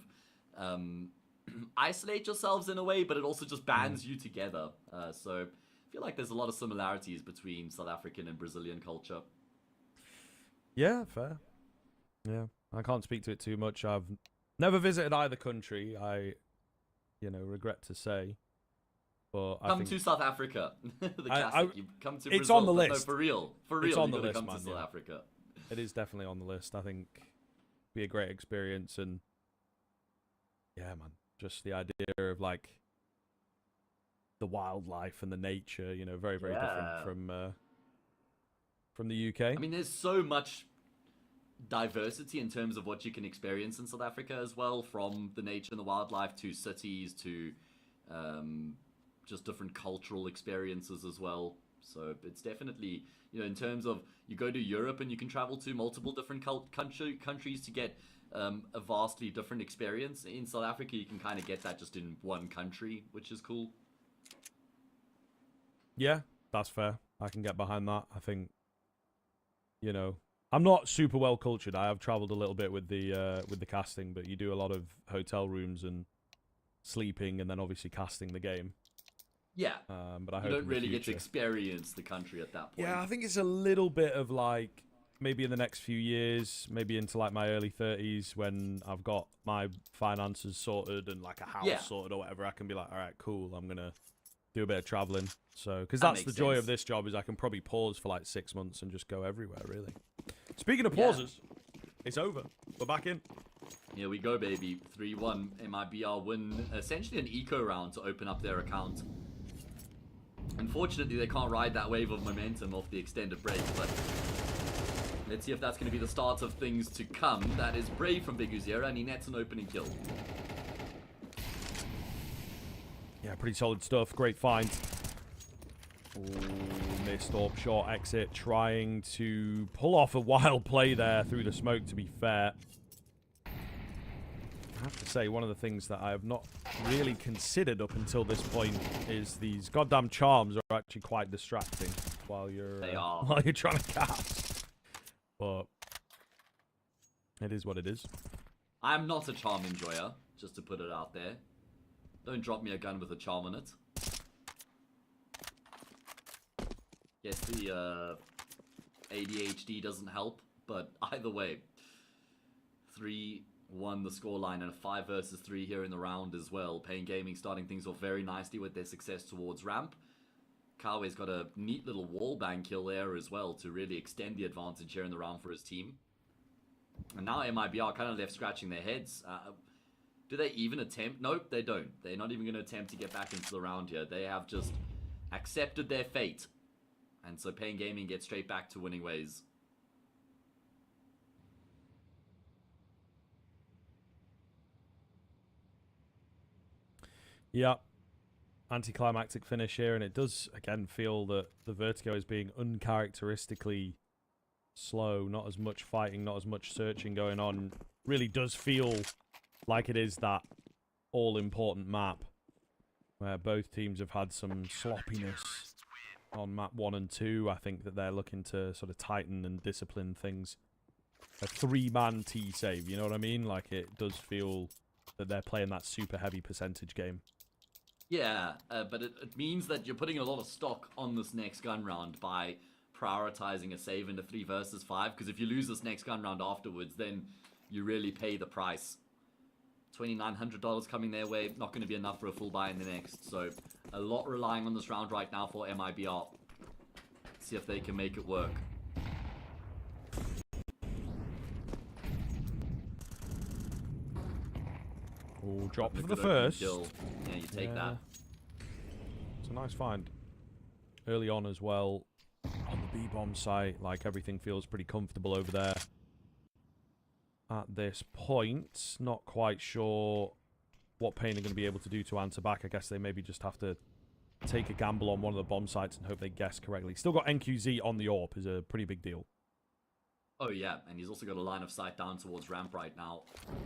isolate yourselves in a way, but it also just bands you together. So I feel like there's a lot of similarities between South African and Brazilian culture. Yeah, fair. Yeah, I can't speak to it too much. I've never visited either country, I, regret to say. But come to South Africa. The classic. You come to it's Brazil, on the list. No, for real. It's on the you gotta list, come man, to South Africa. It is definitely on the list. I think be a great experience, and yeah, man, just the idea of like the wildlife and the nature, very, very different from the UK. I mean, there's so much diversity in terms of what you can experience in South Africa as well, from the nature and the wildlife to cities to just different cultural experiences as well. So it's definitely, in terms of you go to Europe and you can travel to multiple different countries to get a vastly different experience. In South Africa, you can kind of get that just in one country, which is cool. Yeah, that's fair. I can get behind that. I think, I'm not super well cultured. I have traveled a little bit with the casting, but you do a lot of hotel rooms and sleeping, and then obviously casting the game. Yeah, but I hope you don't really get to experience the country at that point. Yeah, I think it's a little bit of like maybe in the next few years, maybe into like my early 30s, when I've got my finances sorted and like a house sorted or whatever, I can be like, all right, cool, I'm gonna do a bit of traveling. So, because that's the joy of this job, is I can probably pause for like 6 months and just go everywhere, really. Speaking of pauses, it's over. We're back in. Here we go, baby. 3-1 MIBR win. Essentially an eco round to open up their account. Unfortunately, they can't ride that wave of momentum off the extended break, but let's see if that's going to be the start of things to come. That is brave from Big Uziera, and he nets an opening kill. Yeah, pretty solid stuff. Great find. Ooh, missed orb short exit, trying to pull off a wild play there through the smoke, to be fair. I have to say, one of the things that I have not really considered up until this point is these goddamn charms are actually quite distracting while you're while you're trying to cast. But it is what it is. I'm not a charm enjoyer, just to put it out there. Don't drop me a gun with a charm on it. Yes, the ADHD doesn't help, but either way, 3-1 the scoreline and a 5 versus 3 here in the round as well. paiN Gaming starting things off very nicely with their success towards ramp. Kawe's got a neat little wallbang kill there as well to really extend the advantage here in the round for his team. And now MIBR kind of left scratching their heads. Do they even attempt? Nope, they don't. They're not even going to attempt to get back into the round here. They have just accepted their fate. And so paiN Gaming gets straight back to winning ways. Yeah. Anticlimactic finish here, and it does, again, feel that the Vertigo is being uncharacteristically slow. Not as much fighting, not as much searching going on. Really does feel like it is that all-important map where both teams have had some sloppiness on map 1 and 2. I think that they're looking to sort of tighten and discipline things. A 3-man T-save, you know what I mean? Like, it does feel that they're playing that super heavy percentage game. Yeah, but it means that you're putting a lot of stock on this next gun round by prioritizing a save into 3 versus 5, because if you lose this next gun round afterwards, then you really pay the price. $2,900 coming their way, not going to be enough for a full buy in the next, so a lot relying on this round right now for MIBR. See if they can make it work. Oh, drop for the first. Kill. Yeah, you take that. It's a nice find. Early on as well, on the B-bomb site, like everything feels pretty comfortable over there. At this point, not quite sure what paiN are going to be able to do to answer back. I guess they maybe just have to take a gamble on one of the bomb sites and hope they guess correctly. Still got NQZ on the AWP is a pretty big deal. Oh yeah, and he's also got a line of sight down towards ramp right now.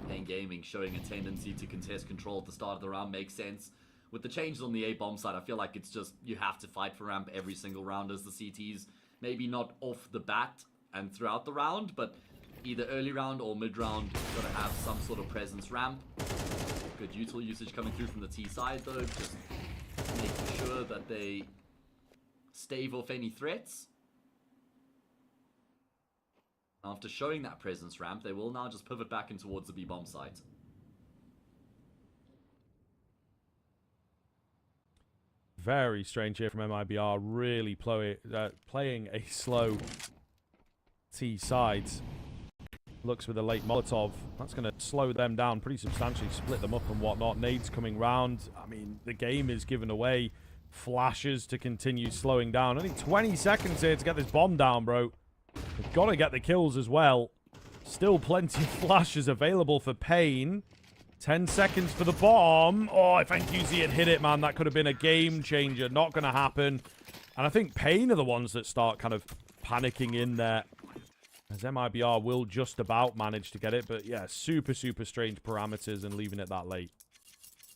paiN Gaming showing a tendency to contest control at the start of the round makes sense. With the changes on the A-bomb side, I feel like it's just, you have to fight for ramp every single round as the CTs. Maybe not off the bat and throughout the round, but either early round or mid-round, you've got to have some sort of presence ramp. Good util usage coming through from the T side though, just making sure that they stave off any threats. After showing that presence ramp, they will now just pivot back in towards the B-bomb site. Very strange here from MIBR, really playing a slow T side. Looks with a late Molotov. That's going to slow them down pretty substantially, split them up and whatnot. Nades coming round. I mean, the game is given away. Flashes to continue slowing down. Only 20 seconds here to get this bomb down, bro. We've got to get the kills as well. Still plenty of flashes available for paiN. 10 seconds for the bomb. Oh, if NQZ had hit it, man, that could have been a game changer. Not going to happen. And I think paiN are the ones that start kind of panicking in there. As MIBR will just about manage to get it. But yeah, super, super strange parameters and leaving it that late.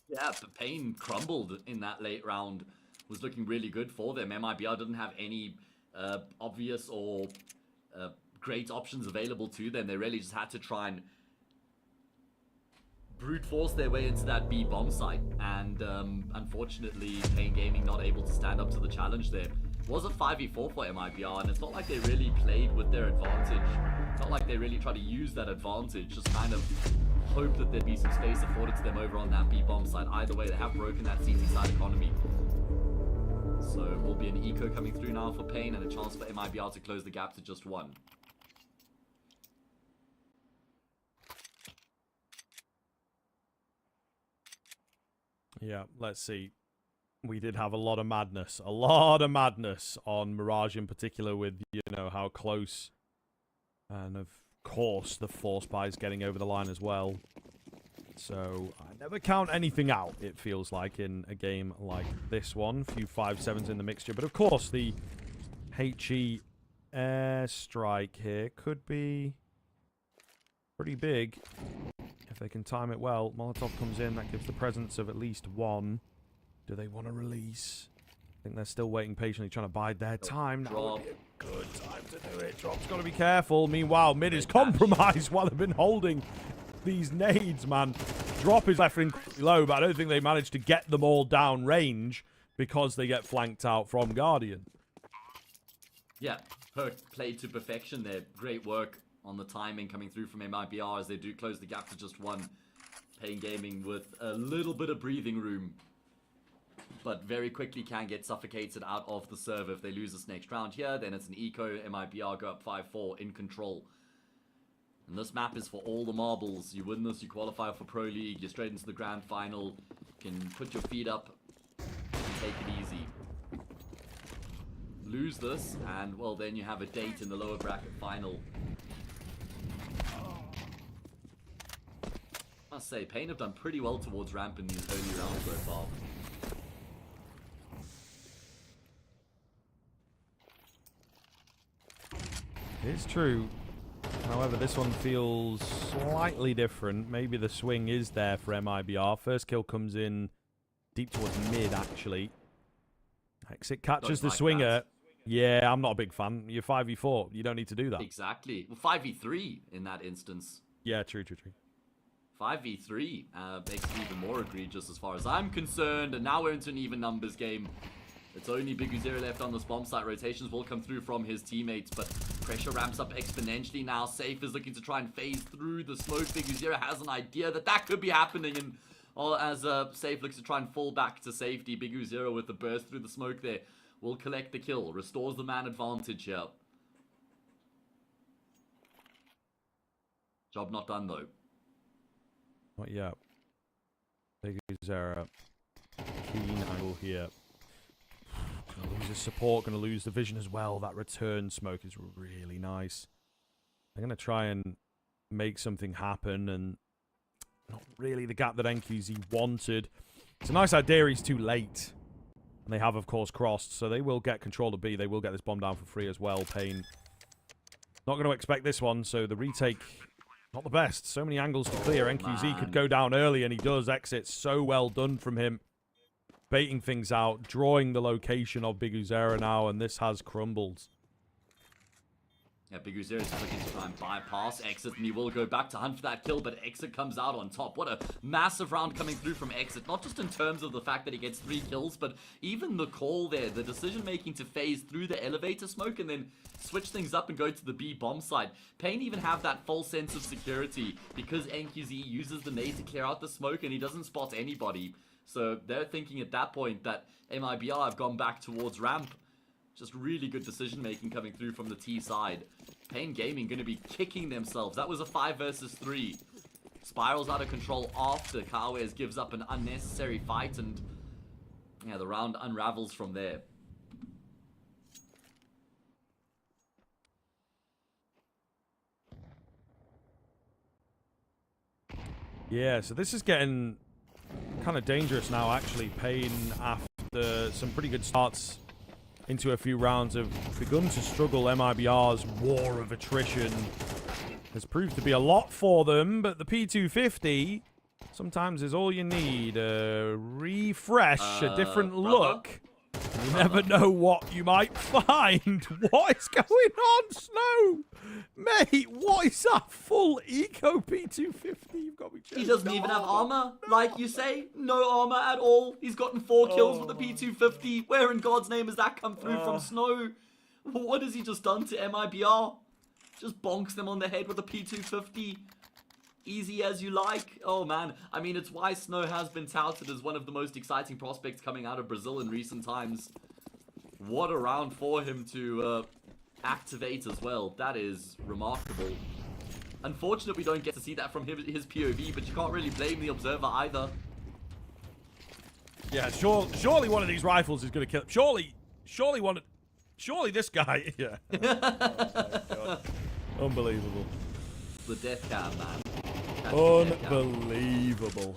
Yeah, but paiN crumbled in that late round. Was looking really good for them. MIBR didn't have any obvious or great options available to them. They really just had to try and brute force their way into that B bomb site, and unfortunately paiN Gaming not able to stand up to the challenge there. It was a 5v4 for MIBR, and it's not like they really played with their advantage. Not like they really tried to use that advantage, just kind of hope that there'd be some space afforded to them over on that B bomb site. Either way, they have broken that CT side economy. So will be an eco coming through now for paiN, and a chance for MIBR to close the gap to just 1. Yeah, let's see. We did have a lot of madness on Mirage in particular, with, you know, how close, and of course the force buys getting over the line as well. So I never count anything out, it feels like, in a game like this one. A few 5-7s in the mixture. But of course, the HE airstrike here could be pretty big if they can time it well. Molotov comes in. That gives the presence of at least one. Do they want to release? I think they're still waiting patiently, trying to bide their time. Now would be a good time to do it. Drop's got to be careful. Meanwhile, mid is compromised while they've been holding these nades, man. Drop is left incredibly low, but I don't think they managed to get them all down range because they get flanked out from Guardian. Yeah, played to perfection there. Great work on the timing coming through from MIBR as they do close the gap to just one. paiN Gaming with a little bit of breathing room, but very quickly can get suffocated out of the server if they lose this next round here. Then it's an eco. MIBR go up 5-4 in control. And this map is for all the marbles. You win this, you qualify for Pro League, you're straight into the grand final. You can put your feet up and take it easy. Lose this, and well, then you have a date in the lower bracket final. I must say, paiN have done pretty well towards ramp in these early rounds so far. It's true. However, this one feels slightly different. Maybe the swing is there for MIBR. First kill comes in deep towards mid, actually. Exit catches the swinger. That. Yeah, I'm not a big fan. You're 5v4. You don't need to do that. Exactly. Well, 5v3 in that instance. Yeah, true. 5v3 makes it even more egregious as far as I'm concerned. And now we're into an even numbers game. It's only Biguzero left on this bomb site. Rotations will come through from his teammates, but pressure ramps up exponentially now. Safe is looking to try and phase through the smoke. Biguzero has an idea that could be happening, and as Safe looks to try and fall back to safety, Biguzero with the burst through the smoke there will collect the kill. Restores the man advantage here. Job not done though. Not yet. Biguzero. Keen angle here. Gonna lose his support, gonna lose the vision as well. That return smoke is really nice. They're gonna try and make something happen, and not really the gap that NQZ wanted. It's a nice idea, he's too late. And they have, of course, crossed, so they will get control of B. They will get this bomb down for free as well. paiN not going to expect this one, so the retake, not the best. So many angles to clear. NQZ could go down early, and he does. Exit so well done from him. Baiting things out, drawing the location of Biguzero now, and this has crumbled. Yeah, Biguzero is looking to try and bypass Exit, and he will go back to hunt for that kill, but Exit comes out on top. What a massive round coming through from Exit, not just in terms of the fact that he gets 3 kills, but even the call there, the decision-making to phase through the elevator smoke and then switch things up and go to the B bomb side. paiN even have that false sense of security because NQZ uses the nade to clear out the smoke and he doesn't spot anybody. So they're thinking at that point that MIBR have gone back towards ramp. Just really good decision-making coming through from the T side. paiN Gaming going to be kicking themselves. That was a 5 versus 3. Spirals out of control after Kawes gives up an unnecessary fight, and yeah, the round unravels from there. Yeah, so this is getting kind of dangerous now, actually. paiN, after some pretty good starts into a few rounds, have begun to struggle. MIBR's war of attrition has proved to be a lot for them, but the P250 sometimes is all you need. A refresh, a different look. You never know what you might find. What is going on, Snow? Mate, what is that full eco P250? You've got me. He doesn't even have armor, like you say. No armor at all. He's gotten 4 kills with the P250. Where in God's name has that come through from Snow? What has he just done to MIBR? Just bonks them on the head with a P250. Easy as you like. Oh man, I mean, it's why Snow has been touted as one of the most exciting prospects coming out of Brazil in recent times. What a round for him to activate as well. That is remarkable. Unfortunate we don't get to see that from his POV, but you can't really blame the observer either. Yeah, surely one of these rifles is going to kill him. Surely this guy. Yeah. Oh my God. Unbelievable. The death cam, man. Unbelievable.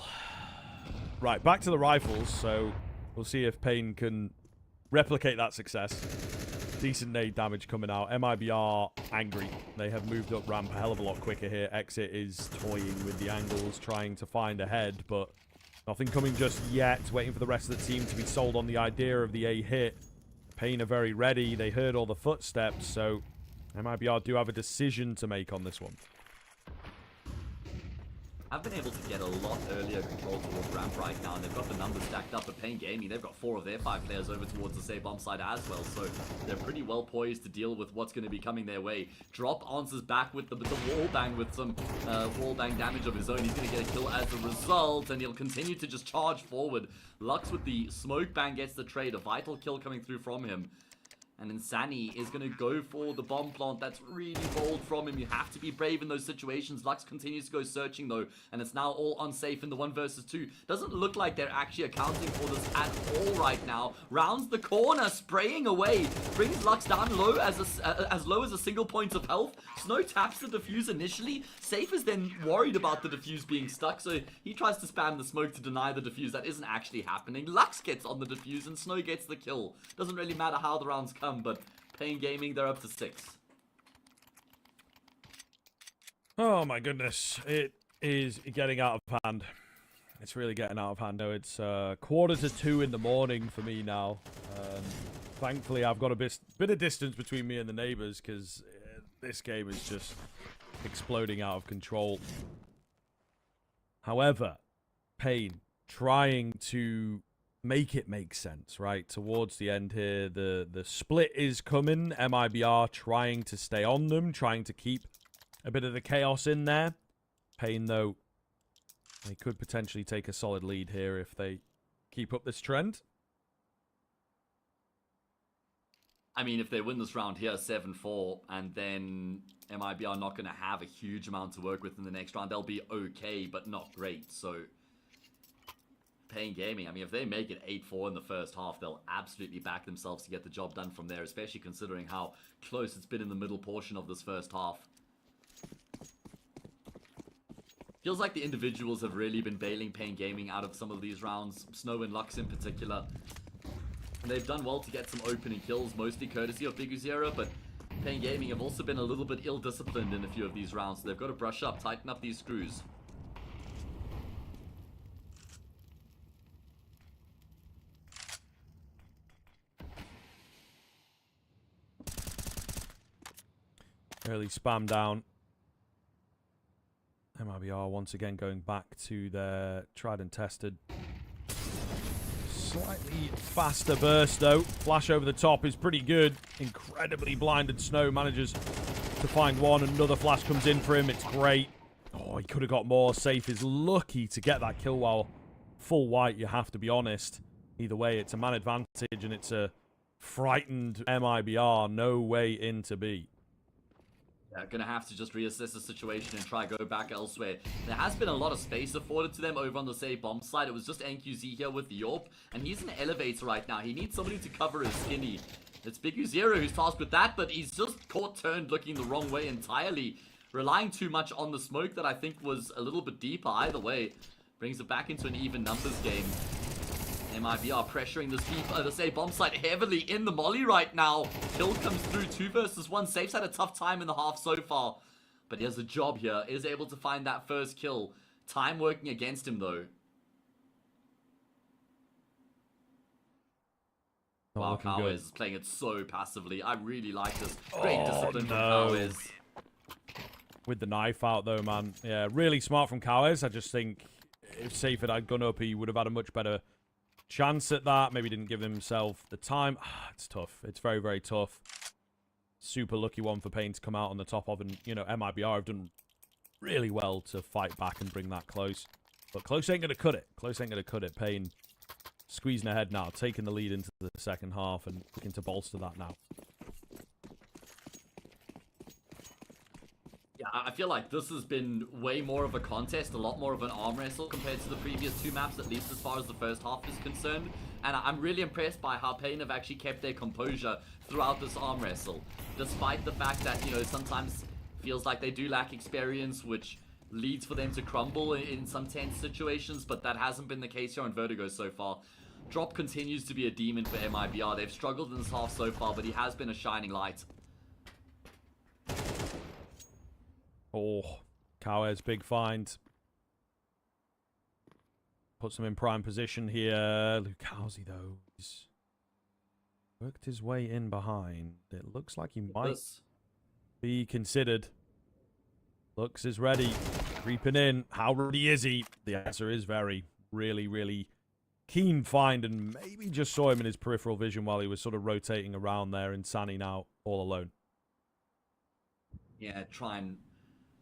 Right, back to the rifles, so we'll see if paiN can replicate that success. Decent nade damage coming out. MIBR angry. They have moved up ramp a hell of a lot quicker here. Exit is toying with the angles, trying to find a head, but nothing coming just yet. Waiting for the rest of the team to be sold on the idea of the A hit. paiN are very ready. They heard all the footsteps, so MIBR do have a decision to make on this one. I've been able to get a lot earlier control towards ramp right now, and they've got the numbers stacked up. But paiN Gaming, they've got 4 of their 5 players over towards the same bomb side as well, so they're pretty well poised to deal with what's going to be coming their way. Drop answers back with the wall bang with some wall bang damage of his own. He's going to get a kill as a result, and he'll continue to just charge forward. Lux with the smoke bang gets the trade, a vital kill coming through from him. And Insani is going to go for the bomb plant. That's really bold from him. You have to be brave in those situations. Lux continues to go searching, though, and it's now all unsafe in the 1 versus 2. Doesn't look like they're actually accounting for this at all right now. Rounds the corner, spraying away. Brings Lux down low as low as a single point of health. Snow taps the defuse initially. Safe is then worried about the defuse being stuck, so he tries to spam the smoke to deny the defuse. That isn't actually happening. Lux gets on the defuse, and Snow gets the kill. Doesn't really matter how the rounds come. But paiN Gaming, they're up to 6. Oh my goodness, it is getting out of hand. It's really getting out of hand now. It's 1:45 in the morning for me now. Thankfully, I've got a bit of distance between me and the neighbors, because this game is just exploding out of control. However, paiN trying to make it make sense, right? Towards the end here, the split is coming. MIBR trying to stay on them, trying to keep a bit of the chaos in there. paiN, though, they could potentially take a solid lead here if they keep up this trend. I mean, if they win this round here, 7-4, and then MIBR not going to have a huge amount to work with in the next round, they'll be okay, but not great, so paiN Gaming, I mean, if they make it 8-4 in the first half, they'll absolutely back themselves to get the job done from there, especially considering how close it's been in the middle portion of this first half. Feels like the individuals have really been bailing paiN Gaming out of some of these rounds, Snow and Lux in particular. And they've done well to get some opening kills, mostly courtesy of Biguzera, but paiN Gaming have also been a little bit ill-disciplined in a few of these rounds, so they've got to brush up, tighten up these screws. Early spam down. MIBR once again going back to their tried and tested. Slightly faster burst though. Flash over the top is pretty good. Incredibly blinded Snow manages to find one. Another flash comes in for him. It's great. Oh, he could have got more. Safe is lucky to get that kill while full white, you have to be honest. Either way, it's a man advantage and it's a frightened MIBR. No way in to beat. Yeah, gonna have to just reassess the situation and try go back elsewhere. There has been a lot of space afforded to them over on the same bomb side. It was just NQZ here with the Yorp, and he's in an elevator right now. He needs somebody to cover his skinny. It's Biguzera who's tasked with that, but he's just caught turned looking the wrong way entirely. Relying too much on the smoke that I think was a little bit deeper. Either way, brings it back into an even numbers game. MIBR pressuring the same bomb site heavily in the molly right now. Kill comes through, 2 versus 1. Safe's had a tough time in the half so far, but he has a job here. Is able to find that first kill. Time working against him though. Wow, Kawes is playing it so passively. I really like this. Great discipline from Kawes. With the knife out though, man. Yeah, really smart from Kawes. I just think if Safe had gone up, he would have had a much better chance at that. Maybe didn't give himself the time. It's tough. It's very, very tough. Super lucky one for paiN to come out on the top of, and you know, MIBR have done really well to fight back and bring that close. But close ain't gonna cut it. Close ain't gonna cut it. paiN squeezing ahead now, taking the lead into the second half and looking to bolster that now. Yeah, I feel like this has been way more of a contest, a lot more of an arm wrestle compared to the previous 2 maps, at least as far as the first half is concerned. And I'm really impressed by how paiN have actually kept their composure throughout this arm wrestle. Despite the fact that, you know, sometimes feels like they do lack experience, which leads for them to crumble in some tense situations, but that hasn't been the case here on Vertigo so far. Drop continues to be a demon for MIBR. They've struggled in this half so far, but he has been a shining light. Oh, Cowhead's big find. Puts him in prime position here. Lucalzi, though, he's worked his way in behind. It looks like he might be considered. Lux is ready. Creeping in. How ready is he? The answer is very, really, really keen find, and maybe just saw him in his peripheral vision while he was sort of rotating around there, and Sani now all alone. Yeah, try and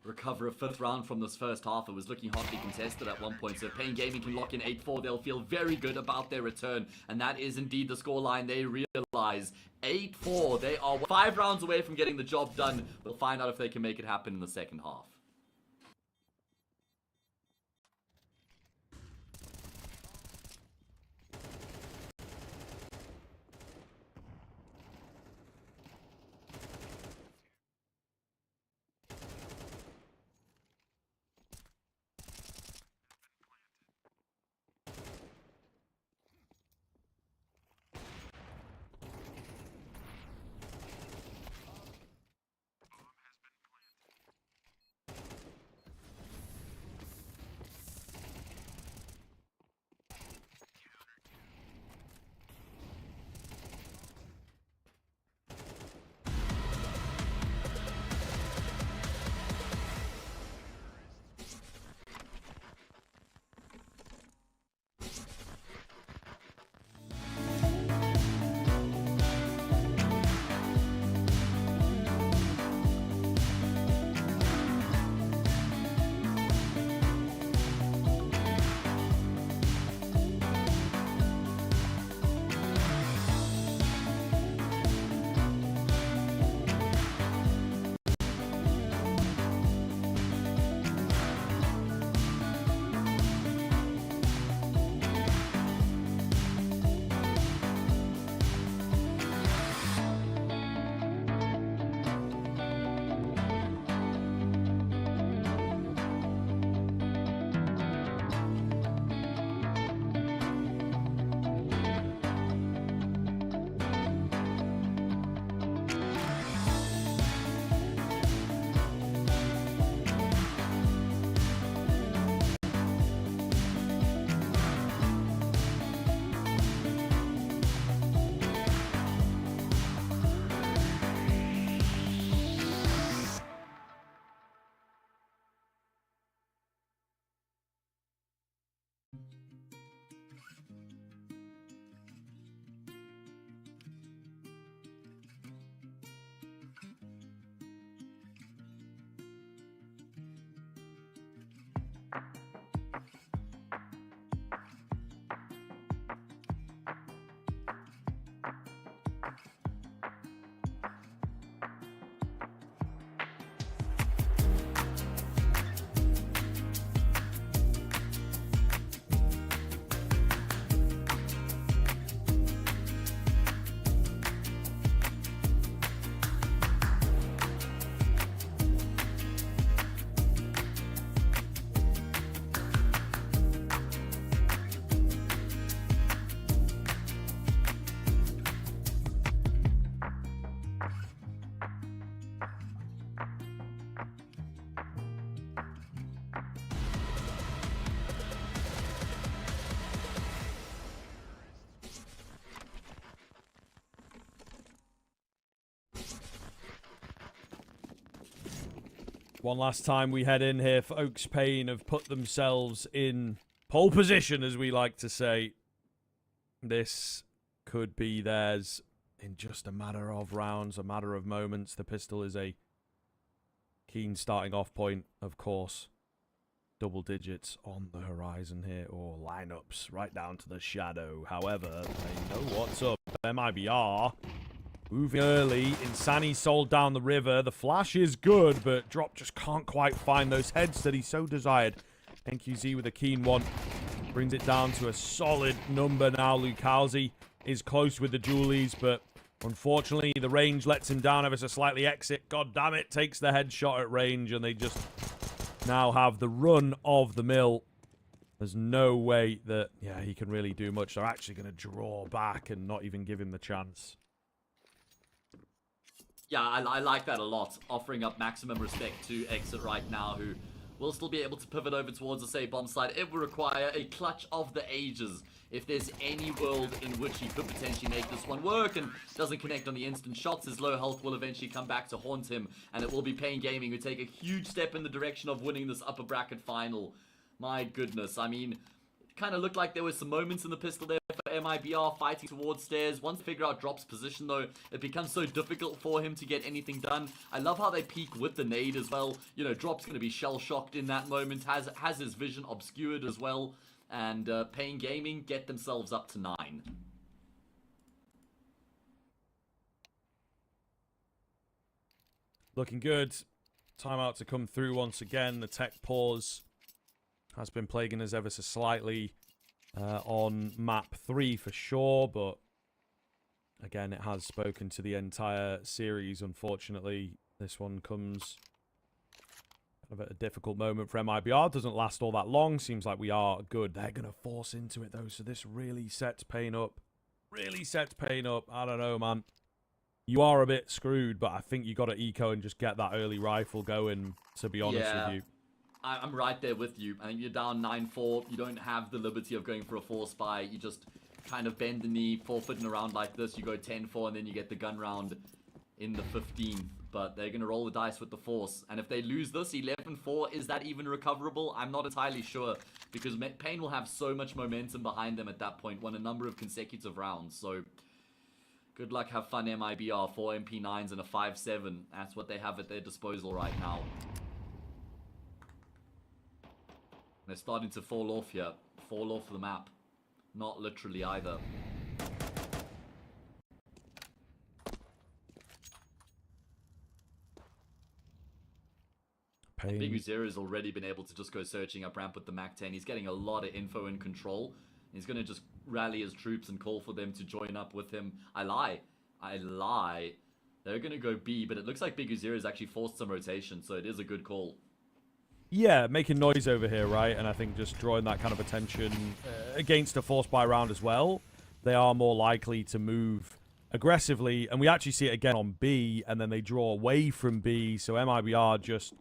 recover a 5th round from this first half. It was looking hotly contested at one point, so if paiN Gaming can lock in 8-4, they'll feel very good about their return, and that is indeed the scoreline they realize. 8-4, they are 5 rounds away from getting the job done. We'll find out if they can make it happen in the second half. One last time we head in here. Folks, paiN have put themselves in pole position, as we like to say. This could be theirs in just a matter of rounds, a matter of moments. The pistol is a keen starting off point, of course. Double digits on the horizon here, or lineups right down to the shadow. However, they know what's up. MIBR moving early. Insani sold down the river. The flash is good, but Drop just can't quite find those heads that he so desired. NQZ with a keen one. Brings it down to a solid number now. Lucalzi is close with the Julies, but unfortunately the range lets him down ever so slightly. Exit, god damn it, takes the headshot at range, and they just now have the run of the mill. There's no way that, yeah, he can really do much. They're actually going to draw back and not even give him the chance. Yeah, I like that a lot. Offering up maximum respect to Exit right now, who will still be able to pivot over towards the safe bomb side. It will require a clutch of the ages if there's any world in which he could potentially make this one work and doesn't connect on the instant shots. His low health will eventually come back to haunt him, and it will be paiN Gaming who take a huge step in the direction of winning this upper bracket final. My goodness, I mean, it kind of looked like there were some moments in the pistol there for MIBR fighting towards stairs. Once they figure out Drop's position though, it becomes so difficult for him to get anything done. I love how they peek with the nade as well. You know, Drop's going to be shell-shocked in that moment, has his vision obscured as well. And paiN Gaming get themselves up to 9. Looking good. Timeout to come through once again. The tech pause has been plaguing us ever so slightly on map 3 for sure, but again, it has spoken to the entire series, unfortunately. This one comes kind of at a difficult moment for MIBR. Doesn't last all that long. Seems like we are good. They're going to force into it, though, so this really sets paiN up. Really sets paiN up. I don't know, man. You are a bit screwed, but I think you got to eco and just get that early rifle going, to be honest with you. I'm right there with you. I think you're down 9-4. You don't have the liberty of going for a force buy. You just kind of bend the knee, forfeiting around like this. You go 10-4, and then you get the gun round in the 15th. But they're going to roll the dice with the force. And if they lose this, 11-4, is that even recoverable? I'm not entirely sure, because paiN will have so much momentum behind them at that point, won a number of consecutive rounds. So good luck, have fun, MIBR. 4 MP9s and a 5-7. That's what they have at their disposal right now. They're starting to fall off here. Fall off the map. Not literally either. Big Uzera has already been able to just go searching up ramp with the MAC-10. He's getting a lot of info and control. He's going to just rally his troops and call for them to join up with him. I lie. They're going to go B, but it looks like Big Uzera has actually forced some rotation, so it is a good call. Yeah, making noise over here, right? And I think just drawing that kind of attention against a force buy round as well. They are more likely to move aggressively. And we actually see it again on B, and then they draw away from B. So MIBR just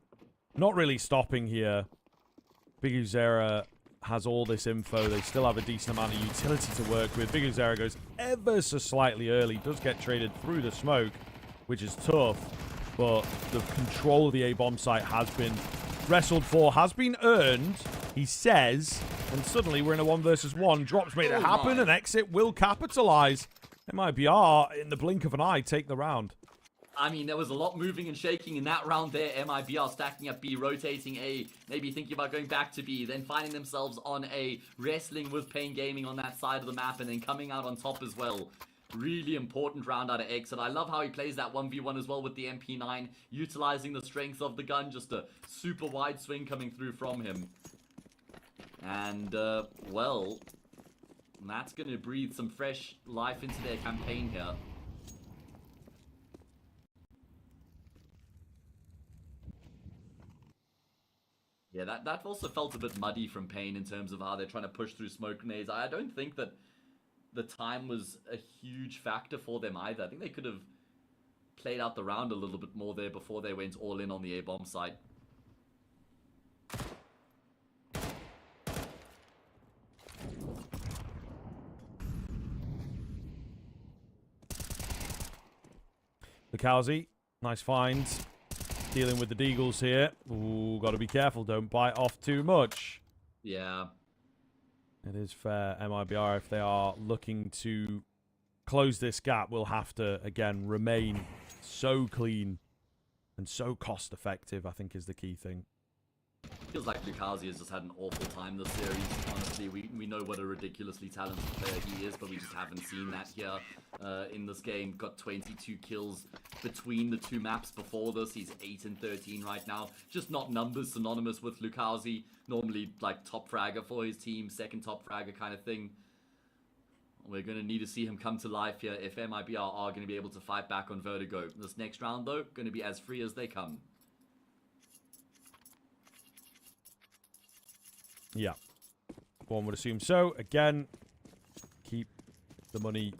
not really stopping here. Big Uzera has all this info. They still have a decent amount of utility to work with. Big Uzera goes ever so slightly early. Does get traded through the smoke, which is tough. But the control of the A-bomb site has been wrestled for, has been earned, he says, and suddenly we're in a 1 versus 1. Drops made it happen, and Exit will capitalize. MIBR, in the blink of an eye, take the round. I mean, there was a lot moving and shaking in that round there. MIBR stacking up B, rotating A, maybe thinking about going back to B, then finding themselves on A, wrestling with paiN Gaming on that side of the map, and then coming out on top as well. Really important round out of Exit. I love how he plays that 1v1 as well with the MP9, utilizing the strength of the gun. Just a super wide swing coming through from him. And, well, that's going to breathe some fresh life into their campaign here. Yeah, that also felt a bit muddy from paiN in terms of how they're trying to push through smoke grenades. I don't think that the time was a huge factor for them either. I think they could have played out the round a little bit more there before they went all in on the A-bomb site. Lukowski, nice find. Dealing with the Deagles here. Ooh, got to be careful. Don't bite off too much. Yeah. It is fair. MIBR, if they are looking to close this gap, will have to, again, remain so clean and so cost-effective, I think is the key thing. Feels like Lukowski has just had an awful time this series. Honestly, we know what a ridiculously talented player he is, but we just haven't seen that here in this game. Got 22 kills between the two maps before this. He's 8 and 13 right now. Just not numbers synonymous with Lukowski. Normally, like, top fragger for his team, second top fragger kind of thing. We're going to need to see him come to life here if MIBR are going to be able to fight back on Vertigo. This next round, though, going to be as free as they come. Yeah. One would assume so. Again, keep the money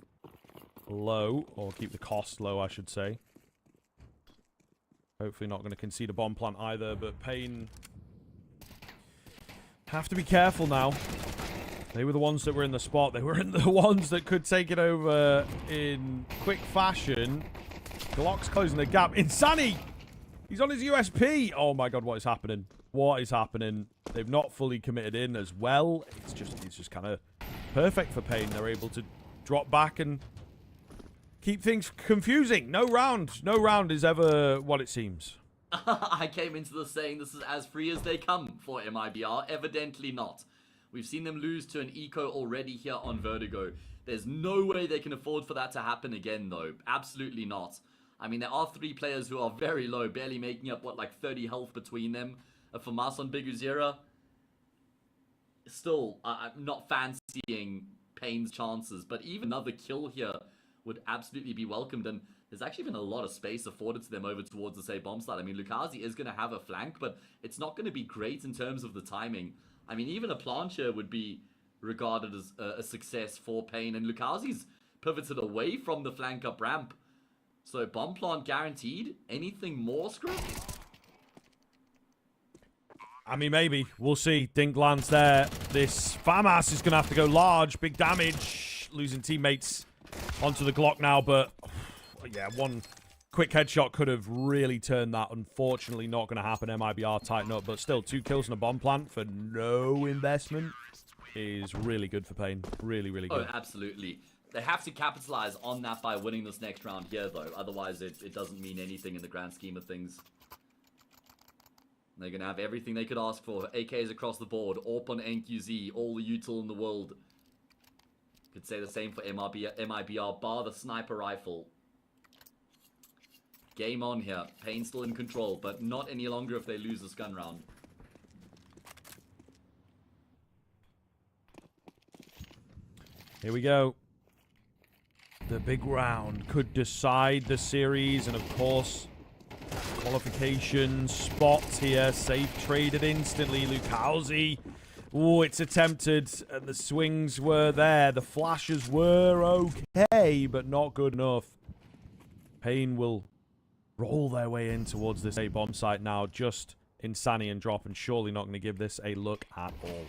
low, or keep the cost low, I should say. Hopefully not going to concede a bomb plant either, but paiN have to be careful now. They were the ones that were in the spot. They were the ones that could take it over in quick fashion. Glock's closing the gap. Insani! He's on his USP! Oh my god, what is happening? What is happening? They've not fully committed in as well. It's just kind of perfect for paiN. They're able to drop back and keep things confusing. No round is ever what it seems. I came into this saying this is as free as they come for MIBR. Evidently not. We've seen them lose to an eco already here on Vertigo. There's no way they can afford for that to happen again, though. Absolutely not. I mean, there are 3 players who are very low, barely making up, what, like 30 health between them. For Mas on Big Uzira, still, I'm not fancying paiN's chances, but even another kill here would absolutely be welcomed, and there's actually been a lot of space afforded to them over towards the, say, bomb site. I mean, Lukazi is going to have a flank, but it's not going to be great in terms of the timing. I mean, even a plancher would be regarded as a success for paiN, and Lukazi's pivoted away from the flank up ramp. So, bomb plant guaranteed. Anything more, Scrub? I mean, maybe. We'll see. Dink lands there. This FAMAS is going to have to go large. Big damage. Losing teammates onto the Glock now, but yeah, one quick headshot could have really turned that. Unfortunately, not going to happen. MIBR tighten up, but still, 2 kills and a bomb plant for no investment is really good for paiN. Really, really good. Oh, absolutely. They have to capitalize on that by winning this next round here, though. Otherwise, it doesn't mean anything in the grand scheme of things. They're going to have everything they could ask for. AKs across the board. AWP on NQZ. All the util in the world. Could say the same for MIBR, bar the sniper rifle. Game on here. paiN still in control, but not any longer if they lose this gun round. Here we go. The big round could decide the series, and of course, qualification spots here. Safe traded instantly. Lukazi. Oh, it's attempted, and the swings were there. The flashes were okay, but not good enough. paiN will roll their way in towards this A bomb site now. Just Insani and drop, and surely not going to give this a look at all.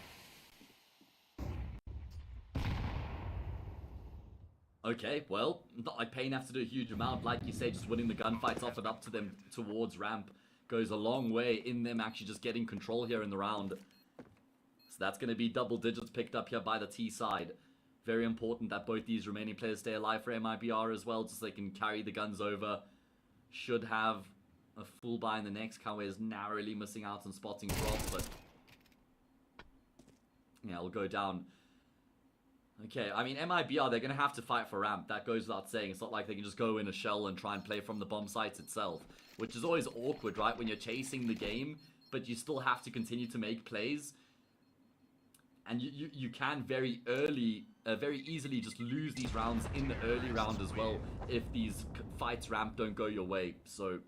Okay, well, not like paiN have to do a huge amount. Like you say, just winning the gunfights off and up to them towards ramp goes a long way in them actually just getting control here in the round. So that's going to be double digits picked up here by the T side. Very important that both these remaining players stay alive for MIBR as well, just so they can carry the guns over. Should have a full buy in the next. Kawe is narrowly missing out on spotting drops, but yeah, it'll go down. Okay, I mean, MIBR, they're going to have to fight for ramp. That goes without saying. It's not like they can just go in a shell and try and play from the bomb sites itself, which is always awkward, right? When you're chasing the game, but you still have to continue to make plays. And you can very easily just lose these rounds in the early round as well if these fights ramp don't go your way. So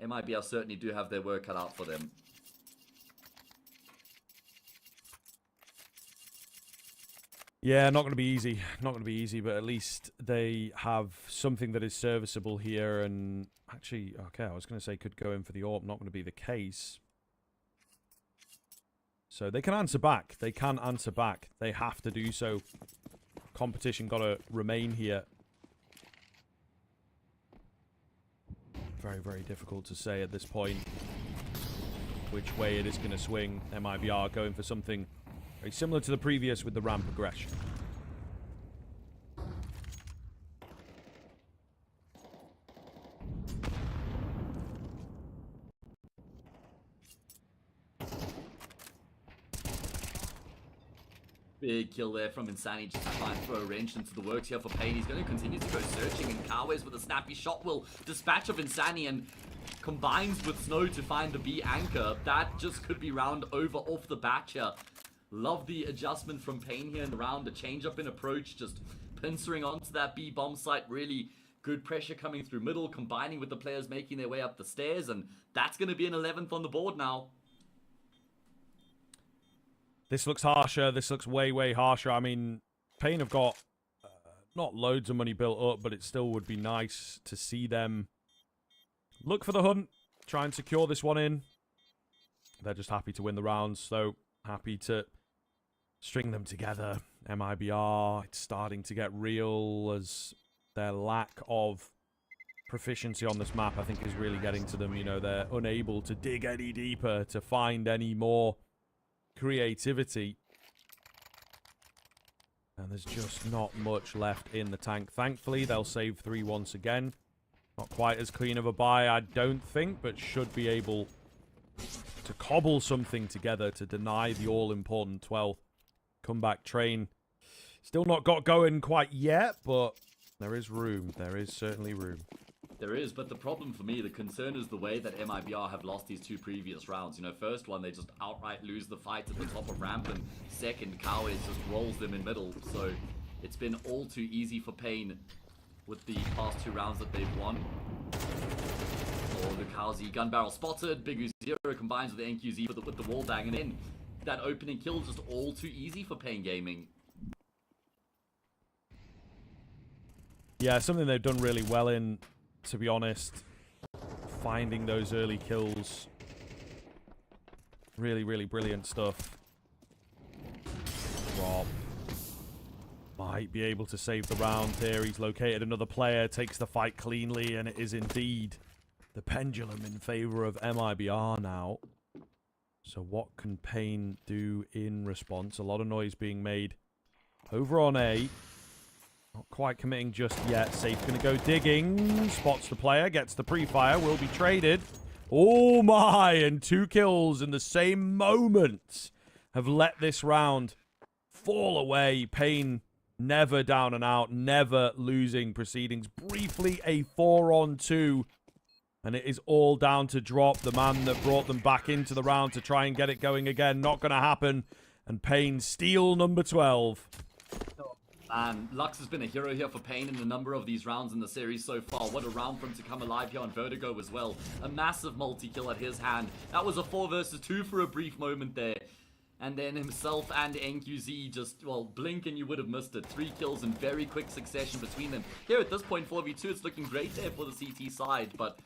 MIBR certainly do have their work cut out for them. Yeah, not going to be easy. Not going to be easy, but at least they have something that is serviceable here. And actually, okay, I was going to say could go in for the AWP. Not going to be the case. So they can answer back. They can answer back. They have to do so. Competition got to remain here. Very, very difficult to say at this point which way it is going to swing. MIBR going for something very similar to the previous with the ramp aggression. Big kill there from Insani just to try and throw a wrench into the works here for paiN. He's going to continue to go searching, and Kawe's with a snappy shot will dispatch of Insani and combines with Snow to find the B anchor. That just could be round over off the bat here. Love the adjustment from paiN here in the round. The change up in approach, just pincering onto that B bomb site. Really good pressure coming through middle, combining with the players making their way up the stairs, and that's going to be an 11th on the board now. This looks harsher. This looks way, way harsher. I mean, paiN have got not loads of money built up, but it still would be nice to see them look for the hunt, try and secure this one in. They're just happy to win the rounds, so happy to string them together. MIBR, it's starting to get real as their lack of proficiency on this map, I think, is really getting to them. You know, they're unable to dig any deeper, to find any more creativity. And there's just not much left in the tank. Thankfully, they'll save 3 once again. Not quite as clean of a buy, I don't think, but should be able to cobble something together to deny the all-important 12th comeback train. Still not got going quite yet, but there is room. There is certainly room. There is, but the problem for me, the concern is the way that MIBR have lost these 2 previous rounds. You know, first one, they just outright lose the fight at the top of ramp, and second, Cowiz just rolls them in middle. So it's been all too easy for paiN with the past 2 rounds that they've won. Oh, the Cowsy gun barrel spotted. Big U0 combines with the NQZ with the wall bang, and then that opening kill just all too easy for paiN Gaming. Yeah, something they've done really well in, to be honest. Finding those early kills. Really, really brilliant stuff. Rob might be able to save the round here. He's located another player, takes the fight cleanly, and it is indeed the pendulum in favor of MIBR now. So what can paiN do in response? A lot of noise being made over on A. Not quite committing just yet. Safe gonna go digging. Spots the player, gets the pre-fire, will be traded. Oh my, and 2 kills in the same moment have let this round fall away. paiN never down and out, never losing proceedings. Briefly a 4-on-2. And it is all down to Drop, the man that brought them back into the round to try and get it going again. Not going to happen. And paiN steal number 12. And Lux has been a hero here for paiN in a number of these rounds in the series so far. What a round for him to come alive here on Vertigo as well. A massive multi-kill at his hand. That was a 4 versus 2 for a brief moment there. And then himself and NQZ just, well, blink and you would have missed it. 3 kills in very quick succession between them. Here at this point, 4v2, it's looking great there for the CT side, but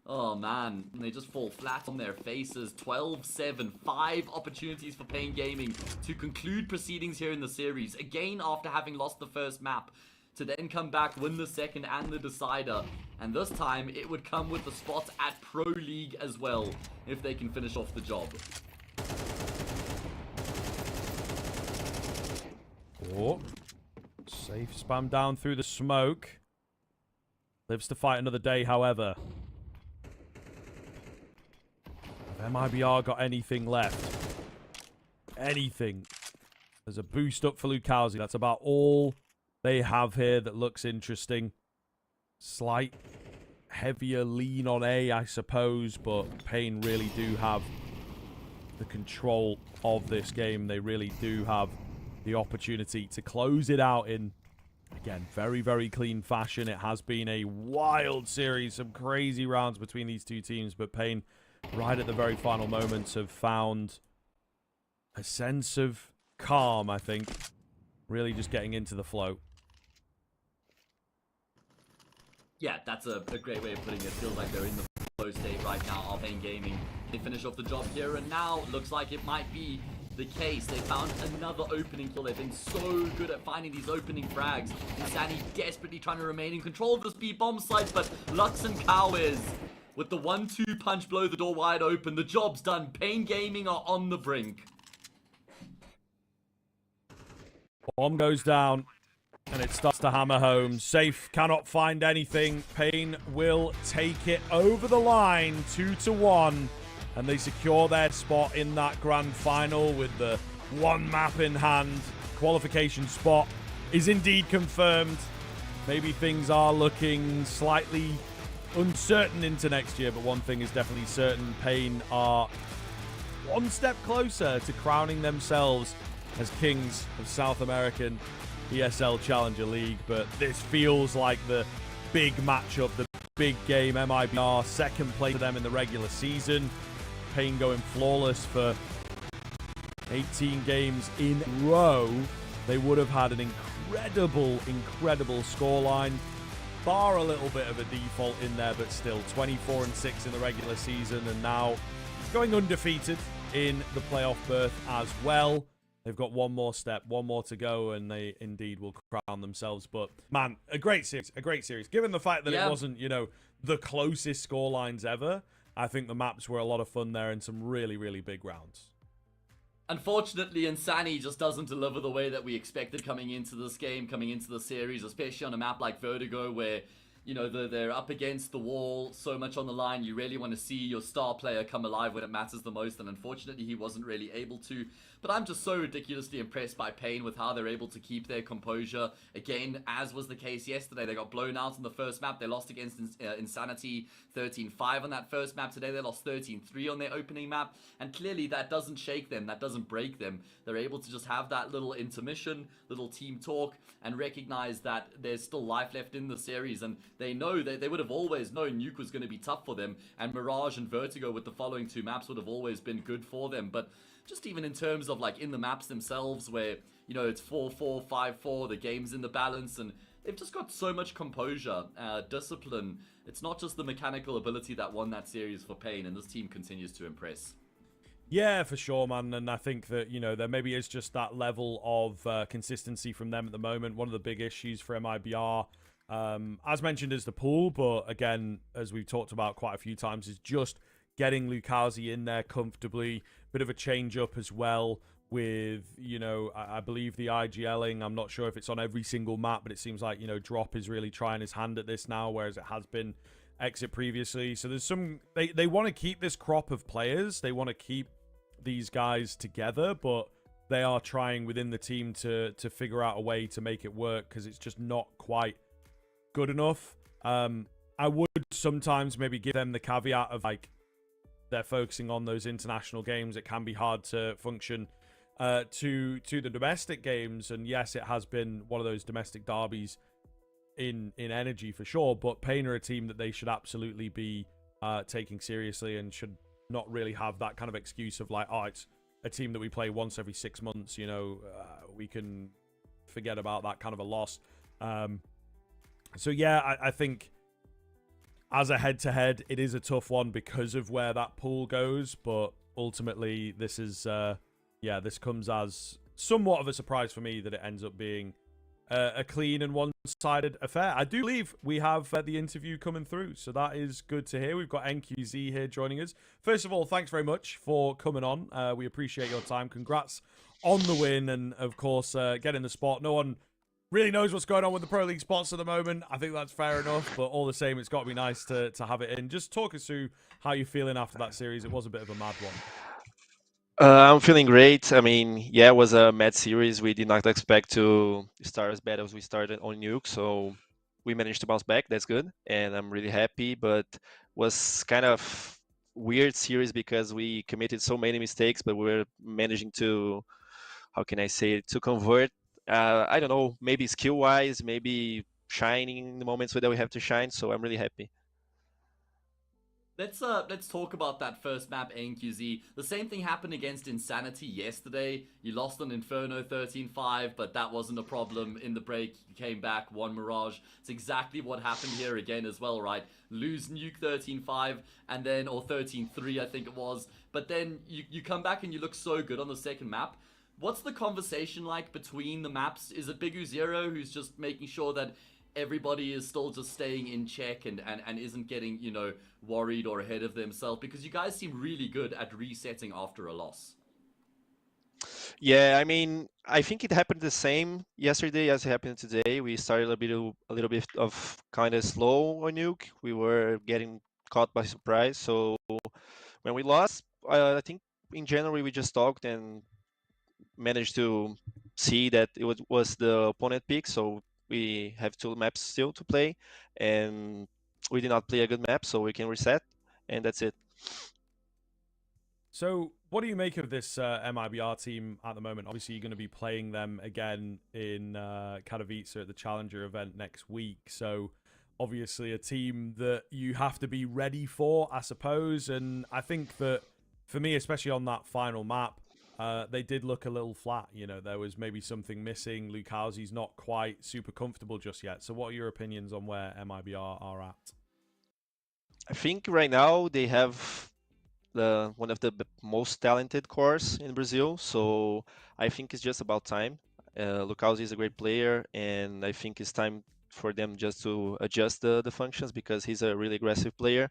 oh man, they just fall flat on their faces. 12-7, 5 opportunities for paiN Gaming to conclude proceedings here in the series. Again, after having lost the first map, to then come back, win the second and the decider. And this time, it would come with the spot at Pro League as well, if they can finish off the job. Oh, safe spam down through the smoke. Lives to fight another day, however. Have MIBR got anything left? Anything? There's a boost up for Lukowski. That's about all they have here that looks interesting. Slight heavier lean on A, I suppose, but paiN really do have the control of this game. They really do have the opportunity to close it out in, again, very, very clean fashion. It has been a wild series, some crazy rounds between these 2 teams, but paiN, right at the very final moments, have found a sense of calm, I think. Really just getting into the flow. Yeah, that's a great way of putting it. Feels like they're in the flow state right now of paiN Gaming. They finish off the job here, and now looks like it might be the case. They found another opening kill. They've been so good at finding these opening frags. Insani desperately trying to remain in control of this B bomb site, but Lux and Cowiz with the 1-2 punch blow the door wide open. The job's done. paiN Gaming are on the brink. Bomb goes down, and it starts to hammer home. Safe cannot find anything. paiN will take it over the line, 2-1. And they secure their spot in that grand final with the 1 map in hand. Qualification spot is indeed confirmed. Maybe things are looking slightly uncertain into next year, but one thing is definitely certain. paiN are 1 step closer to crowning themselves as kings of South American ESL Challenger League. But this feels like the big matchup, the big game. MIBR second place for them in the regular season. paiN going flawless for 18 games in a row, they would have had an incredible scoreline. Bar a little bit of a default in there, but still 24-6 in the regular season, and now going undefeated in the playoff berth as well. They've got one more step, one more to go, and they indeed will crown themselves. But man, a great series. Given the fact that it wasn't, the closest scorelines ever, I think the maps were a lot of fun there and some really big rounds. Unfortunately, Insani just doesn't deliver the way that we expected coming into this game, coming into the series, especially on a map like Vertigo where, they're up against the wall, so much on the line. You really want to see your star player come alive when it matters the most, and unfortunately, he wasn't really able to. But I'm just so ridiculously impressed by paiN with how they're able to keep their composure. Again, as was the case yesterday, they got blown out in the first map. They lost against Insanity 13-5 on that first map. Today, they lost 13-3 on their opening map. And clearly, that doesn't shake them. That doesn't break them. They're able to just have that little intermission, little team talk, and recognize that there's still life left in the series. And they know that they would have always known Nuke was going to be tough for them. And Mirage and Vertigo with the following two maps would have always been good for them. But just even in terms of in the maps themselves where, it's 4-4, 5-4, the game's in the balance, and they've just got so much composure, discipline. It's not just the mechanical ability that won that series for paiN, and this team continues to impress. Yeah, for sure, man. And I think that, there maybe is just that level of consistency from them at the moment. One of the big issues for MIBR, as mentioned, is the pool. But again, as we've talked about quite a few times, is just getting Lucazi in there comfortably. Bit of a change up as well with, I believe the IGLing. I'm not sure if it's on every single map, but it seems like, Drop is really trying his hand at this now, whereas it has been Exit previously. So there's some, they want to keep this crop of players. They want to keep these guys together, but they are trying within the team to figure out a way to make it work because it's just not quite good enough. I would sometimes maybe give them the caveat of they're focusing on those international games. It can be hard to function to the domestic games, and yes, it has been one of those domestic derbies in energy for sure, but paiN are a team that they should absolutely be taking seriously and should not really have that kind of excuse of it's a team that we play once every 6 months, we can forget about that kind of a loss. So yeah, I think as a head-to-head, it is a tough one because of where that pool goes, but ultimately this is, this comes as somewhat of a surprise for me that it ends up being a clean and one-sided affair. I do believe we have the interview coming through, so that is good to hear. We've got NQZ here joining us. First of all, thanks very much for coming on. We appreciate your time. Congrats on the win and, of course, getting the spot. No one really knows what's going on with the Pro League spots at the moment. I think that's fair enough, but all the same, it's got to be nice to have it in. Just talk us through how you're feeling after that series. It was a bit of a mad one. I'm feeling great. I mean, yeah, it was a mad series. We did not expect to start as bad as we started on Nuke, so we managed to bounce back. That's good, and I'm really happy. But was kind of weird series because we committed so many mistakes, but we were managing to, how can I say it, to convert. I don't know, maybe skill-wise, maybe shining in the moments where we have to shine. So I'm really happy. Let's talk about that first map, NQZ. The same thing happened against Insanity yesterday. You lost on Inferno 13-5, but that wasn't a problem. In the break, you came back, won Mirage. It's exactly what happened here again as well, right? Lose Nuke 13-5, and then, or 13-3, I think it was. But then you come back and you look so good on the second map. What's the conversation like between the maps? Is it Big U0 who's just making sure that everybody is still just staying in check and isn't getting, worried or ahead of themselves? Because you guys seem really good at resetting after a loss. Yeah, I mean, I think it happened the same yesterday as it happened today. We started a little bit of kind of slow on Nuke. We were getting caught by surprise. So when we lost, I think in January we just talked and managed to see that it was the opponent pick. So we have 2 maps still to play, and we did not play a good map, so we can reset, and that's it. So what do you make of this MIBR team at the moment? Obviously, you're going to be playing them again in Katowice at the Challenger event next week. So obviously a team that you have to be ready for, I suppose. And I think that for me, especially on that final map, they did look a little flat. You know, there was maybe something missing. Lukowski's not quite super comfortable just yet. So what are your opinions on where MIBR are at? I think right now they have one of the most talented cores in Brazil. So I think it's just about time. Lukowski is a great player, and I think it's time for them just to adjust the functions because he's a really aggressive player.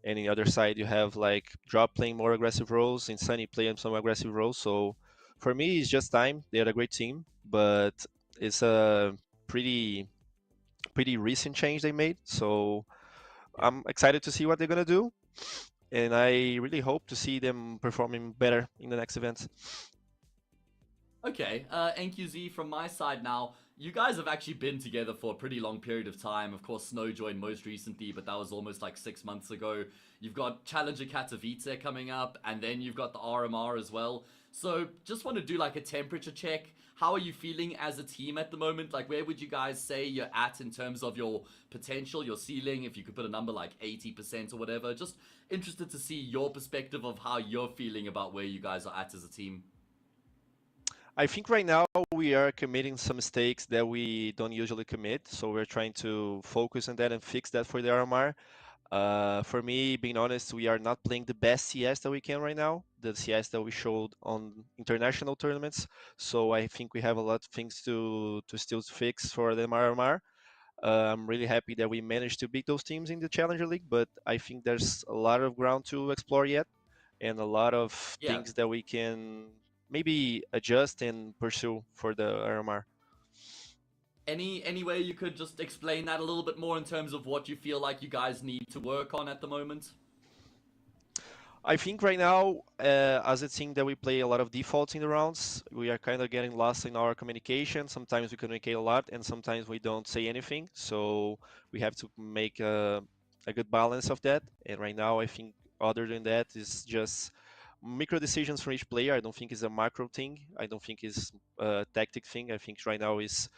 And on the other side, you have like Drop playing more aggressive roles and Sunny playing some aggressive roles. So for me, it's just time. They're a great team, but it's a pretty recent change they made. So I'm excited to see what they're gonna do, and I really hope to see them performing better in the next events. Okay, NQZ from my side now. You guys have actually been together for a pretty long period of time. Of course, Snow joined most recently, but that was almost like 6 months ago. You've got Challenger Katowice coming up, and then you've got the RMR as well. So just want to do like a temperature check. How are you feeling as a team at the moment? Like, where would you guys say you're at in terms of your potential, your ceiling, if you could put a number like 80% or whatever? Just interested to see your perspective of how you're feeling about where you guys are at as a team. I think right now we are committing some mistakes that we don't usually commit, so we're trying to focus on that and fix that for the RMR. For me, being honest, we are not playing the best CS that we can right now, the CS that we showed on international tournaments. So I think we have a lot of things to still fix for the RMR. I'm really happy that we managed to beat those teams in the Challenger League, but I think there's a lot of ground to explore yet, and a lot of Yeah. things that we can maybe adjust and pursue for the RMR. Any way you could just explain that a little bit more in terms of what you feel like you guys need to work on at the moment? I think right now, as a team that we play a lot of defaults in the rounds, we are kind of getting lost in our communication. Sometimes we communicate a lot, and sometimes we don't say anything. So we have to make a good balance of that. And right now, I think other than that, is just micro decisions for each player. I don't think it's a macro thing. I don't think it's a tactic thing. I think right now is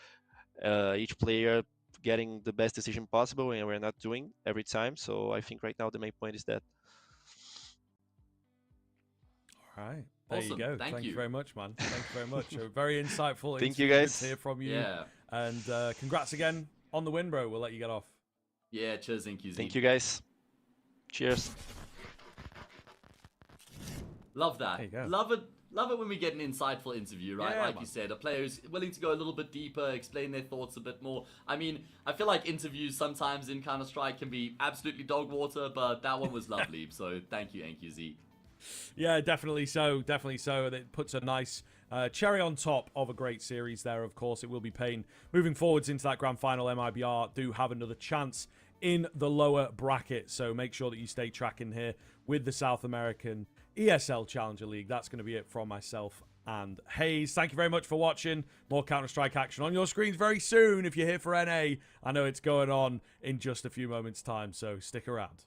each player getting the best decision possible, and we're not doing every time. So I think right now the main point is that. All right. There Awesome. you go. Thank you you. very much, man. Thank you very much. A very insightful Thank you, interview. Good guys. to hear from you. Yeah. And congrats again on the win, bro. We'll let you get off. Yeah, cheers, NQZ. Thank you, guys. Cheers. Love that. There you go. Love it when we get an insightful interview, right? Yeah, Like man. you said, a player who's willing to go a little bit deeper, explain their thoughts a bit more. I mean, I feel like interviews sometimes in Counter-Strike can be absolutely dog water, but that one was lovely. So thank you, NQZ. Yeah, definitely so. Definitely so. It puts a nice cherry on top of a great series there, of course. It will be paiN. Moving forwards into that grand final, MIBR do have another chance in the lower bracket. So make sure that you stay tracking here with the South American ESL Challenger League. That's going to be it from myself and Hayes. Thank you very much for watching. More Counter-Strike action on your screens very soon. If you're here for NA, I know it's going on in just a few moments' time, so stick around.